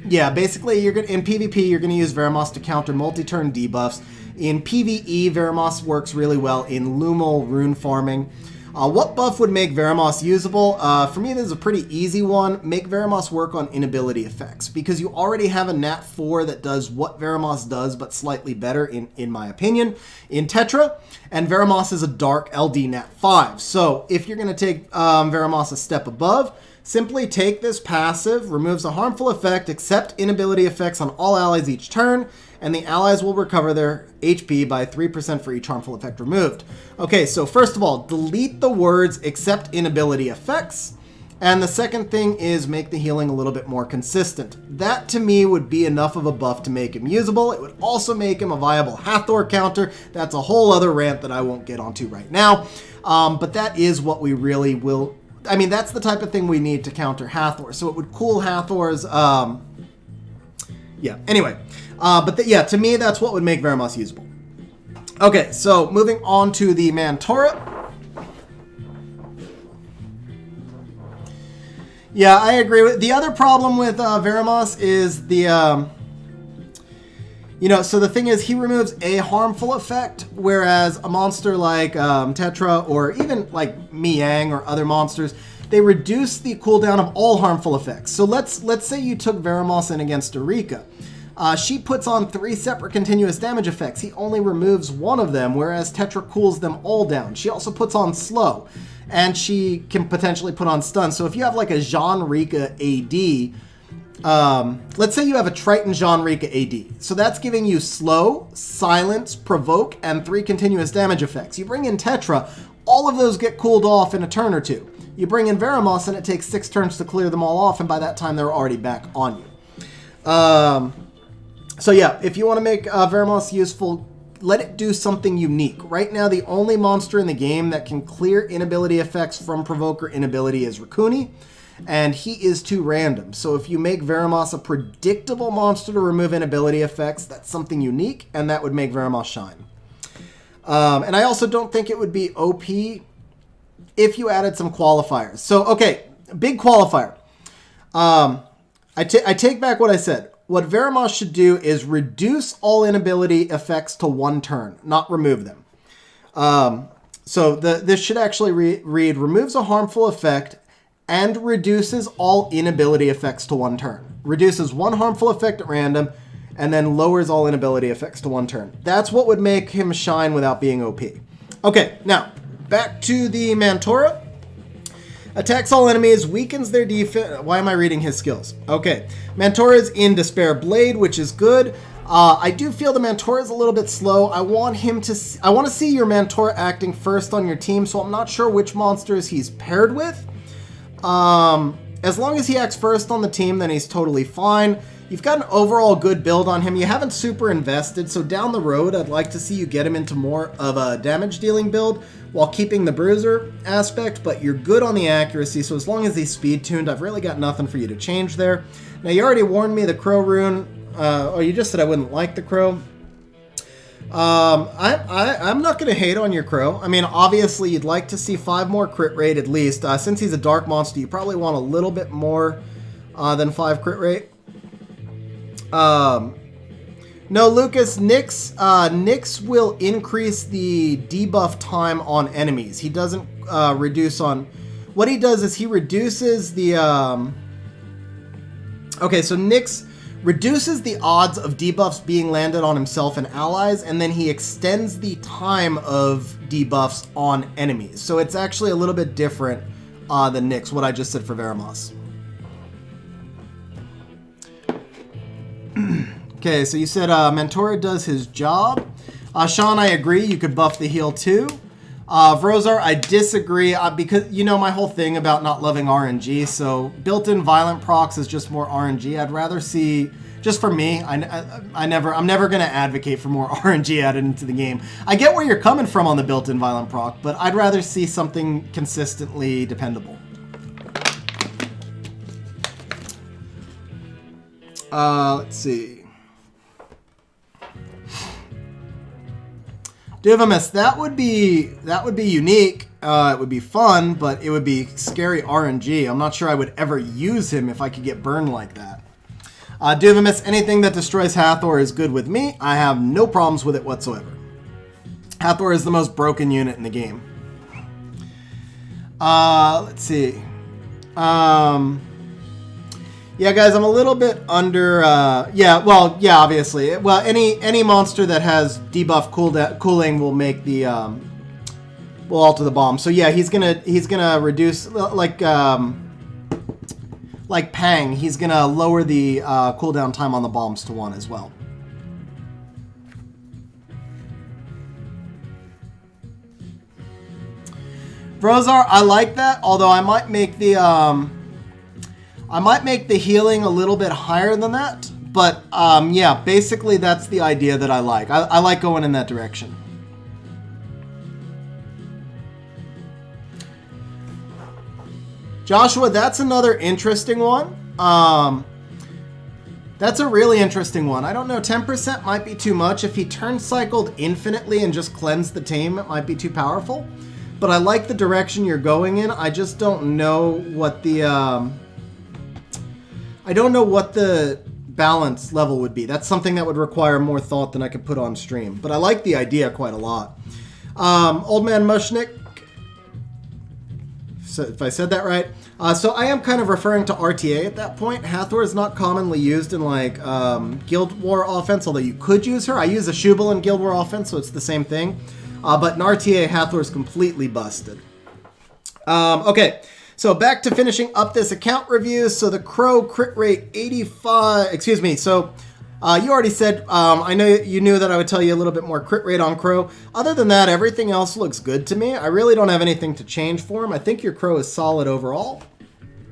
yeah, basically, in PvP, you're going to use Veramos to counter multi-turn debuffs. In PvE, Veramos works really well in Lumal rune farming. What buff would make Veramos usable? For me, this is a pretty easy one. Make Veramos work on inability effects, because you already have a Nat 4 that does what Veramos does, but slightly better, in my opinion, in Tetra. And Veramos is a dark LD Nat 5. So if you're going to take Veramos a step above, simply take this passive, removes a harmful effect, except inability effects on all allies each turn, and the allies will recover their HP by 3% for each harmful effect removed. Okay, so first of all, delete the words except inability effects, and the second thing is make the healing a little bit more consistent. That to me would be enough of a buff to make him usable. It would also make him a viable Hathor counter. That's a whole other rant that I won't get onto right now, but that is what we really will. I mean, that's the type of thing we need to counter Hathor. So it would cool Hathor's, yeah, anyway. But yeah, to me, that's what would make Veramos usable. Okay, so moving on to the Mantora. Yeah, I agree with, the other problem with Veramos is the, so the thing is, he removes a harmful effect, whereas a monster like Tetra or even like Miang or other monsters, they reduce the cooldown of all harmful effects. So let's say you took Veramos in against Eureka. She puts on 3 separate continuous damage effects. He only removes one of them, whereas Tetra cools them all down. She also puts on slow, and she can potentially put on stun. So if you have like a Jean Rika AD, let's say you have a Triton Jean Rika AD. So that's giving you slow, silence, provoke, and 3 continuous damage effects. You bring in Tetra, all of those get cooled off in a turn or two. You bring in Veramos, and it takes 6 turns to clear them all off, and by that time they're already back on you. So yeah, if you want to make Veramos useful, let it do something unique. Right now, the only monster in the game that can clear inability effects from Provoker inability is Raccoony, and he is too random. So if you make Veramos a predictable monster to remove inability effects, that's something unique, and that would make Veramos shine. And I also don't think it would be OP if you added some qualifiers. So, okay, big qualifier. I take back what I said. What Veramos should do is reduce all inability effects to 1 turn, not remove them. So this should actually read, removes a harmful effect and reduces all inability effects to 1 turn. Reduces 1 harmful effect at random, and then lowers all inability effects to 1 turn. That's what would make him shine without being OP. Okay, now, back to the Mantora. Attacks all enemies, weakens their defense. Why am I reading his skills? Okay. Mantora's in Despair Blade, which is good. I do feel the Mantora is a little bit slow. I want to see your Mantora acting first on your team, so I'm not sure which monsters he's paired with. As long as he acts first on the team, then he's totally fine. You've got an overall good build on him. You haven't super invested, so down the road, I'd like to see you get him into more of a damage dealing build while keeping the bruiser aspect, but you're good on the accuracy, so as long as he's speed tuned, I've really got nothing for you to change there. Now, you already warned me the Crow rune. You just said I wouldn't like the Crow. I'm not going to hate on your Crow. I mean, obviously, you'd like to see 5 more crit rate at least. Since he's a dark monster, you probably want a little bit more than 5 crit rate. No, Lucas, Nyx will increase the debuff time on enemies. He doesn't reduce on... What he does is he reduces the... Okay, so Nyx reduces the odds of debuffs being landed on himself and allies, and then he extends the time of debuffs on enemies. So it's actually a little bit different than Nyx, what I just said for Veramos. Okay, so you said Mantora does his job. Sean, I agree. You could buff the heal too. Vrozar, I disagree because, you know, my whole thing about not loving RNG. So built-in violent procs is just more RNG. I'd rather see, just for me, I'm never going to advocate for more RNG added into the game. I get where you're coming from on the built-in violent proc, but I'd rather see something consistently dependable. Let's see. Divamus, that would be unique. It would be fun, but it would be scary RNG. I'm not sure I would ever use him if I could get burned like that. Divamus, anything that destroys Hathor is good with me. I have no problems with it whatsoever. Hathor is the most broken unit in the game. Let's see. Yeah, guys, I'm a little bit under, obviously. Well, any monster that has debuff cooling will make the, will alter the bomb. So yeah, he's gonna reduce, like Pang, he's gonna lower the cooldown time on the bombs to 1 as well. Brozar, I like that, although I might make the, healing a little bit higher than that, but yeah, basically that's the idea that I like. I like going in that direction. Joshua, that's another interesting one. That's a really interesting one. I don't know, 10% might be too much. If he turn cycled infinitely and just cleansed the team, it might be too powerful. But I like the direction you're going in. I just don't know what the... I don't know what the balance level would be. That's something that would require more thought than I could put on stream. But I like the idea quite a lot. Old Man Mushnik, so if I said that right. So I am kind of referring to RTA at that point. Hathor is not commonly used in like Guild War offense, although you could use her. I use a Shubal in Guild War offense, so it's the same thing. But in RTA, Hathor is completely busted. Okay. So back to finishing up this account review. So the Crow crit rate 85, excuse me. So you already said, I know you knew that I would tell you a little bit more crit rate on Crow. Other than that, everything else looks good to me. I really don't have anything to change for him. I think your Crow is solid overall.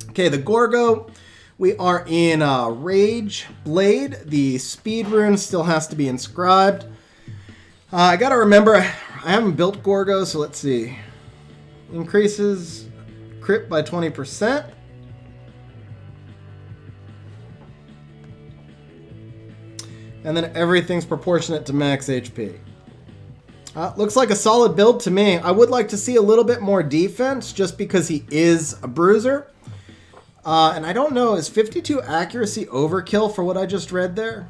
Okay, the Gorgo, we are in Rage Blade. The speed rune still has to be inscribed. I gotta remember, I haven't built Gorgo, so let's see. Increases crit by 20%. And then everything's proportionate to max HP. Looks like a solid build to me. I would like to see a little bit more defense just because he is a bruiser. And I don't know, is 52 accuracy overkill for what I just read there?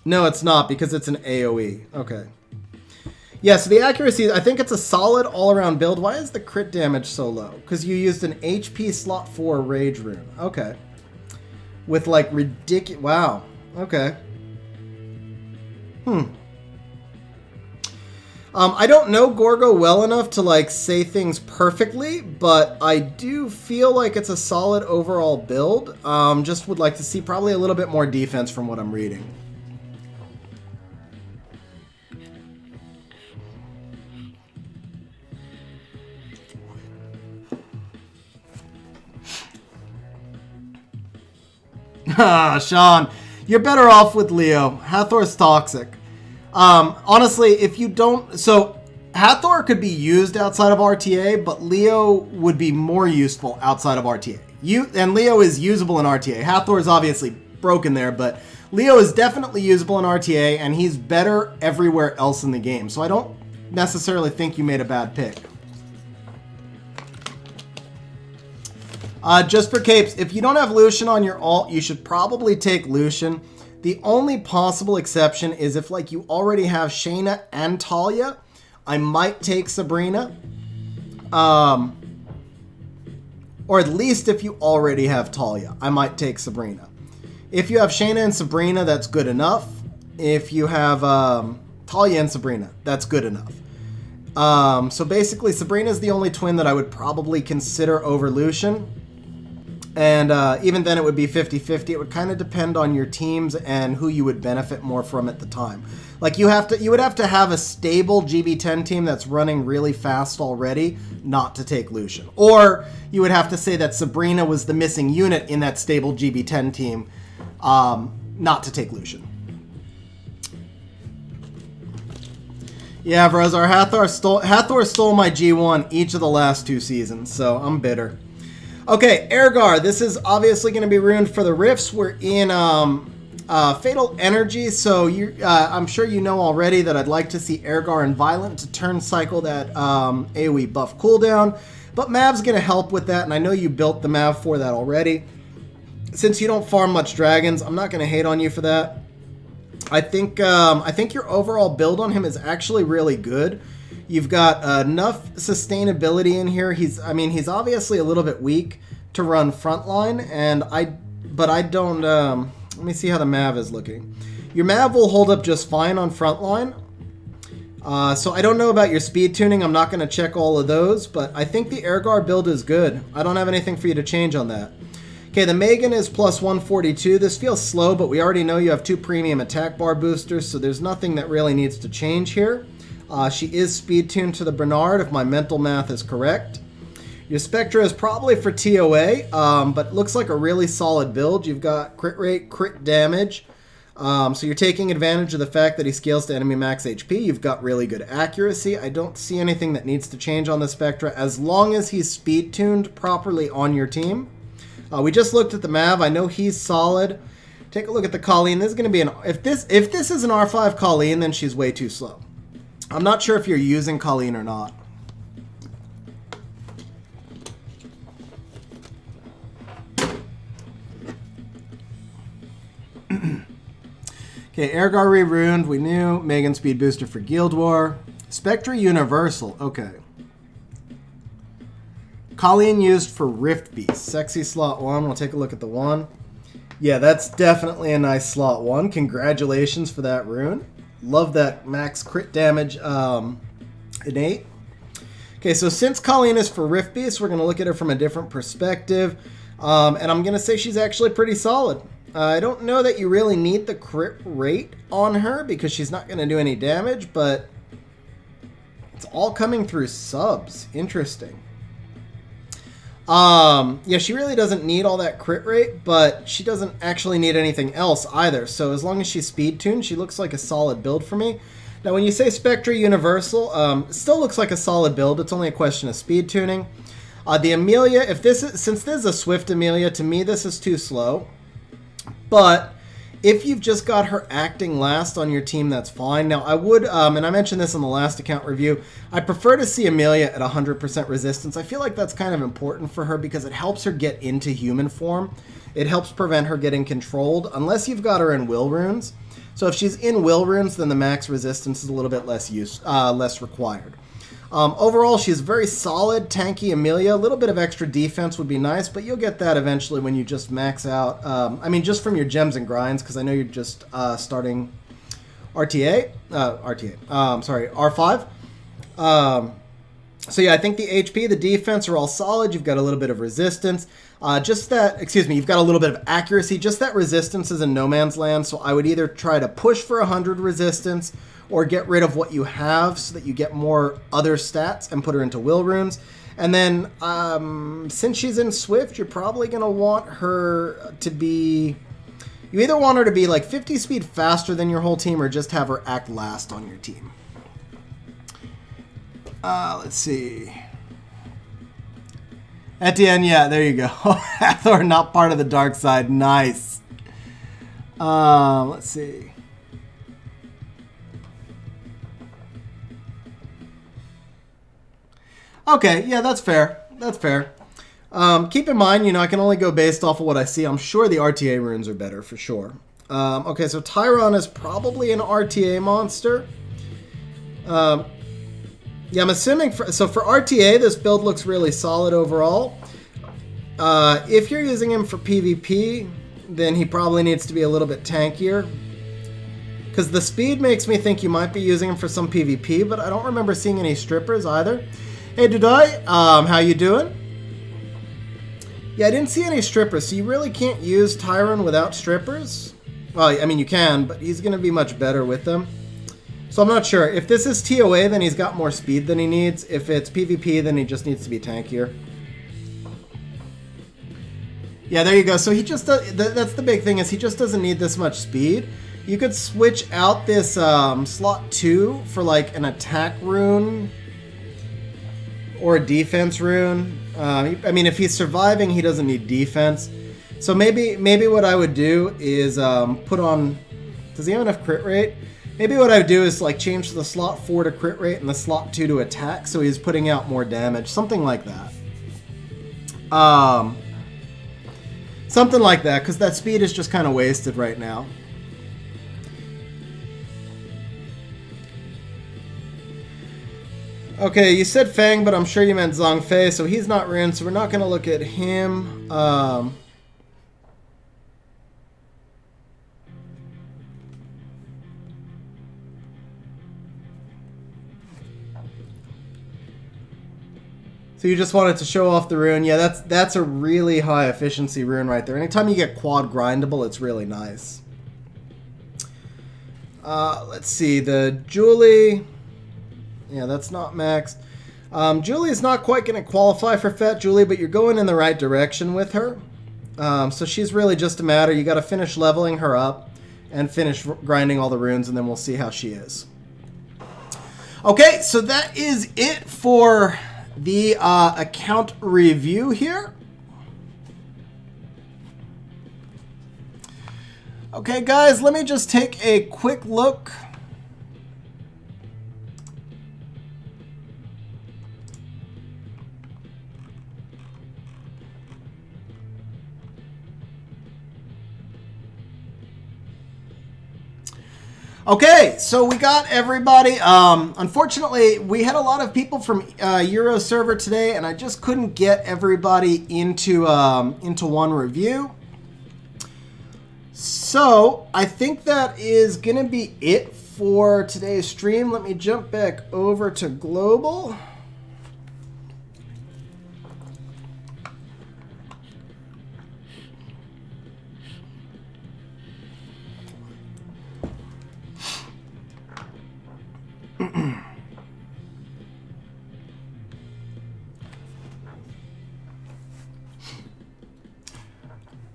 No, it's not because it's an AoE. Okay. Yeah, so the accuracy, I think it's a solid all-around build. Why is the crit damage so low? Because you used an HP slot 4 Rage Rune. Okay. With, like, ridiculous... Wow. Okay. I don't know Gorgo well enough to like say things perfectly, but I do feel like it's a solid overall build. Just would like to see probably a little bit more defense from what I'm reading. Sean, you're better off with Leo. Hathor's toxic. Honestly, if you don't... So, Hathor could be used outside of RTA, but Leo would be more useful outside of RTA. And Leo is usable in RTA. Hathor is obviously broken there, but Leo is definitely usable in RTA, and he's better everywhere else in the game. So I don't necessarily think you made a bad pick. Just for capes, if you don't have Lucian on your alt, you should probably take Lucian. The only possible exception is if like you already have Shayna and Talia, I might take Sabrina. Or at least if you already have Talia, I might take Sabrina. If you have Shayna and Sabrina, that's good enough. If you have Talia and Sabrina, that's good enough. So basically, Sabrina's the only twin that I would probably consider over Lucian. And even then it would be 50-50. It would kind of depend on your teams and who you would benefit more from at the time. Like you would have to have a stable GB10 team that's running really fast already not to take Lucian. Or you would have to say that Sabrina was the missing unit in that stable GB10 team not to take Lucian. Yeah, Vrozar, Hathor stole my G1 each of the last 2 seasons, so I'm bitter. Okay, Ergar, this is obviously going to be ruined for the Rifts. We're in Fatal Energy, so I'm sure you know already that I'd like to see Ergar and Violent to turn cycle that AoE buff cooldown, but Mav's going to help with that, and I know you built the Mav for that already. Since you don't farm much dragons, I'm not going to hate on you for that. I think your overall build on him is actually really good. You've got enough sustainability in here. He's obviously a little bit weak to run frontline, but I don't. Let me see how the Mav is looking. Your Mav will hold up just fine on frontline. So I don't know about your speed tuning. I'm not going to check all of those, but I think the Ergar build is good. I don't have anything for you to change on that. Okay, the Megan is plus 142. This feels slow, but we already know you have 2 premium attack bar boosters, so there's nothing that really needs to change here. She is speed tuned to the Bernard, if my mental math is correct. Your Spectra is probably for TOA, but looks like a really solid build. You've got crit rate, crit damage. So you're taking advantage of the fact that he scales to enemy max HP. You've got really good accuracy. I don't see anything that needs to change on the Spectra as long as he's speed tuned properly on your team. We just looked at the Mav. I know he's solid. Take a look at the Colleen. This is going to be if this is an R5 Colleen, then she's way too slow. I'm not sure if you're using Colleen or not. Okay, Ergar re-ruined. We knew. Megan speed booster for Guild War. Spectra Universal. Okay. Colleen used for Rift Beast. Sexy slot 1. We'll take a look at the 1. Yeah, that's definitely a nice slot 1. Congratulations for that rune. Love that max crit damage innate. Okay, so since Colleen is for Rift Beast, we're going to look at her from a different perspective. And I'm going to say she's actually pretty solid. I don't know that you really need the crit rate on her because she's not going to do any damage, but it's all coming through subs. Interesting. Yeah, she really doesn't need all that crit rate, but she doesn't actually need anything else either. So as long as she's speed tuned, she looks like a solid build for me. Now, when you say Spectra Universal, it still looks like a solid build. It's only a question of speed tuning. The Amelia, since this is a Swift Amelia, to me this is too slow. But if you've just got her acting last on your team, that's fine. Now, I would, and I mentioned this in the last account review, I prefer to see Amelia at 100% resistance. I feel like that's kind of important for her because it helps her get into human form. It helps prevent her getting controlled, unless you've got her in will runes. So if she's in will runes, then the max resistance is a little bit less required. Overall, she's very solid, tanky Amelia. A little bit of extra defense would be nice, but you'll get that eventually when you just max out. Just from your gems and grinds, because I know you're just starting R5. So yeah, I think the HP, the defense are all solid. You've got a little bit of resistance. You've got a little bit of accuracy. Just that resistance is in no man's land, so I would either try to push for 100 resistance or get rid of what you have so that you get more other stats and put her into will runes. And then, since she's in Swift, you're probably going to want her to be... You either want her to be like 50 speed faster than your whole team or just have her act last on your team. Let's see. Etienne, yeah, there you go. Hathor, not part of the dark side. Nice. Let's see. Okay, yeah, that's fair. That's fair. Keep in mind, I can only go based off of what I see. I'm sure the RTA runes are better, for sure. Okay, so Tyron is probably an RTA monster. Yeah, I'm assuming... For RTA, this build looks really solid overall. If you're using him for PvP, then he probably needs to be a little bit tankier. Because the speed makes me think you might be using him for some PvP, but I don't remember seeing any strippers either. Hey, Dudai, how you doing? Yeah, I didn't see any strippers, so you really can't use Tyron without strippers. Well, I mean, you can, but he's going to be much better with them. So I'm not sure. If this is TOA, then he's got more speed than he needs. If it's PvP, then he just needs to be tankier. Yeah, there you go. So he just does, that's the big thing, is he just doesn't need this much speed. You could switch out this slot 2 for like an attack rune or a defense rune. I mean, if he's surviving, he doesn't need defense. So maybe what I would do is put on... Does he have enough crit rate? Maybe what I would do is like change the slot 4 to crit rate and the slot 2 to attack, so he's putting out more damage. Something like that. Something like that, because that speed is just kind of wasted right now. Okay, you said Fang, but I'm sure you meant Zhang Fei, so he's not ruined, so we're not going to look at him. So you just wanted to show off the rune. Yeah, that's a really high efficiency rune right there. Anytime you get quad grindable, it's really nice. Let's see, the Julie... Yeah, that's not maxed. Julie is not quite going to qualify for Fat Julie, but you're going in the right direction with her. So she's really just a matter. You got to finish leveling her up and finish grinding all the runes, and then we'll see how she is. Okay, so that is it for the account review here. Okay, guys, let me just take a quick look. Okay, so we got everybody. Unfortunately, we had a lot of people from Euro server today, and I just couldn't get everybody into one review. So I think that is gonna be it for today's stream. Let me jump back over to global.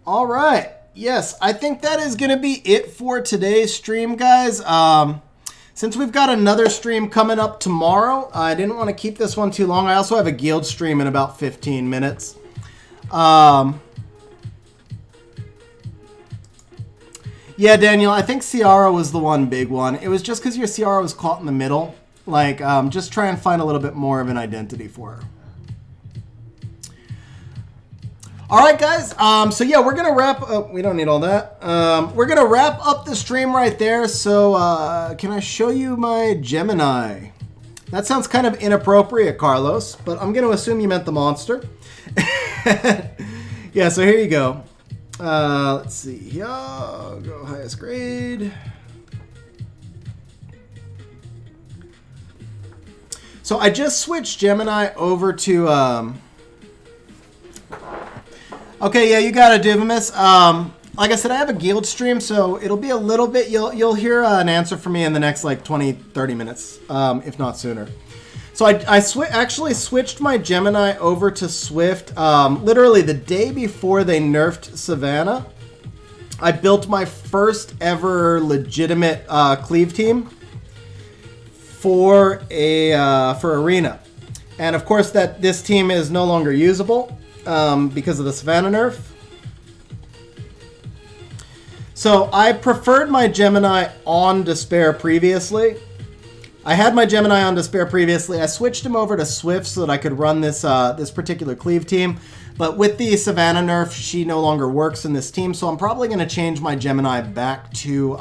All right. Yes, I think that is going to be it for today's stream, guys. Since we've got another stream coming up tomorrow, I didn't want to keep this one too long. I also have a guild stream in about 15 minutes. Yeah, Daniel, I think Ciara was the one big one. It was just because your Ciara was caught in the middle. Like, just try and find a little bit more of an identity for her. All right, guys. So yeah, we're gonna wrap up. We don't need all that. We're gonna wrap up the stream right there. So can I show you my Gemini? That sounds kind of inappropriate, Carlos, but I'm gonna assume you meant the monster. Yeah. So here you go. Let's see. Yeah, go highest grade. So I just switched Gemini over to... Okay, yeah, you got it, Duvamus. Like I said, I have a guild stream, so it'll be a little bit... You'll hear an answer from me in the next, like, 20, 30 minutes, if not sooner. So I actually switched my Gemini over to Swift literally the day before they nerfed Savannah. I built my first ever legitimate cleave team for Arena. And of course this team is no longer usable because of the Savannah nerf. So I preferred my Gemini on Despair previously. I had my Gemini on Despair previously. I switched him over to Swift so that I could run this this particular cleave team. But with the Savannah nerf, she no longer works in this team, so I'm probably going to change my Gemini back to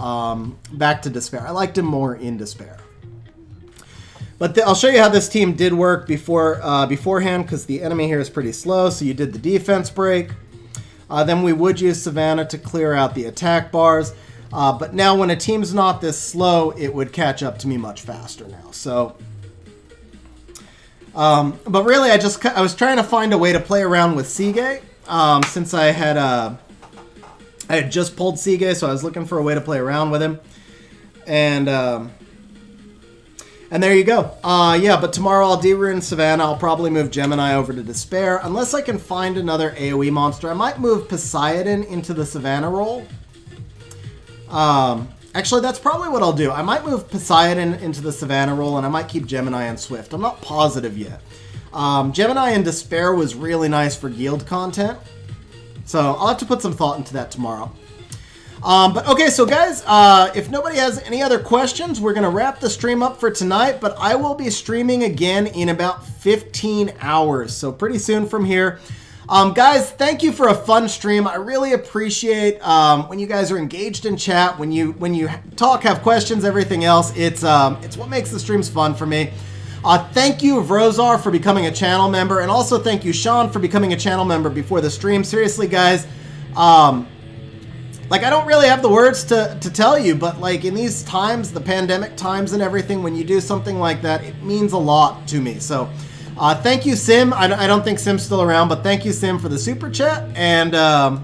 Despair. I liked him more in Despair. But I'll show you how this team did work beforehand, because the enemy here is pretty slow. So you did the defense break. Then we would use Savannah to clear out the attack bars. But now when a team's not this slow, it would catch up to me much faster now. So, but really, I was trying to find a way to play around with Sige, since I had just pulled Sige, so I was looking for a way to play around with him. And there you go. Yeah, but tomorrow I'll de-rune Savannah. I'll probably move Gemini over to Despair, unless I can find another AoE monster. I might move Poseidon into the Savannah role. Actually, that's probably what I'll do. I might move Poseidon into the Savannah role, and I might keep Gemini and Swift. I'm not positive yet. Gemini and Despair was really nice for guild content, so I'll have to put some thought into that tomorrow. But okay, so guys, if nobody has any other questions, we're going to wrap the stream up for tonight, but I will be streaming again in about 15 hours, so pretty soon from here. Guys, thank you for a fun stream. I really appreciate when you guys are engaged in chat, when you talk, have questions, everything else. It's what makes the streams fun for me. Thank you, Vrozar, for becoming a channel member, and also thank you, Sean, for becoming a channel member before the stream. Seriously, guys, like, I don't really have the words to tell you, but like in these times, the pandemic times and everything, when you do something like that, it means a lot to me. So thank you, Sim. I don't think Sim's still around, but thank you, Sim, for the super chat. And oh,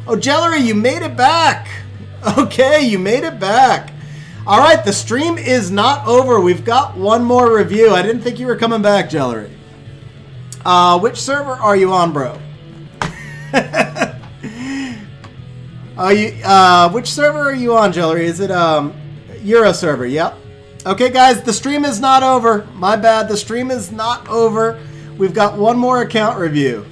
Jellery, you made it back. Okay, you made it back. All right, the stream is not over. We've got one more review. I didn't think you were coming back, Jellery. Which server are you on, bro? Which server are you on, Jellery? Is it Euro server? Yep. Okay, guys, the stream is not over. My bad, the stream is not over. We've got one more account review.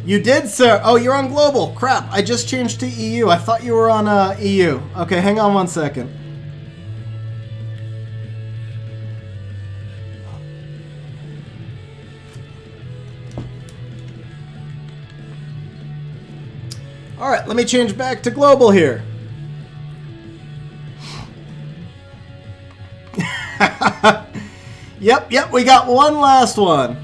You did, sir. Oh, you're on global. Crap, I just changed to EU. I thought you were on EU. Okay, hang on one second. All right, let me change back to global here. Yep, we got one last one.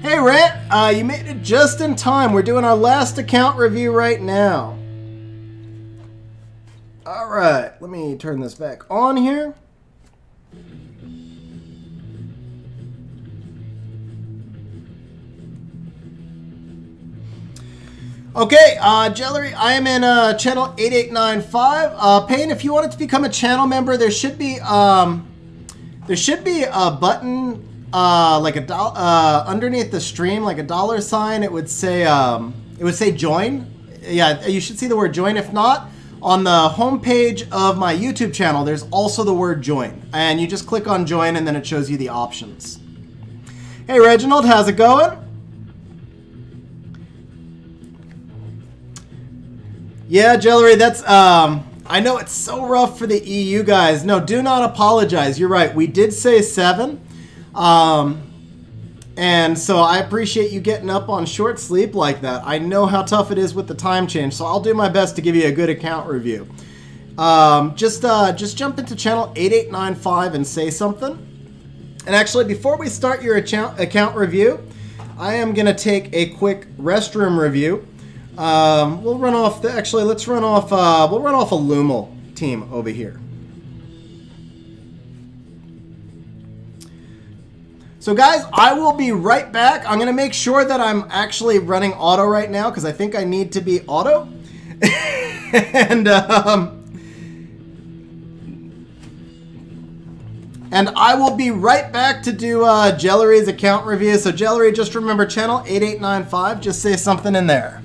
Hey, Rant, you made it just in time. We're doing our last account review right now. All right, let me turn this back on here. Okay, Jellery, I am in channel 8895. Payne, if you wanted to become a channel member, there should be a button like a underneath the stream, like a $sign. It would say join. Yeah, you should see the word join. If not, on the home page of my YouTube channel, there's also the word join, and you just click on join, and then it shows you the options. Hey, Reginald, how's it going? Yeah, Jellery, that's I know it's so rough for the EU guys. No, do not apologize. You're right. We did say 7. And so I appreciate you getting up on short sleep like that. I know how tough it is with the time change, so I'll do my best to give you a good account review. Just jump into channel 8895 and say something. And actually, before we start your account review, I am gonna take a quick restroom review. We'll run off let's run off. We'll run off a Lumal team over here. So guys, I will be right back. I'm gonna make sure that I'm actually running auto right now because I think I need to be auto. And I will be right back to do Jellery's account review. So Jellery, just remember channel 8895. Just say something in there.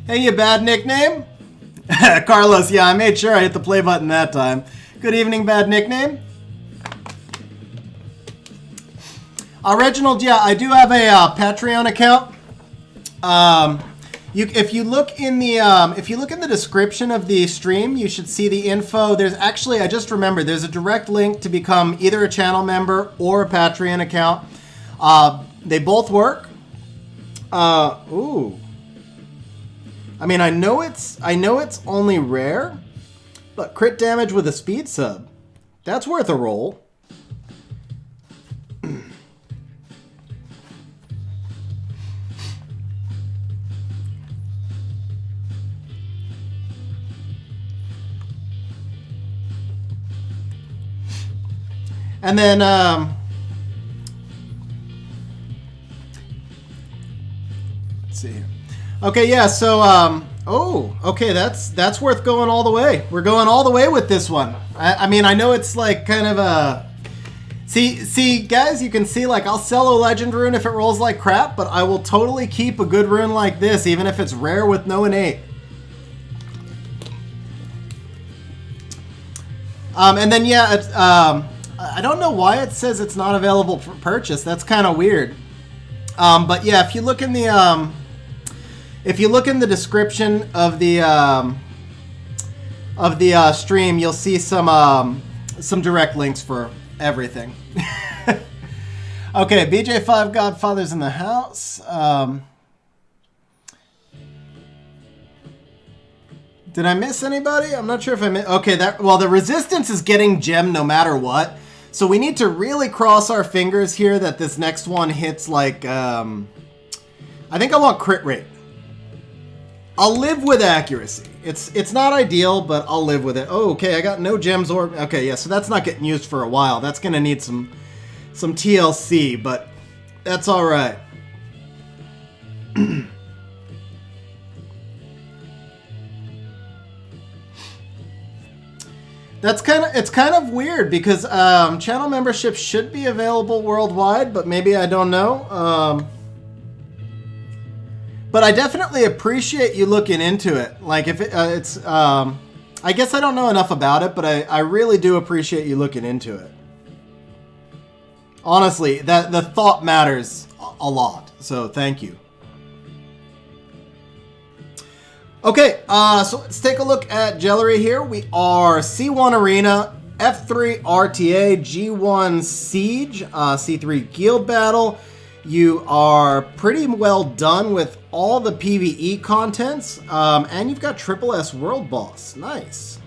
Hey, you bad nickname? Carlos, yeah, I made sure I hit the play button that time. Good evening, bad nickname. Reginald, yeah, I do have a Patreon account. If you look in the description of the stream, you should see the info. There's actually, I just remembered, there's a direct link to become either a channel member or a Patreon account. They both work. Ooh. I mean, I know it's only rare, but crit damage with a speed sub, that's worth a roll. And then, let's see here. Okay, yeah, so, oh, okay, that's worth going all the way. We're going all the way with this one. I mean, I know it's like kind of a... See, guys, you can see, like, I'll sell a legend rune if it rolls like crap, but I will totally keep a good rune like this, even if it's rare with no innate. And then, yeah, it's, I don't know why it says it's not available for purchase. That's kind of weird. But yeah, if you look in the description of the stream, you'll see some direct links for everything. Okay, BJ5 Godfather's in the house. Did I miss anybody? I'm not sure if I missed. Okay, well, the resistance is getting gemmed no matter what. So we need to really cross our fingers here that this next one hits like, I think I want crit rate. I'll live with accuracy. It's not ideal, but I'll live with it. Oh, okay, I got no gems or... Okay, yeah, so that's not getting used for a while. That's going to need some TLC, but that's all right. It's kind of weird because channel membership should be available worldwide, but maybe I don't know. But I definitely appreciate you looking into it. Like, if it's, I guess I don't know enough about it, but I really do appreciate you looking into it. Honestly, the thought matters a lot. So thank you. Okay, so let's take a look at Jellery here. We are C1 Arena, F3 RTA, G1 Siege, C3 Guild Battle. You are pretty well done with all the PvE contents, and you've got Triple S World Boss. Nice.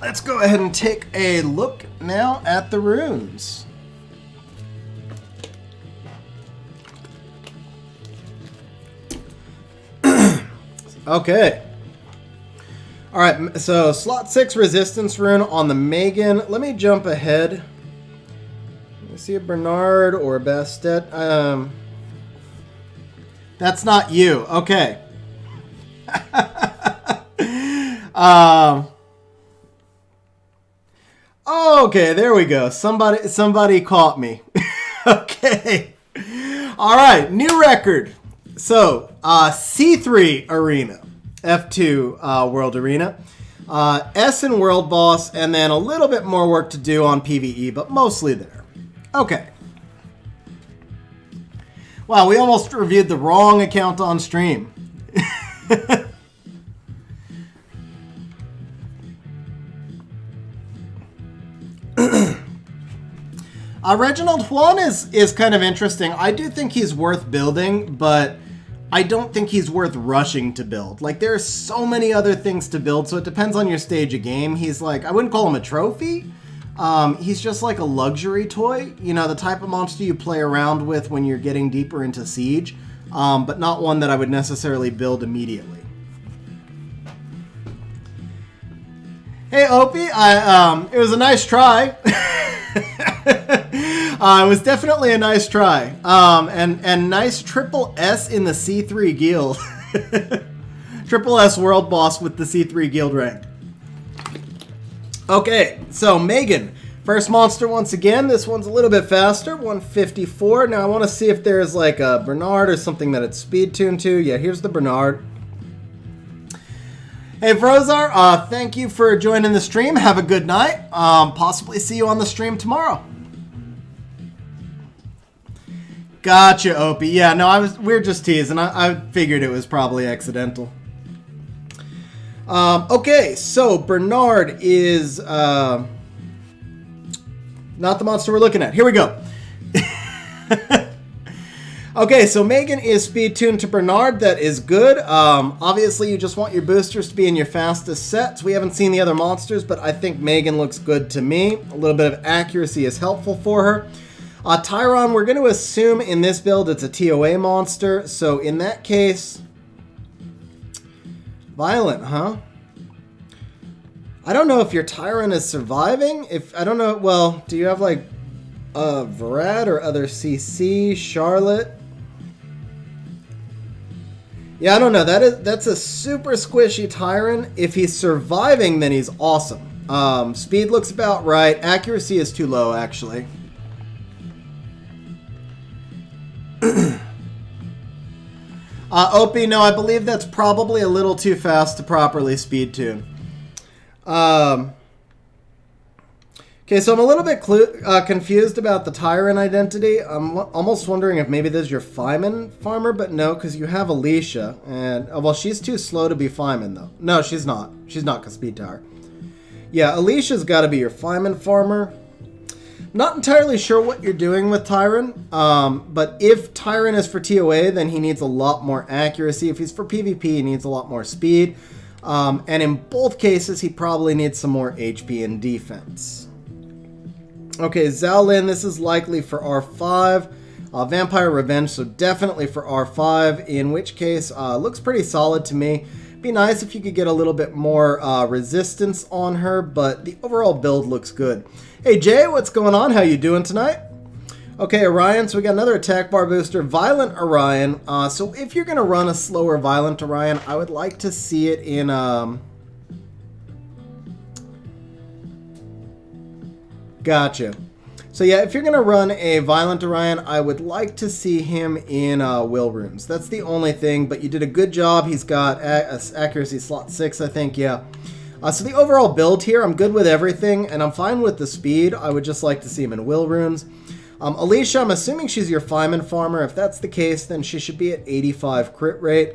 Let's go ahead and take a look now at the runes. Okay. All right, so slot 6 resistance rune on the Megan. Let me jump ahead. I see a Bernard or a Bastet. That's not you. Okay. Okay, there we go. Somebody caught me. Okay. All right, new record. So, C3 Arena, F2 World Arena, S in World Boss, and then a little bit more work to do on PvE, but mostly there. Okay. Wow, we almost reviewed the wrong account on stream. Reginald Juan is kind of interesting. I do think he's worth building, but I don't think he's worth rushing to build. Like, there are so many other things to build, so it depends on your stage of game. He's like, I wouldn't call him a trophy. He's just like a luxury toy, you know, the type of monster you play around with when you're getting deeper into Siege, but not one that I would necessarily build immediately. Hey, Opie, it was a nice try. It was definitely a nice try. And nice triple S in the C3 guild. Triple S World Boss with the C3 guild rank. Okay, so Megan, first monster once again. This one's a little bit faster, 154. Now I want to see if there's like a Bernard or something that it's speed tuned to. Yeah, here's the Bernard. Hey Frozar, thank you for joining the stream. Have a good night. Possibly see you on the stream tomorrow. Gotcha, Opie. Yeah, no, we were just teasing. I figured it was probably accidental. Okay, so Bernard is not the monster we're looking at. Here we go. Okay, so Megan is speed tuned to Bernard. That is good. Obviously, you just want your boosters to be in your fastest sets. We haven't seen the other monsters, but I think Megan looks good to me. A little bit of accuracy is helpful for her. Tyron, we're going to assume in this build it's a TOA monster. So in that case, Violent, huh? I don't know if your Tyron is surviving. I don't know, well, do you have like Varad or other CC, Charlotte? Yeah, I don't know. That's a super squishy Tyron. If he's surviving, then he's awesome. Speed looks about right. Accuracy is too low, actually. Opie, no, I believe that's probably a little too fast to properly speed tune. Okay, so I'm a little bit confused about the Tyron identity. I'm almost wondering if maybe this is your Feynman farmer, but no, because you have Alicia. And, well, she's too slow to be Feynman, though. No, she's not. She's not Speed Tower. Yeah, Alicia's got to be your Feynman farmer. Not entirely sure what you're doing with Tyron, but if Tyron is for TOA, then he needs a lot more accuracy. If he's for PvP, he needs a lot more speed. And in both cases, he probably needs some more HP and defense. Okay, Zhaolin, this is likely for R5. Vampire Revenge, so definitely for R5, in which case, looks pretty solid to me. Be nice if you could get a little bit more resistance on her, but the overall build looks good. Hey Jay, what's going on? How you doing tonight? Okay, Orion, so we got another attack bar booster, Violent Orion. So if you're going to run a slower Violent Orion, I would like to see it in... Gotcha. So yeah, if you're going to run a Violent Orion, I would like to see him in Will Runes. That's the only thing, but you did a good job. He's got accuracy slot 6, I think, yeah. So the overall build here, I'm good with everything, and I'm fine with the speed. I would just like to see him in Will Runes. Alicia, I'm assuming she's your Fireman Farmer. If that's the case, then she should be at 85 crit rate.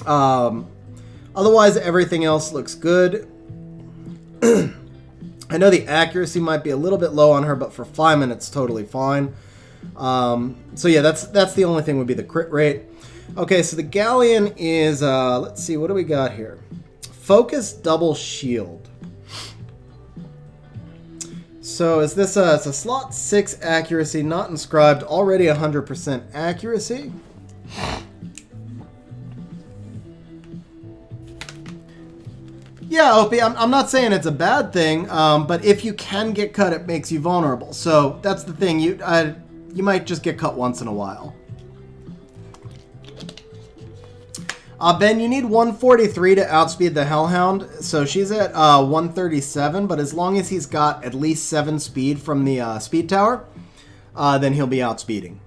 Otherwise, everything else looks good. I know the accuracy might be a little bit low on her, but for Fireman, it's totally fine. So yeah, that's the only thing would be the crit rate. Okay, so the Galleon is, let's see, what do we got here? Focus double shield. So is this it's a slot 6 accuracy, not inscribed, already 100% accuracy. Yeah, Opie, I'm not saying it's a bad thing, but if you can get cut, it makes you vulnerable. So that's the thing. You might just get cut once in a while. Ben, you need 143 to outspeed the Hellhound. So she's at 137, but as long as he's got at least 7 speed from the speed tower, then he'll be outspeeding.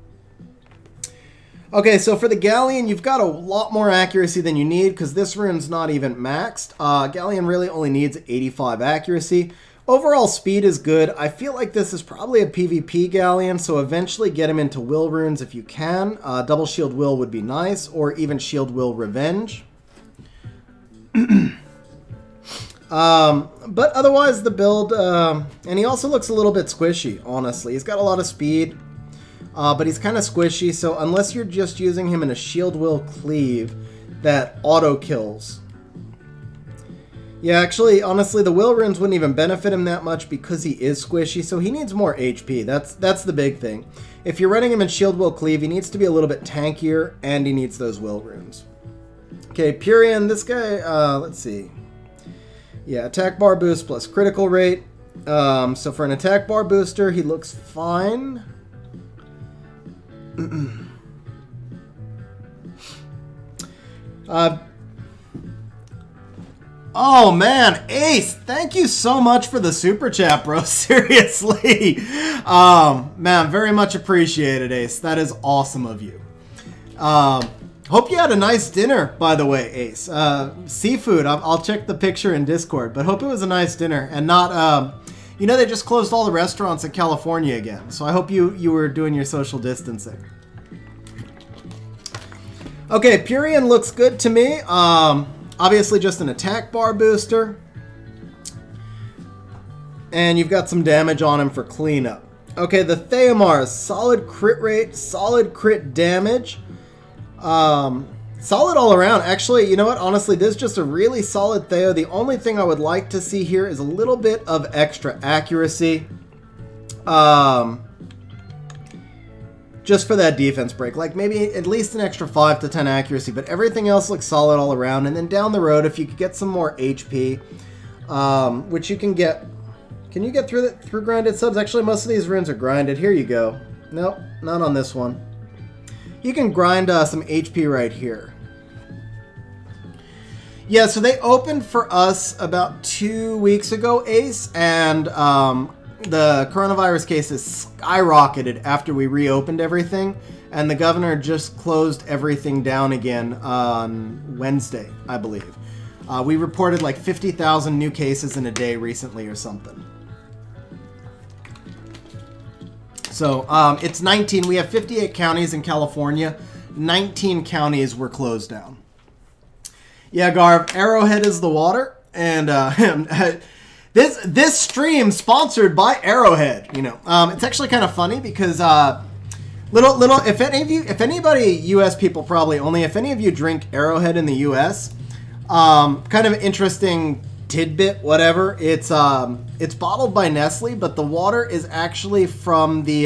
Okay, so for the Galleon, you've got a lot more accuracy than you need because this rune's not even maxed. Galleon really only needs 85 accuracy. Overall speed is good. I feel like this is probably a PvP Galleon, so eventually get him into Will runes if you can. Double Shield Will would be nice, or even Shield Will Revenge. But otherwise, the build, and he also looks a little bit squishy, honestly. He's got a lot of speed. But he's kind of squishy, so unless you're just using him in a Shield Will Cleave that auto-kills. Yeah, actually, honestly, the Will Runes wouldn't even benefit him that much because he is squishy, so he needs more HP. That's the big thing. If you're running him in Shield Will Cleave, he needs to be a little bit tankier, and he needs those Will Runes. Okay, Purian, this guy, let's see. Yeah, attack bar boost plus critical rate. So for an attack bar booster, he looks fine. Oh man, Ace, thank you so much for the super chat, bro. Seriously. Man, very much appreciated, Ace. That is awesome of you. Hope you had a nice dinner, by the way, Ace. Seafood, I'll check the picture in Discord, but hope it was a nice dinner and not, you know, they just closed all the restaurants in California again, so I hope you were doing your social distancing. Okay, Purian looks good to me. Obviously just an attack bar booster. And you've got some damage on him for cleanup. Okay, the Theomars, solid crit rate, solid crit damage. Solid all around. Actually, you know what? Honestly, this is just a really solid Theo. The only thing I would like to see here is a little bit of extra accuracy. Just for that defense break. Like maybe at least an extra 5 to 10 accuracy, but everything else looks solid all around. And then down the road, if you could get some more HP, which you can get... Can you get through grinded subs? Actually, most of these runes are grinded. Here you go. Nope, not on this one. You can grind some HP right here. Yeah, so they opened for us about 2 weeks ago, Ace, and the coronavirus cases skyrocketed after we reopened everything, and the governor just closed everything down again on Wednesday, I believe. We reported like 50,000 new cases in a day recently or something. So it's 19. We have 58 counties in California. 19 counties were closed down. Yeah, Garv, Arrowhead is the water, and this stream sponsored by Arrowhead. You know, it's actually kind of funny because if anybody U.S. people probably only if any of you drink Arrowhead in the U.S. Kind of interesting tidbit, whatever. It's bottled by Nestle, but the water is actually from the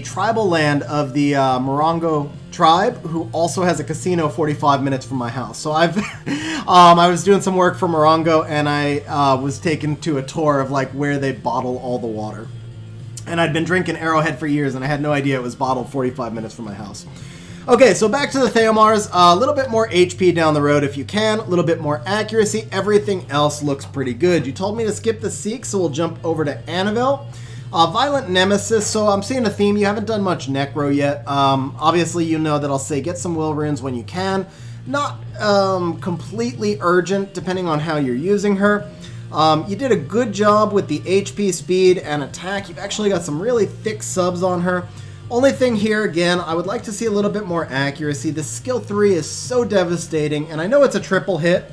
tribal land of the Morongo tribe, who also has a casino 45 minutes from my house. So I was doing some work for Morongo, and I was taken to a tour of like where they bottle all the water. And I'd been drinking Arrowhead for years, and I had no idea it was bottled 45 minutes from my house. Okay, so back to the Theomars. A little bit more HP down the road if you can. A little bit more accuracy. Everything else looks pretty good. You told me to skip the Seek, so we'll jump over to Annabelle. Violent Nemesis, so I'm seeing a theme. You haven't done much Necro yet. Obviously, you know that I'll say get some will runes when you can. Not completely urgent, depending on how you're using her. You did a good job with the HP, speed, and attack. You've actually got some really thick subs on her. Only thing here, again, I would like to see a little bit more accuracy. The skill 3 is so devastating, and I know it's a triple hit,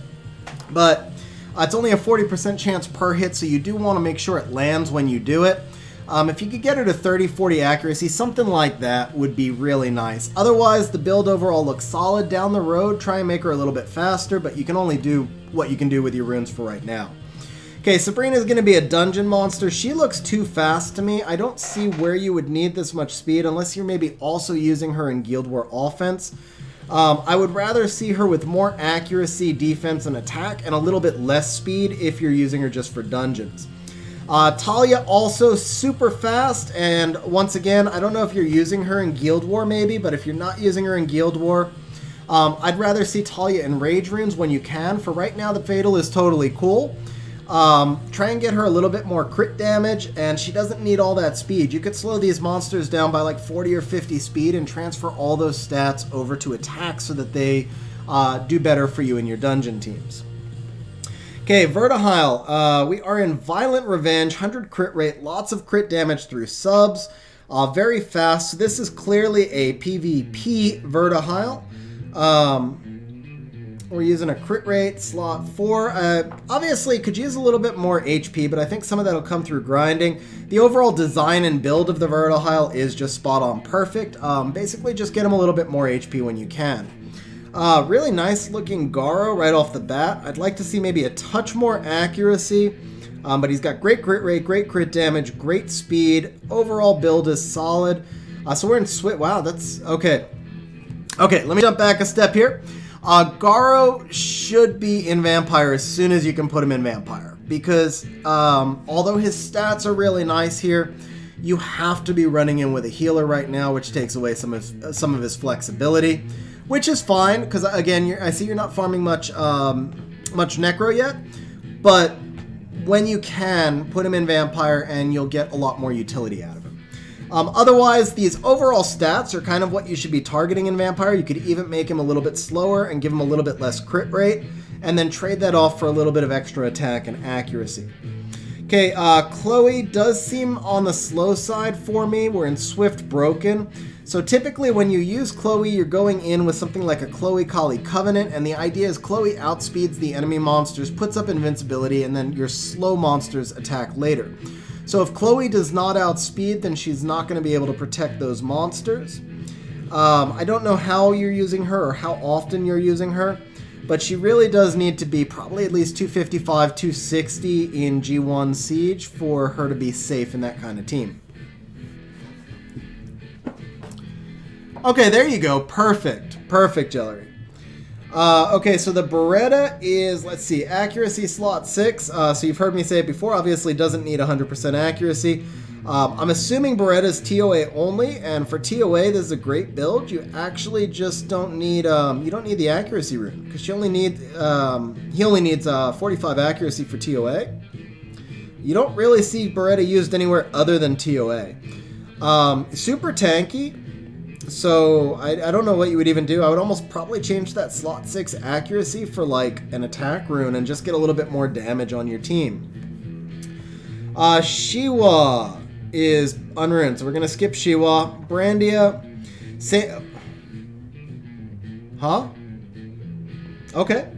but it's only a 40% chance per hit, so you do want to make sure it lands when you do it. If you could get her to 30-40 accuracy, something like that would be really nice. Otherwise, the build overall looks solid down the road. Try and make her a little bit faster, but you can only do what you can do with your runes for right now. Okay, Sabrina's going to be a dungeon monster. She looks too fast to me. I don't see where you would need this much speed unless you're maybe also using her in Guild War offense. I would rather see her with more accuracy, defense, and attack, and a little bit less speed if you're using her just for dungeons. Talia also super fast, and once again, I don't know if you're using her in Guild War maybe, but if you're not using her in Guild War, I'd rather see Talia in Rage Runes when you can. For right now, the Fatal is totally cool. Try and get her a little bit more crit damage, and she doesn't need all that speed. You could slow these monsters down by like 40 or 50 speed and transfer all those stats over to attack so that they do better for you in your dungeon teams. Okay, Vertihile. We are in Violent Revenge, 100 crit rate, lots of crit damage through subs, very fast. So this is clearly a PvP Vertihile. We're using a crit rate, slot 4. Obviously, could use a little bit more HP, but I think some of that will come through grinding. The overall design and build of the Vertihile is just spot on perfect. Basically, just get him a little bit more HP when you can. Really nice looking Garo right off the bat. I'd like to see maybe a touch more accuracy, but he's got great crit rate, great crit damage, great speed. Overall build is solid. So we're in Swit. Wow, that's okay. Okay, let me jump back a step here. Garo should be in Vampire as soon as you can put him in Vampire, because although his stats are really nice here, you have to be running in with a healer right now, which takes away some of his flexibility, which is fine, because again, I see you're not farming much Necro yet, but when you can, put him in Vampire and you'll get a lot more utility out of him. Otherwise, these overall stats are kind of what you should be targeting in Vampire. You could even make him a little bit slower and give him a little bit less crit rate, and then trade that off for a little bit of extra attack and accuracy. Okay, Chloe does seem on the slow side for me. We're in Swift Broken. So typically when you use Chloe, you're going in with something like a Chloe Kali Covenant, and the idea is Chloe outspeeds the enemy monsters, puts up invincibility, and then your slow monsters attack later. So if Chloe does not outspeed, then she's not going to be able to protect those monsters. I don't know how you're using her or how often you're using her, but she really does need to be probably at least 255, 260 in G1 Siege for her to be safe in that kind of team. Okay, there you go. Perfect. Perfect, Jellery. Okay, so the Beretta is, let's see, accuracy slot 6. So you've heard me say it before, obviously doesn't need 100% accuracy. I'm assuming Beretta's TOA only, and for TOA, this is a great build. You actually just don't need, you don't need the accuracy rune, because he only needs 45 accuracy for TOA. You don't really see Beretta used anywhere other than TOA. Super tanky. So I don't know what you would even do. I would almost probably change that slot 6 accuracy for like an attack rune and just get a little bit more damage on your team. Shiwa is unruined, so we're gonna skip Shiwa. Brandia, huh? Okay.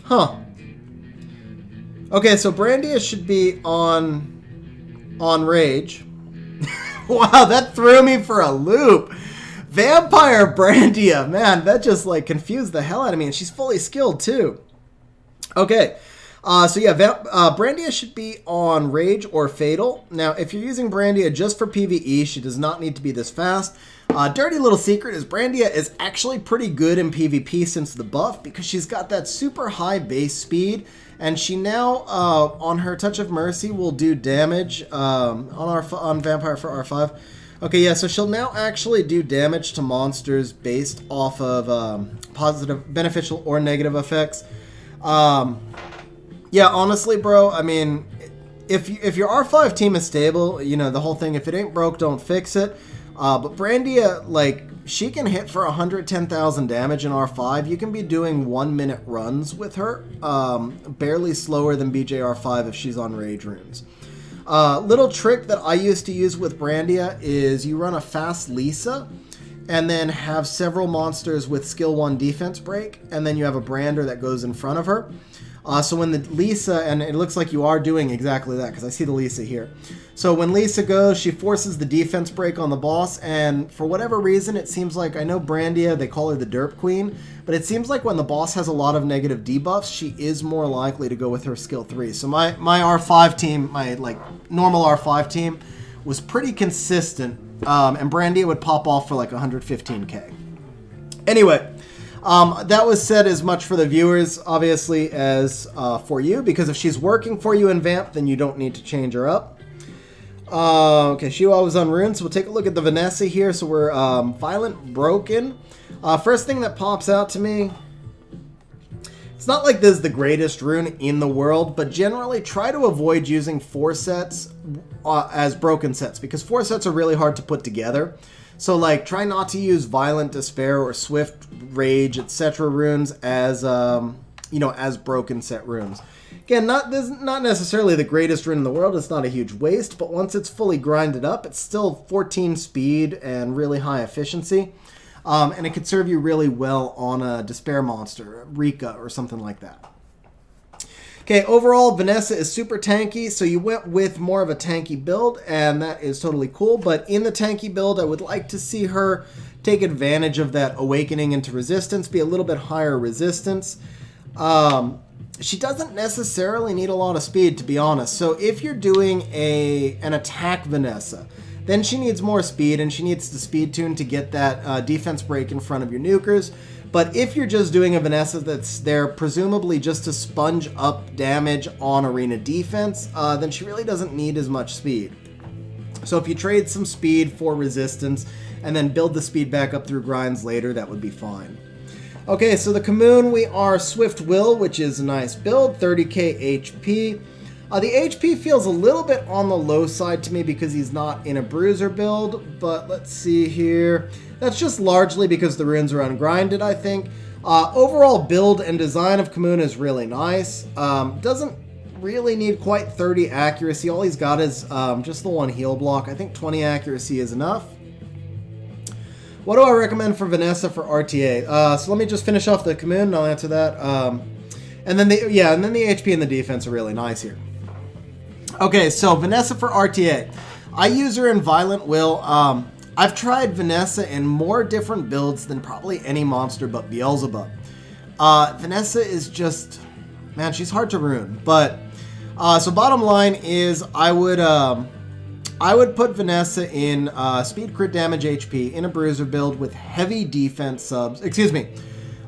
Huh. Okay, so Brandia should be on Rage. Wow, that threw me for a loop. Vampire Brandia, man, that just like confused the hell out of me, and she's fully skilled too. Okay, so yeah, Brandia should be on Rage or Fatal. Now, if you're using Brandia just for PvE, she does not need to be this fast. Dirty little secret is Brandia is actually pretty good in PvP since the buff, because she's got that super high base speed, and she now, on her Touch of Mercy, will do damage on Vampire for R5. Okay, yeah, so she'll now actually do damage to monsters based off of positive, beneficial, or negative effects. Yeah, honestly, bro, I mean, if your R5 team is stable, you know, the whole thing, if it ain't broke, don't fix it. But Brandia, like, she can hit for 110,000 damage in R5. You can be doing 1-minute runs with her, barely slower than BJR5 if she's on Rage runes. Little trick that I used to use with Brandia is you run a fast Lisa, and then have several monsters with skill 1 defense break, and then you have a Brander that goes in front of her. So when the Lisa, and it looks like you are doing exactly that, because I see the Lisa here. So when Lisa goes, she forces the defense break on the boss, and for whatever reason, it seems like, I know Brandia, they call her the Derp Queen, but it seems like when the boss has a lot of negative debuffs, she is more likely to go with her skill 3. So my R5 team, my like normal R5 team, was pretty consistent, and Brandia would pop off for like 115k. Anyway, that was said as much for the viewers, obviously, as for you, because if she's working for you in Vamp, then you don't need to change her up. Okay, she was on runes, so we'll take a look at the Vanessa here. So we're Violent Broken. First thing that pops out to me, it's not like this is the greatest rune in the world, but generally try to avoid using 4 sets as broken sets, because 4 sets are really hard to put together. So, like, try not to use Violent Despair or Swift Rage, etc. runes as, you know, as broken set runes. Again, this is not necessarily the greatest rune in the world. It's not a huge waste, but once it's fully grinded up, it's still 14 speed and really high efficiency. And it could serve you really well on a Despair monster, Rika, or something like that. Okay, overall, Vanessa is super tanky, so you went with more of a tanky build, and that is totally cool. But in the tanky build, I would like to see her take advantage of that awakening into resistance, be a little bit higher resistance. She doesn't necessarily need a lot of speed, to be honest. So if you're doing an attack Vanessa, then she needs more speed, and she needs the speed tune to get that defense break in front of your nukers. But if you're just doing a Vanessa that's there presumably just to sponge up damage on arena defense, then she really doesn't need as much speed. So if you trade some speed for resistance and then build the speed back up through grinds later, that would be fine. Okay, so the Commune, we are Swift Will, which is a nice build, 30k HP. The HP feels a little bit on the low side to me because he's not in a bruiser build, but let's see here. That's just largely because the runes are ungrinded, I think. Overall build and design of Commune is really nice. Doesn't really need quite 30 accuracy. All he's got is just the 1 heal block. I think 20 accuracy is enough. What do I recommend for Vanessa for RTA? So let me just finish off the Commune and I'll answer that. And then the HP and the defense are really nice here. Okay, so Vanessa for RTA. I use her in Violent Will. I've tried Vanessa in more different builds than probably any monster but Beelzebub. Vanessa is just, man, she's hard to rune. But so bottom line is, I would put Vanessa in speed, crit damage, HP in a bruiser build with heavy defense subs. Excuse me.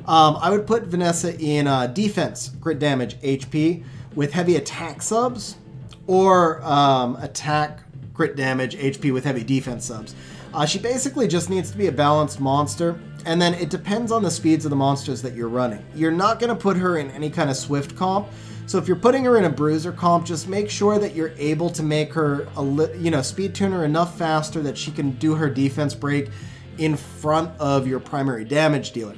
I would put Vanessa in defense, crit damage, HP with heavy attack subs, or attack, crit damage, HP with heavy defense subs. She basically just needs to be a balanced monster, and then it depends on the speeds of the monsters that you're running. You're not going to put her in any kind of Swift comp, so if you're putting her in a bruiser comp, just make sure that you're able to make her speed tune her enough faster that she can do her defense break in front of your primary damage dealer.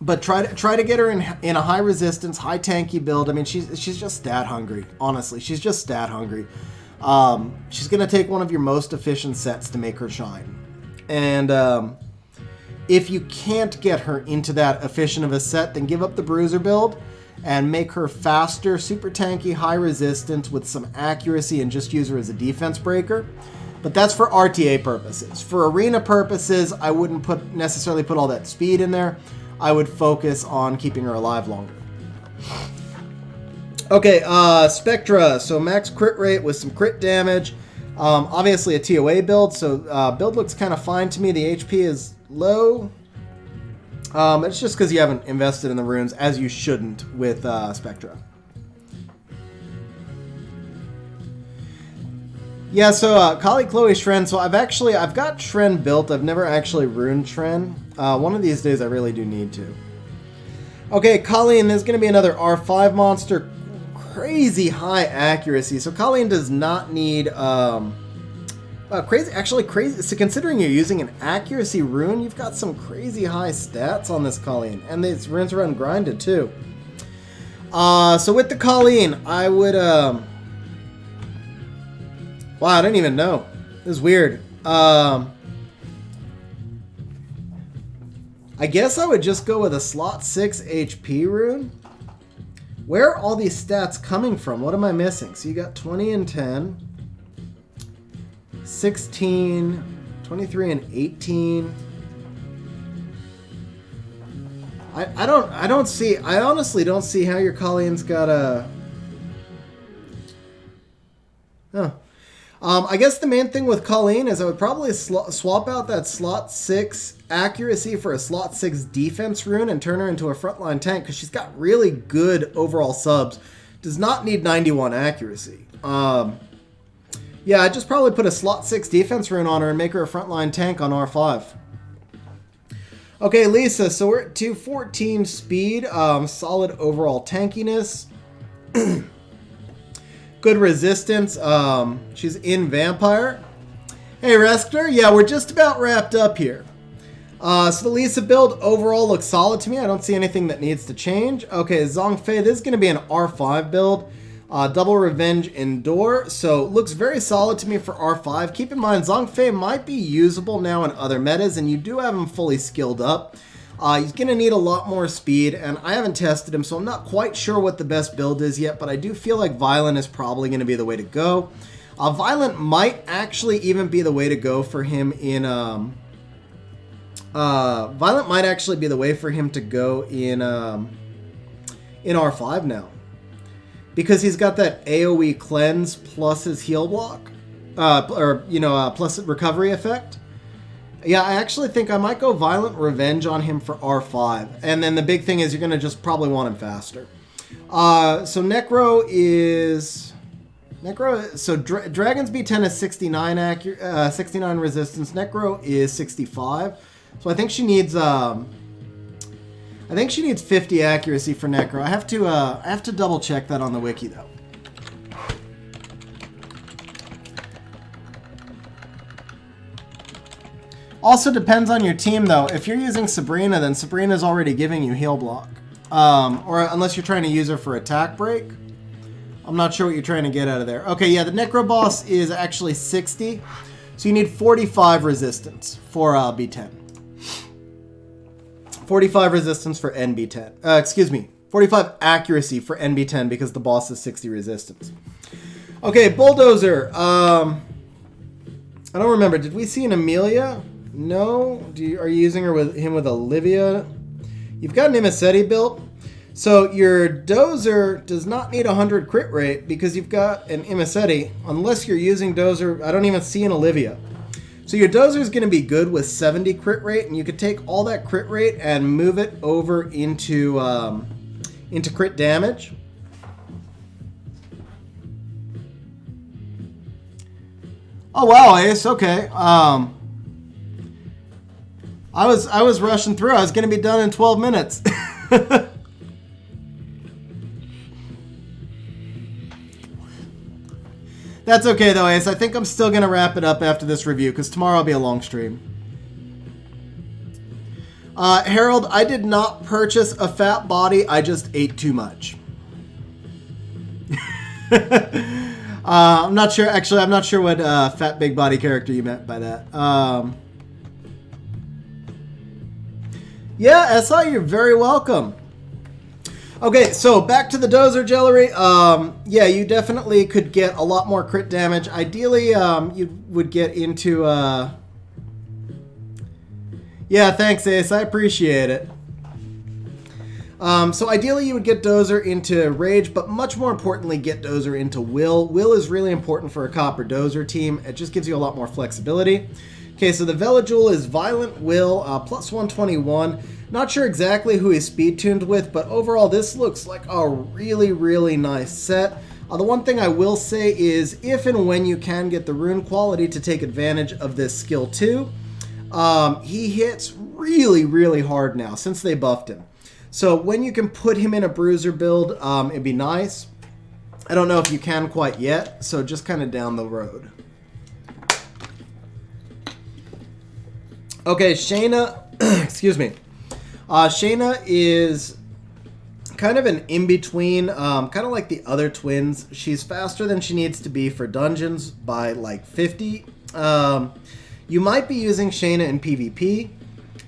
But try to get her in a high resistance, high tanky build. I mean, she's just stat hungry. Honestly, she's just stat hungry. She's gonna take one of your most efficient sets to make her shine. And if you can't get her into that efficient of a set, then give up the bruiser build and make her faster, super tanky, high resistance with some accuracy, and just use her as a defense breaker. But that's for RTA purposes. For arena purposes, I wouldn't necessarily put all that speed in there. I would focus on keeping her alive longer. Okay, Spectra. So max crit rate with some crit damage. Obviously a TOA build, so build looks kind of fine to me. The HP is low. It's just because you haven't invested in the runes, as you shouldn't with Spectra. Yeah, so Kali, Chloe, Shren. So I've got Shren built. I've never actually runed Shren. One of these days I really do need to. Okay, Colleen, there's going to be another R5 monster. crazy high accuracy. So Colleen does not need crazy. So considering you're using an accuracy rune, you've got some crazy high stats on this Colleen, and these runes are ungrinded too. So with the Colleen, I would wow, I didn't even know. This is weird. I guess I would just go with a slot 6 HP rune. Where are all these stats coming from? What am I missing? So you got 20 and 10, 16, 23 and 18. I honestly don't see how your Colleen's got a... Oh. I guess the main thing with Colleen is I would probably swap out that slot 6 accuracy for a slot 6 defense rune and turn her into a frontline tank because she's got really good overall subs. Does not need 91 accuracy. Yeah, I'd just probably put a slot 6 defense rune on her and make her a frontline tank on R5. Okay, Lisa, so we're at 214 speed, solid overall tankiness. Good resistance. She's in Vampire. Hey, Reskner. Yeah, we're just about wrapped up here. So the Lisa build overall looks solid to me. I don't see anything that needs to change. Okay, Zhongfei, this is going to be an R5 build. Double Revenge Endure. So looks very solid to me for R5. Keep in mind, Zhongfei might be usable now in other metas, and you do have him fully skilled up. He's going to need a lot more speed, and I haven't tested him, so I'm not quite sure what the best build is yet, but I do feel like Violent is probably going to be the way to go. Violent might actually even be the way to go for him in... Violent might actually be the way for him to go in R5 now. Because he's got that AoE cleanse plus his heal block. Plus recovery effect. Yeah, I actually think I might go Violent Revenge on him for R5. And then the big thing is you're going to just probably want him faster. So Necro is... So Dragon's B10 is 69 resistance. Necro is 65. So I think she needs... I think she needs 50 accuracy for Necro. I have to double check that on the wiki though. Also depends on your team, though. If you're using Sabrina, then Sabrina's already giving you heal block. Or unless you're trying to use her for attack break. I'm not sure what you're trying to get out of there. Okay, yeah, the Necro boss is actually 60. So you need 45 resistance for B10. 45 resistance for NB10. 45 accuracy for NB10 because the boss is 60 resistance. Okay, Bulldozer. I don't remember. Did we see an Amelia? No. Are you using her with Olivia? You've got an Imisetti built. So your Dozer does not need 100 crit rate because you've got an Imisetti. Unless you're using Dozer, I don't even see an Olivia. So your Dozer is going to be good with 70 crit rate, and you could take all that crit rate and move it over into crit damage. Oh wow, Ace. Okay. I was rushing through. I was going to be done in 12 minutes. That's okay though, Ace. I think I'm still going to wrap it up after this review because tomorrow will be a long stream. Harold, I did not purchase a fat body. I just ate too much. I'm not sure. Actually, I'm not sure what fat big body character you meant by that. Yeah, SI, you're very welcome. Okay, so back to the Dozer Jellery. Yeah, you definitely could get a lot more crit damage. Ideally, you would get into... Yeah, thanks, Ace. I appreciate it. So ideally, you would get Dozer into Rage, but much more importantly, get Dozer into Will. Will is really important for a Copper Dozer team. It just gives you a lot more flexibility. Okay, so the Velajul is Violent Will, plus 121. Not sure exactly who he's speed tuned with, but overall this looks like a really, really nice set. The one thing I will say is if and when you can get the rune quality to take advantage of this skill too, he hits really, really hard now since they buffed him. So when you can put him in a bruiser build, it'd be nice. I don't know if you can quite yet, so just kind of down the road. Okay, Shayna, excuse me. Shayna is kind of an in-between, kind of like the other twins. She's faster than she needs to be for dungeons by like 50. You might be using Shayna in PvP,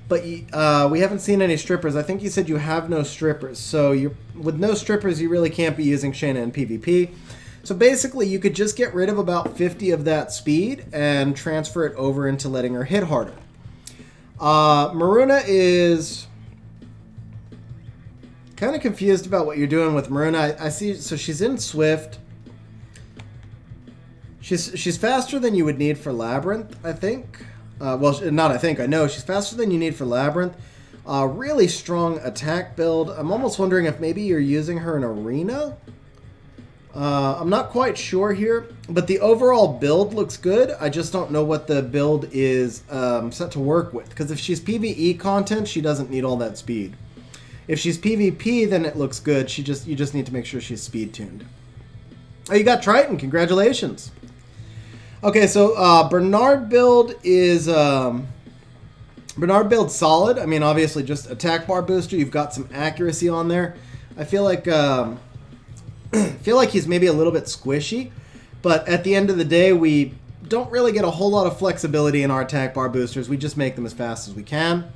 but we haven't seen any strippers. I think you said you have no strippers. So with no strippers, you really can't be using Shayna in PvP. So basically, you could just get rid of about 50 of that speed and transfer it over into letting her hit harder. Maruna is kind of confused about what you're doing with Maruna. I see, so she's in Swift. She's faster than you would need for Labyrinth, I think. Well, not I think, I know. She's faster than you need for Labyrinth. Really strong attack build. I'm almost wondering if maybe you're using her in Arena. I'm not quite sure here, but the overall build looks good. I just don't know what the build is set to work with. Because if she's PvE content, she doesn't need all that speed. If she's PvP, then it looks good. You just need to make sure she's speed tuned. Oh, you got Triton. Congratulations. Okay, so Bernard build is Bernard build's solid. I mean, obviously just attack bar booster. You've got some accuracy on there. I feel like he's maybe a little bit squishy, but at the end of the day, we don't really get a whole lot of flexibility in our attack bar boosters. We just make them as fast as we can.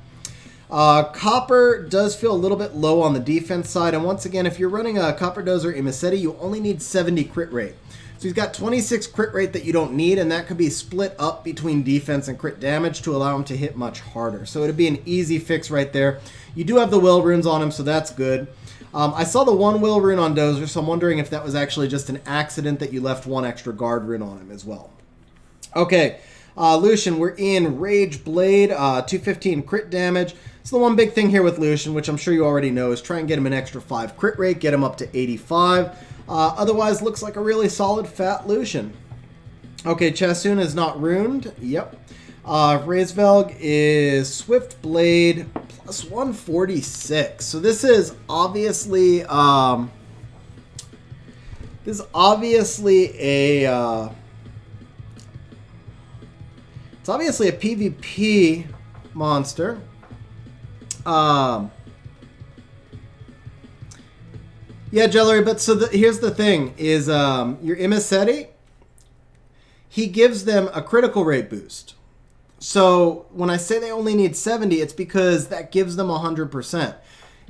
Copper does feel a little bit low on the defense side, and once again, if you're running a Copper Dozer Imisetti, you only need 70 crit rate. So he's got 26 crit rate that you don't need, and that could be split up between defense and crit damage to allow him to hit much harder. So it'd be an easy fix right there. You do have the will runes on him, so that's good. I saw the one will rune on Dozer, so I'm wondering if that was actually just an accident that you left one extra guard rune on him as well. Okay, Lucian, we're in Rage Blade, 215 crit damage. So the one big thing here with Lucian, which I'm sure you already know, is try and get him an extra 5 crit rate, get him up to 85. Otherwise, looks like a really solid fat Lucian. Okay, Chasun is not ruined. Yep. Razevelg is Swift Blade plus 146. So this is obviously a it's obviously a PvP monster. Yeah, Jellery, but so here's the thing, is your Imisetti, he gives them a critical rate boost. So when I say they only need 70, it's because that gives them 100%.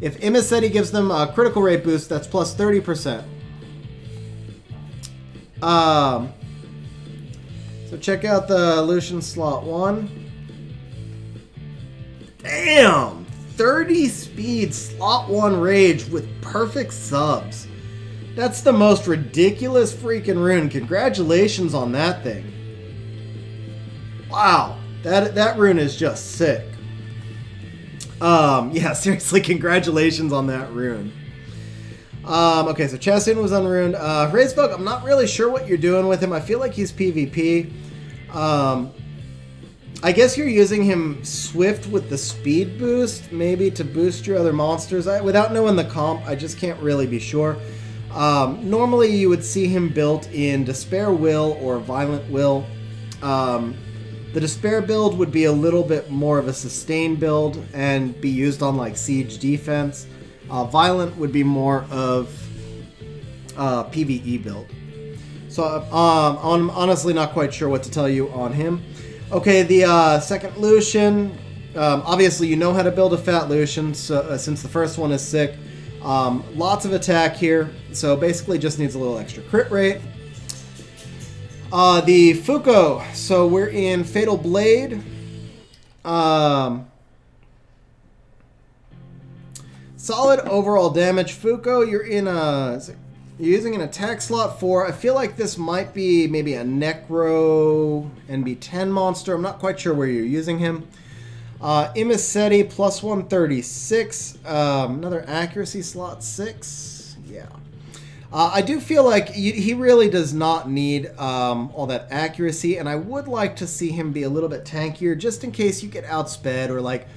If Imisetti gives them a critical rate boost, that's plus 30%. So check out the Lucian slot 1. Damn! 30 speed slot 1 rage with perfect subs. That's the most ridiculous freaking rune. Congratulations on that thing. Wow, that rune is just sick. Yeah, seriously, congratulations on that rune. Okay, so Chasun was unruined. Razevelg, I'm not really sure what you're doing with him. I feel like he's PvP. I guess you're using him Swift with the speed boost, maybe to boost your other monsters. Without knowing the comp, I just can't really be sure. Normally, you would see him built in Despair Will or Violent Will. The Despair build would be a little bit more of a sustain build and be used on like siege defense. Violent would be more of a PvE build. So I'm honestly not quite sure what to tell you on him. Okay, the second Lucian, obviously you know how to build a fat Lucian, so, since the first one is sick. Lots of attack here, so basically just needs a little extra crit rate. The Fuko, so we're in Fatal Blade. Solid overall damage. Fuko, you're in a... You're using an attack slot 4. I feel like this might be maybe a Necro NB10 monster. I'm not quite sure where you're using him. Imisetti plus 136. Another accuracy slot 6. Yeah. I do feel like he really does not need all that accuracy, and I would like to see him be a little bit tankier just in case you get outsped, or like...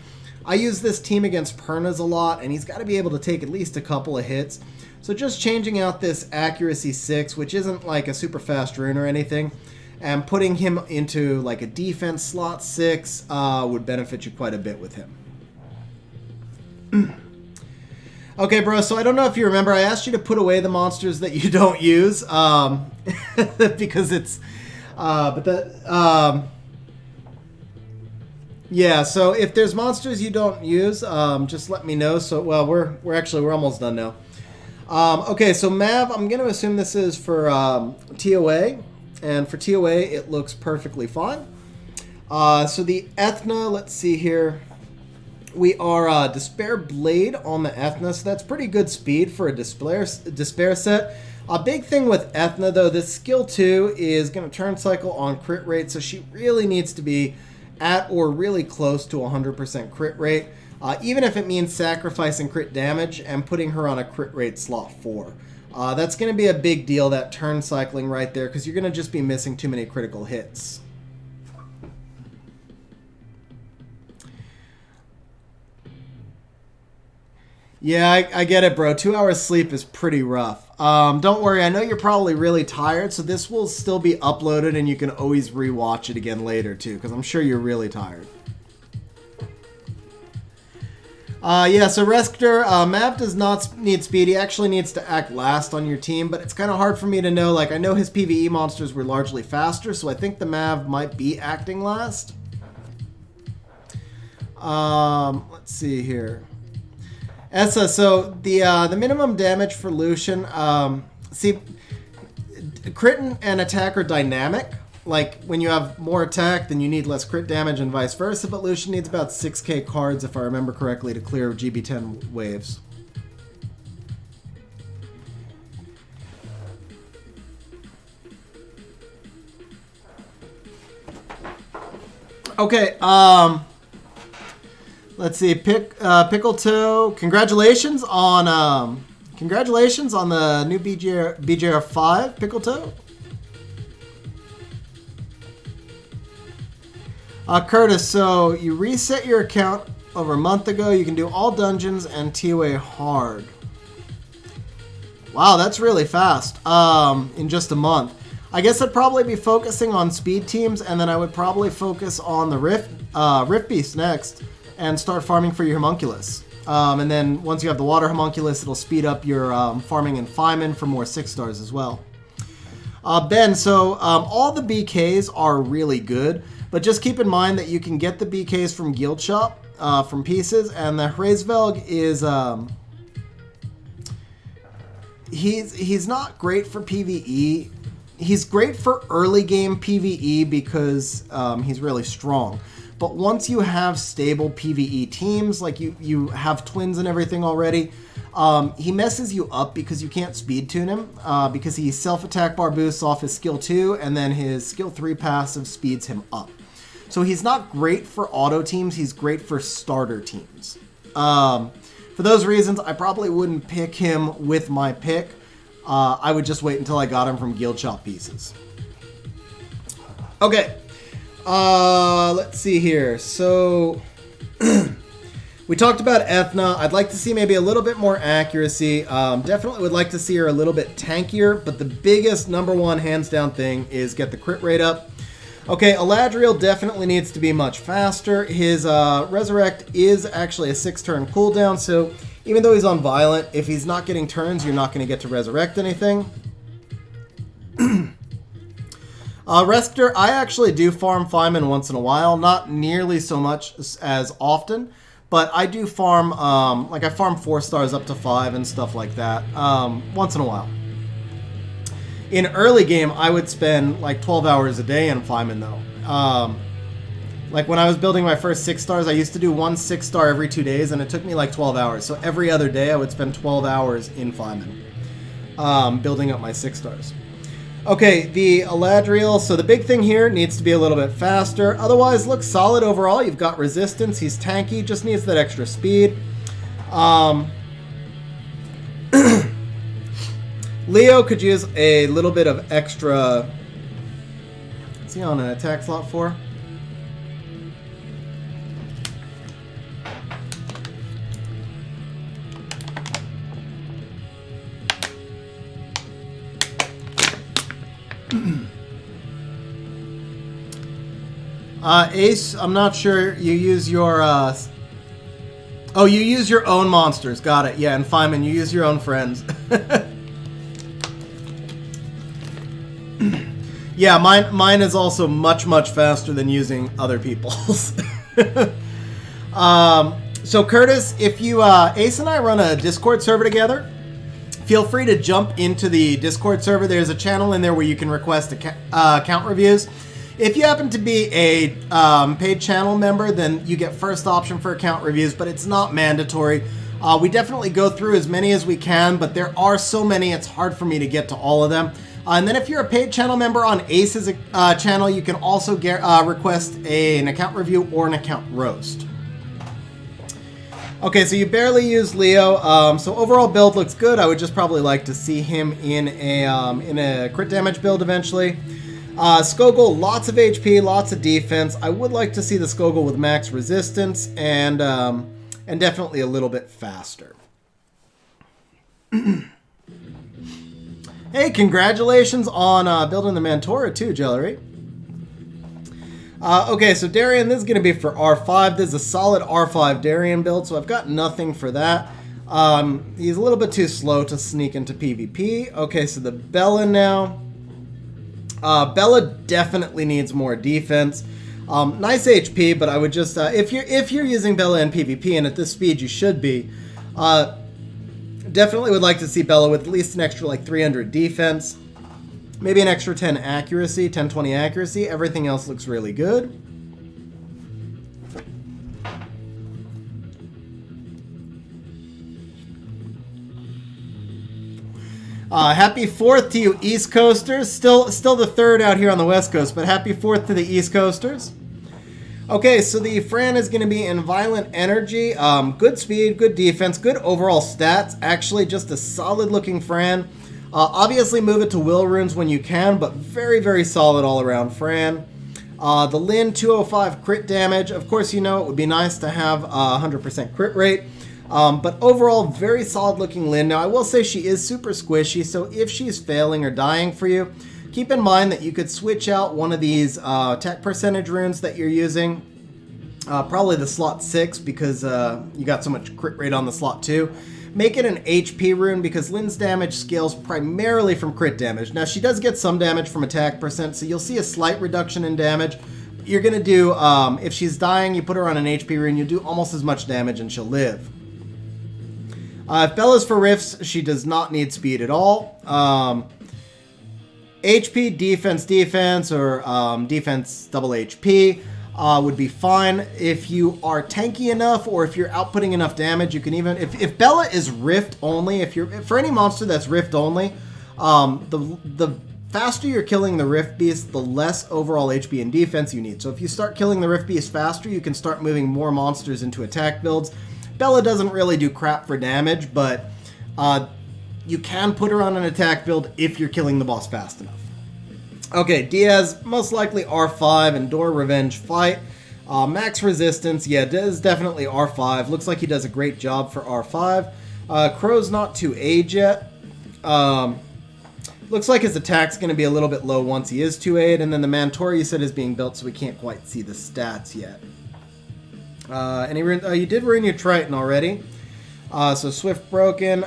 I use this team against Pernas a lot, and he's got to be able to take at least a couple of hits. So just changing out this accuracy 6, which isn't like a super fast rune or anything, and putting him into like a defense slot 6 would benefit you quite a bit with him. Okay, bro, so I don't know if you remember, I asked you to put away the monsters that you don't use, because it's, yeah, so if there's monsters you don't use, just let me know. So, well, we're almost done now. Okay, so Mav, I'm going to assume this is for TOA, and for TOA it looks perfectly fine. So the Ethna, let's see here. We are Despair Blade on the Ethna, so that's pretty good speed for a Despair set. A big thing with Ethna, though, this skill 2 is going to turn cycle on crit rate, so she really needs to be at or really close to 100% crit rate, even if it means sacrificing crit damage and putting her on a crit rate slot 4. That's going to be a big deal, that turn cycling right there, because you're going to just be missing too many critical hits. Yeah, I get it, bro. 2 hours sleep is pretty rough. Don't worry, I know you're probably really tired, so this will still be uploaded and you can always rewatch it again later too, because I'm sure you're really tired. Yeah, so Rescuer, Mav does not need speed. He actually needs to act last on your team, but it's kind of hard for me to know. Like, I know his PvE monsters were largely faster, so I think the Mav might be acting last. Let's see here. Essa, so the minimum damage for Lucian, see, crit and attack are dynamic. Like, when you have more attack, then you need less crit damage and vice versa, but Lucian needs about 6k cards, if I remember correctly, to clear GB10 waves. Okay, let's see, Pickle Toe, congratulations on the new BJR5, Pickle Toe. Curtis, so you reset your account over a month ago. You can do all dungeons and TOA hard. Wow, that's really fast. In just a month. I guess I'd probably be focusing on speed teams, and then I would probably focus on the Rift Beast next, and start farming for your homunculus. And then once you have the water homunculus, it'll speed up your farming in Feynman for more 6 stars as well. Ben, so all the BKs are really good. But just keep in mind that you can get the BKs from Guild Shop, from pieces, and the Hraesvelg is, he's not great for PvE. He's great for early game PvE because he's really strong. But once you have stable PvE teams, like you have twins and everything already, he messes you up because you can't speed tune him, because he self-attack bar boosts off his skill 2, and then his skill 3 passive speeds him up. So he's not great for auto teams, he's great for starter teams. For those reasons, I probably wouldn't pick him with my pick. I would just wait until I got him from Guild Shop pieces. Okay, let's see here. So, we talked about Ethna. I'd like to see maybe a little bit more accuracy. Definitely would like to see her a little bit tankier, but the biggest #1 hands down thing is get the crit rate up. Okay, Eladriel definitely needs to be much faster. His Resurrect is actually a 6-turn cooldown, so even though he's on Violent, if he's not getting turns, you're not going to get to resurrect anything. Rescuer, I actually do farm Feynman once in a while, not nearly so much as often, but I do farm, like I farm 4 stars up to 5 and stuff like that, once in a while. In early game, I would spend like 12 hours a day in Feynman though. Like when I was building my first 6 stars, I used to do 1 6-star every 2 days, and it took me like 12 hours. So every other day, I would spend 12 hours in Feynman, building up my 6 stars. Okay, the Eladriel. So the big thing here needs to be a little bit faster. Otherwise, looks solid overall. You've got resistance. He's tanky. Just needs that extra speed. Leo could use a little bit of extra. What's he on an attack slot for? Ace, I'm not sure you use your... Oh, you use your own monsters. Got it. Yeah, and Feynman, you use your own friends. Yeah, mine is also much, much faster than using other people's. So Curtis, if you Ace and I run a Discord server together, feel free to jump into the Discord server. There's a channel in there where you can request account reviews. If you happen to be a paid channel member, then you get first option for account reviews, but it's not mandatory. We definitely go through as many as we can, but there are so many, it's hard for me to get to all of them. And then if you're a paid channel member on Ace's channel, you can also request an account review or an account roast. Okay, so you barely use Leo. So overall build looks good. I would just probably like to see him in a crit damage build eventually. Skogul, lots of HP, lots of defense. I would like to see the Skogul with max resistance and definitely a little bit faster. Hey, congratulations on building the Mantora too, Jellery. Okay, so Darien, this is going to be for R5. This is a solid R5 Darien build, so I've got nothing for that. He's a little bit too slow to sneak into PvP. Okay, so the Bella now. Bella definitely needs more defense. Nice HP, but I would just if you're using Bella in PvP, and at this speed you should be, definitely would like to see Bella with at least an extra like 300 defense, maybe an extra 10 accuracy, 10-20 accuracy. Everything else looks really good. Happy 4th to you East Coasters. Still the 3rd out here on the West Coast, but happy 4th to the East Coasters. Okay, so the Fran is going to be in Violent Energy. Good speed, good defense, good overall stats. Actually, just a solid looking Fran. Obviously, move it to Will Runes when you can, but very, very solid all around Fran. The Lin 205 crit damage. Of course, you know it would be nice to have a 100% crit rate. But overall, very solid looking Lin. Now, I will say she is super squishy, so if she's failing or dying for you, keep in mind that you could switch out one of these attack percentage runes that you're using. Probably the slot 6 because you got so much crit rate on the slot 2. Make it an HP rune because Lin's damage scales primarily from crit damage. Now, she does get some damage from attack percent, so you'll see a slight reduction in damage. You're going to do, if she's dying, you put her on an HP rune, you'll do almost as much damage and she'll live. If Bella's for Rifts, she does not need speed at all. HP, defense, or defense double HP would be fine. If you are tanky enough, or if you're outputting enough damage, you can even... If Bella is Rift only, if you're for any monster that's Rift only, the faster you're killing the Rift Beast, the less overall HP and defense you need. So if you start killing the Rift Beast faster, you can start moving more monsters into attack builds. Bella doesn't really do crap for damage, but you can put her on an attack build if you're killing the boss fast enough. Okay, Diaz, most likely R5, Endure, Revenge, Fight. Max Resistance, yeah, is definitely R5. Looks like he does a great job for R5. Crow's not to age yet. Looks like his attack's going to be a little bit low once he is 2-8, and then the Mantora you said is being built, so we can't quite see the stats yet. And you did ruin your Triton already. So Swift broken.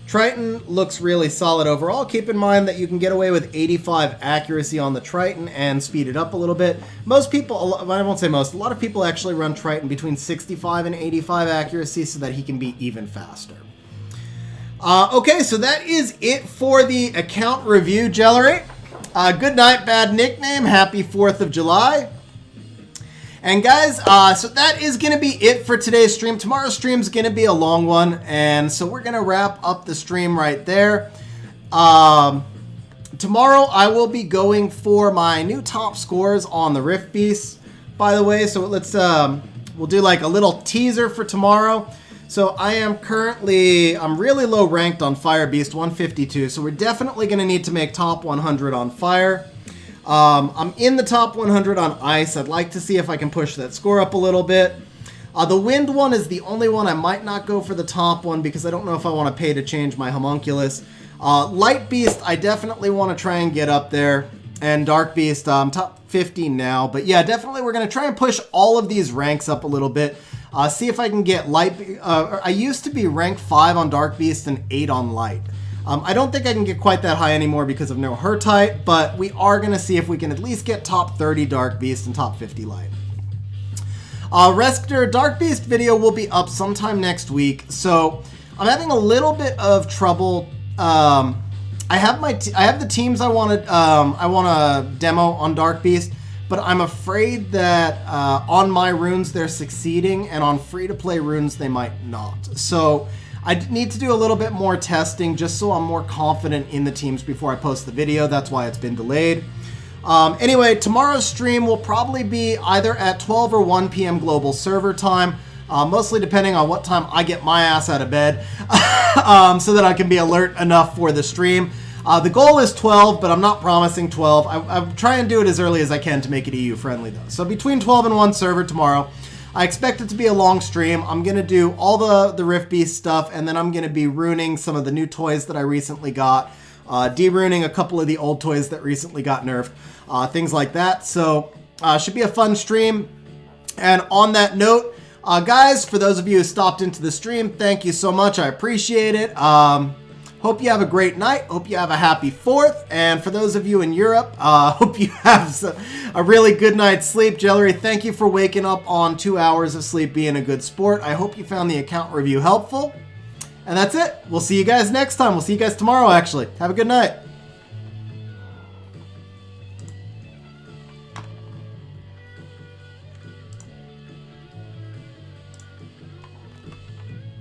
Triton looks really solid overall. Keep in mind that you can get away with 85 accuracy on the Triton and speed it up a little bit. Most people, I won't say most, a lot of people actually run Triton between 65 and 85 accuracy so that he can be even faster. Okay, so that is it for the account review, Jellery. Good night, bad nickname. Happy 4th of July. And guys, so that is going to be it for today's stream. Tomorrow's stream is going to be a long one, and so we're going to wrap up the stream right there. Tomorrow I will be going for my new top scores on the Rift Beasts, by the way. So let's we'll do like a little teaser for tomorrow. So I am currently, I'm really low ranked on Fire Beast, 152. So we're definitely going to need to make top 100 on Fire. I'm in the top 100 on Ice. I'd like to see if I can push that score up a little bit. The Wind one is the only one I might not go for the top one because I don't know if I want to pay to change my Homunculus. Light Beast, I definitely want to try and get up there. And Dark Beast, top 50 now. But yeah, definitely we're going to try and push all of these ranks up a little bit. See if I can get Light... I used to be rank 5 on Dark Beast and 8 on Light. I don't think I can get quite that high anymore because of no Hertite, but we are going to see if we can at least get top 30 Dark Beast and top 50 Light. Rescuer Dark Beast video will be up sometime next week, so I'm having a little bit of trouble. I have the teams I want to demo on Dark Beast, but I'm afraid that on my runes they're succeeding, and on free-to-play runes they might not. So I need to do a little bit more testing just so I'm more confident in the teams before I post the video. That's why it's been delayed. Anyway, tomorrow's stream will probably be either at 12 or 1 p.m. global server time, mostly depending on what time I get my ass out of bed, so that I can be alert enough for the stream. The goal is 12, but I'm not promising 12. I'm trying to do it as early as I can to make it EU friendly though. So between 12 and 1 server tomorrow. I expect it to be a long stream. I'm going to do all the Rift Beast stuff, and then I'm going to be ruining some of the new toys that I recently got, de-ruining a couple of the old toys that recently got nerfed, things like that. So should be a fun stream. And on that note, guys, for those of you who stopped into the stream, thank you so much. I appreciate it. Hope you have a great night. Hope you have a happy 4th. And for those of you in Europe, hope you have a really good night's sleep. Jellery, thank you for waking up on 2 hours of sleep being a good sport. I hope you found the account review helpful. And that's it. We'll see you guys next time. We'll see you guys tomorrow, actually. Have a good night.